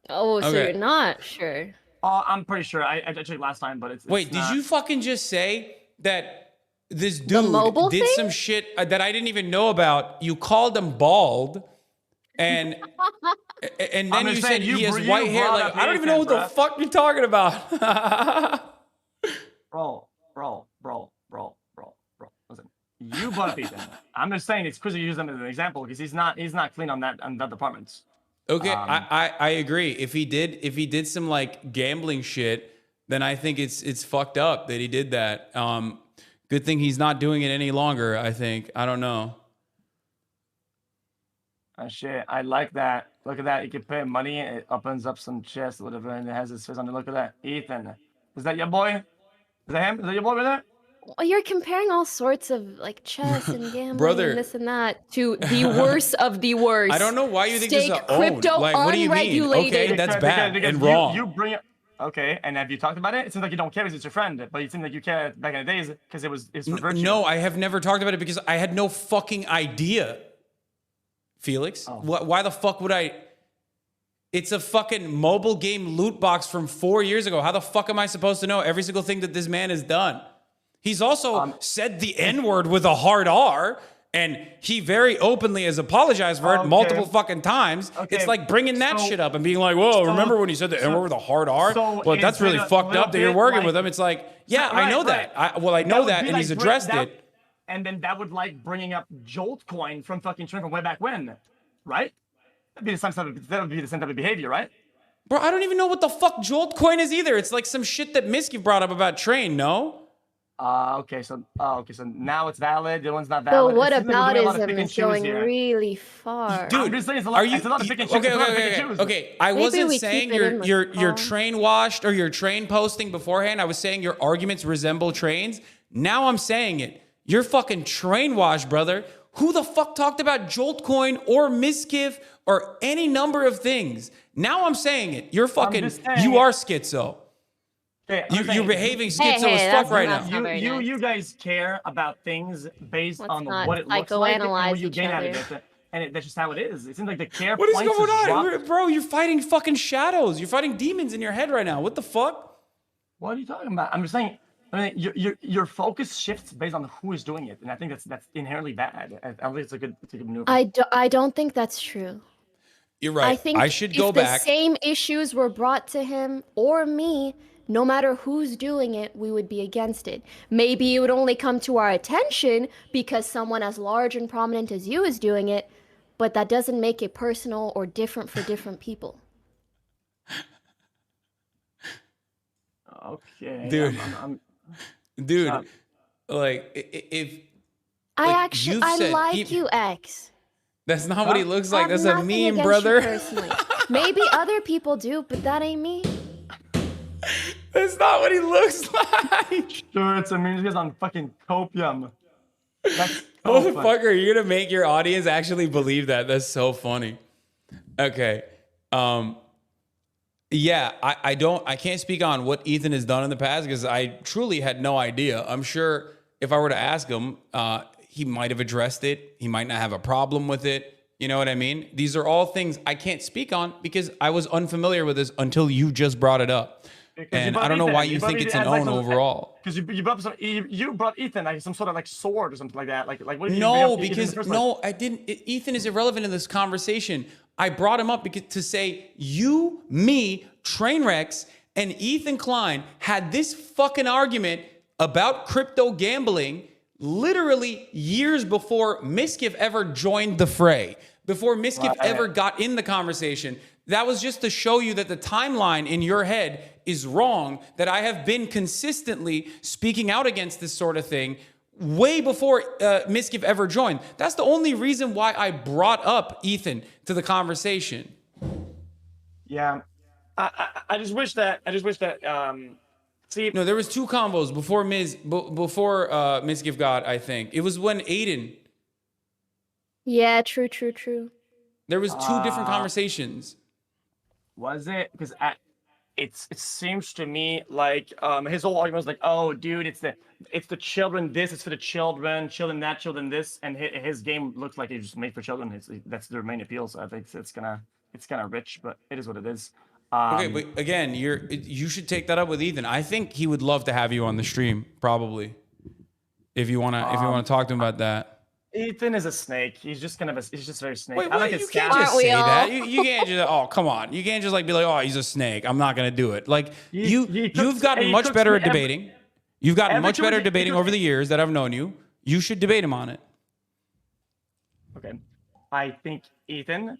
Oh, so you're not sure. I'm pretty sure. I checked last time, but it's Wait, not. Did you fucking just say that this dude did some shit that I didn't even know about? You called him bald, and then you said he has white hair. Like, I don't even know what the fuck you're talking about. Bro. Listen, you brought up Ethan. I'm just saying it's because you use him as an example because he's not clean on that department. Okay, I agree. If he did some like gambling shit, then I think it's fucked up that he did that. Good thing he's not doing it any longer, I think. I don't know. Oh shit, I like that. Look at that. You can pay money, it opens up some chest, whatever, and it has his face on it. Look at that. Ethan. Is that your boy? Is that him? Is that your boy right there? Well, you're comparing all sorts of like chess and gambling Brother. and this and that to the worst of the worst. I don't know why you think this is Stake, a own. crypto, Like, what do you mean? unregulated. Okay, that's bad because and wrong. You bring it. Okay, and have you talked about it? It seems like you don't care because it's your friend, but you seem like you care back in the days because it's for virtue. No, I have never talked about it because I had no fucking idea. Felix, why the fuck would I? It's a fucking mobile game loot box from 4 years ago. How the fuck am I supposed to know every single thing that this man has done? He's also said the N-word with a hard R, and he very openly has apologized for it multiple fucking times. Okay. It's like bringing that shit up and being like, whoa, remember when he said the N-word with a hard R? Well, that's really fucked up that you're working with him. It's like, yeah, I know that. I know that, and he's addressed it. And then that would like bringing up Jolt coin from fucking Trent from way back when, right? That would be the same type of behavior, right? Bro, I don't even know what the fuck Jolt coin is either. It's like some shit that Miski brought up about Train, no? Okay, so now it's valid. The one's not valid. So what aboutism is going really far? Dude, it's a lot of pick and choose. Okay. I wasn't saying you're train washed or you're train posting beforehand. I was saying your arguments resemble trains. Now I'm saying it. You're fucking train washed, brother. Who the fuck talked about Jolt coin or Miskiv or any number of things? Now I'm saying it. You're fucking, you are schizo. Okay, you're behaving schizo as fuck right now. You guys care about things based on what it looks like and what you gain out of it. and that's just how it is. It seems like the care What is points going on? dropped. Bro, you're fighting fucking shadows. You're fighting demons in your head right now. What the fuck? What are you talking about? I'm just saying. I mean, your focus shifts based on who is doing it, and I think that's inherently bad. I don't think it's a good maneuver. I don't think that's true. You're right. I think I should go if the back. same issues were brought to him or me, no matter who's doing it, we would be against it. Maybe it would only come to our attention because someone as large and prominent as you is doing it, but that doesn't make it personal or different for different people. Okay, Dude. Dude, Stop. like if I said like you, X. that's not what he looks I like. have That's a nothing meme, against brother. you personally. Maybe other people do, but that ain't me. That's not what he looks like. Sure, it's a meme. He's on fucking copium. That's so funny. Motherfucker, you're gonna make your audience actually believe that. That's so funny. Okay. Yeah, I can't speak on what Ethan has done in the past because I truly had no idea. I'm sure if I were to ask him, he might have addressed it. He might not have a problem with it. You know what I mean? These are all things I can't speak on because I was unfamiliar with this until you just brought it up. And I don't know why you think it's an own overall. Because you brought Ethan like some sort of like sword or something like that. Like what did you No, bring up Ethan in the because first no, place? I didn't. Ethan is irrelevant in this conversation. I brought him up because to say you, me, Trainwrecks, and Ethan Klein had this fucking argument about crypto gambling literally years before Miskiff ever joined the fray, before Miskiff ever got in the conversation. That was just to show you that the timeline in your head is wrong, that I have been consistently speaking out against this sort of thing way before Miskiff ever joined. That's the only reason why I brought up Ethan to the conversation. Yeah, I just wish that. See, No, there was two combos before Miskiff got, I think. It was when Aiden. Yeah, true. There was two different conversations. was it? Because it seems to me like his whole argument was like, oh, dude, it's the children. This is for the children that, children this, and his game looks like it's just made for children. That's their main appeal. So I think it's kind of rich, but it is what it is. Okay, but again, you should take that up with Ethan. I think he would love to have you on the stream, probably, if you wanna talk to him about that. Ethan is a snake. He's just he's just very snake. Wait, I like you his can't scam. just Aren't we say all? that. You can't just. Oh, come on. You can't just like be like, oh, he's a snake. I'm not gonna do it. Like you've gotten much better at debating. You've gotten much better at debating over the years that I've known you. You should debate him on it. Okay, I think Ethan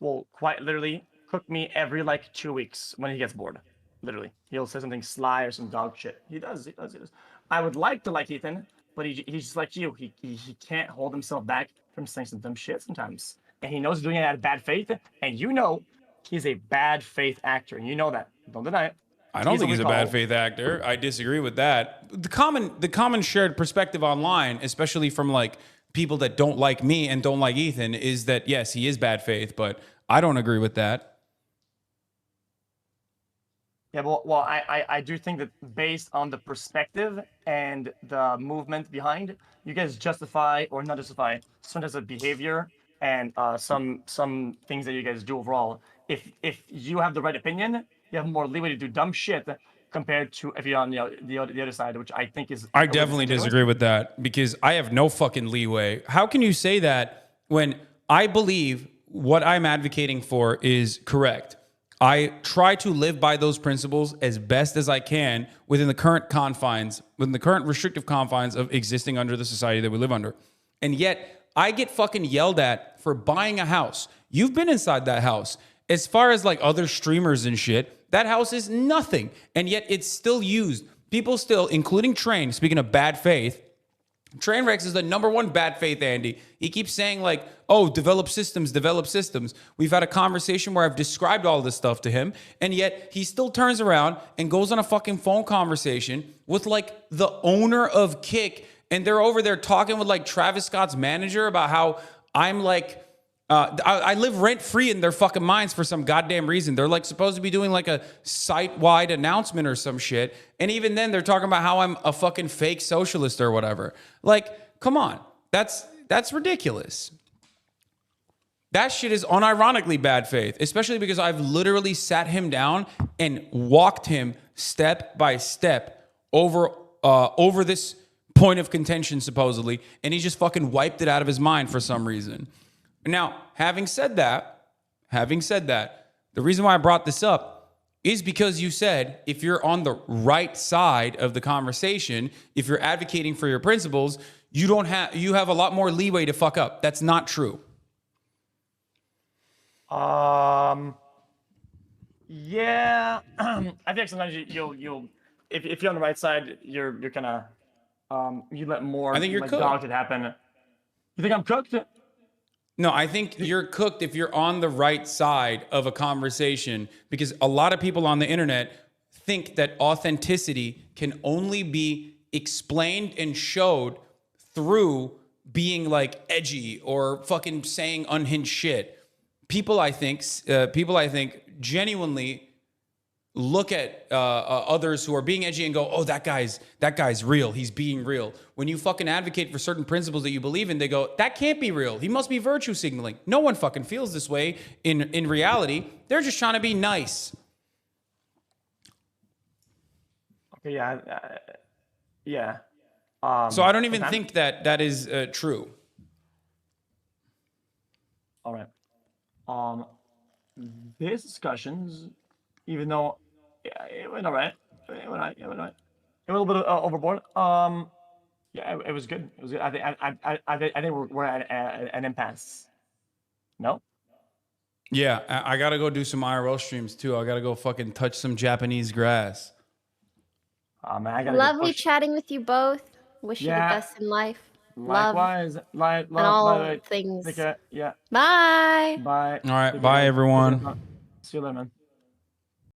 will quite literally cook me every like 2 weeks when he gets bored. Literally, he'll say something sly or some dog shit. He does. I would like to like Ethan, but he's just like you. He can't hold himself back from saying some dumb shit sometimes, and he knows he's doing it out of bad faith. And you know, he's a bad faith actor, and you know that. Don't deny it. I don't think he's a bad faith actor. I disagree with that. The common shared perspective online, especially from like people that don't like me and don't like Ethan, is that yes, he is bad faith, but I don't agree with that. Yeah, well, I do think that based on the perspective and the movement behind, you guys justify or not justify sometimes the behavior and some things that you guys do overall. If you have the right opinion, you have more leeway to do dumb shit compared to if you're on the other side, which I think is. I definitely disagree with that because I have no fucking leeway. How can you say that when I believe what I'm advocating for is correct? I try to live by those principles as best as I can within the current restrictive confines of existing under the society that we live under. And yet I get fucking yelled at for buying a house. You've been inside that house. As far as like other streamers and shit, that house is nothing. And yet it's still used. People still, including Train, speaking of bad faith, Trainwrecks is the number one bad faith, Andy. He keeps saying like, oh, develop systems. We've had a conversation where I've described all this stuff to him, and yet he still turns around and goes on a fucking phone conversation with like the owner of Kick, and they're over there talking with like Travis Scott's manager about how I'm like, I live rent-free in their fucking minds for some goddamn reason. They're like supposed to be doing like a site-wide announcement or some shit. And even then they're talking about how I'm a fucking fake socialist or whatever. Like, come on. That's ridiculous. That shit is unironically bad faith, especially because I've literally sat him down and walked him step by step over this point of contention, supposedly, and he just fucking wiped it out of his mind for some reason. Now, having said that, the reason why I brought this up is because you said if you're on the right side of the conversation, if you're advocating for your principles, you have a lot more leeway to fuck up. That's not true. Yeah, I think sometimes you'll if you're on the right side, you're kind of you let more. I think you're cooked. Dodge it happen. You think I'm cooked? No, I think you're cooked if you're on the right side of a conversation, because a lot of people on the internet think that authenticity can only be explained and showed through being like edgy or fucking saying unhinged shit. People, I think, genuinely look at others who are being edgy and go, "Oh, that guy's real. He's being real." When you fucking advocate for certain principles that you believe in, they go, "That can't be real. He must be virtue signaling." No one fucking feels this way in reality. They're just trying to be nice. Okay, yeah. So I don't even think that is true. All right. These discussions, even though it went all right, it went a little bit overboard. Yeah, it was good. It was good. I think we're at an impasse. No. Yeah, I gotta go do some IRL streams too. I gotta go fucking touch some Japanese grass. Man, I gotta Lovely chatting with you both. Wish you the best in life. Likewise. Love. And all things. Take care. Yeah. Bye. Bye. All right. Bye, everyone. See you later, man.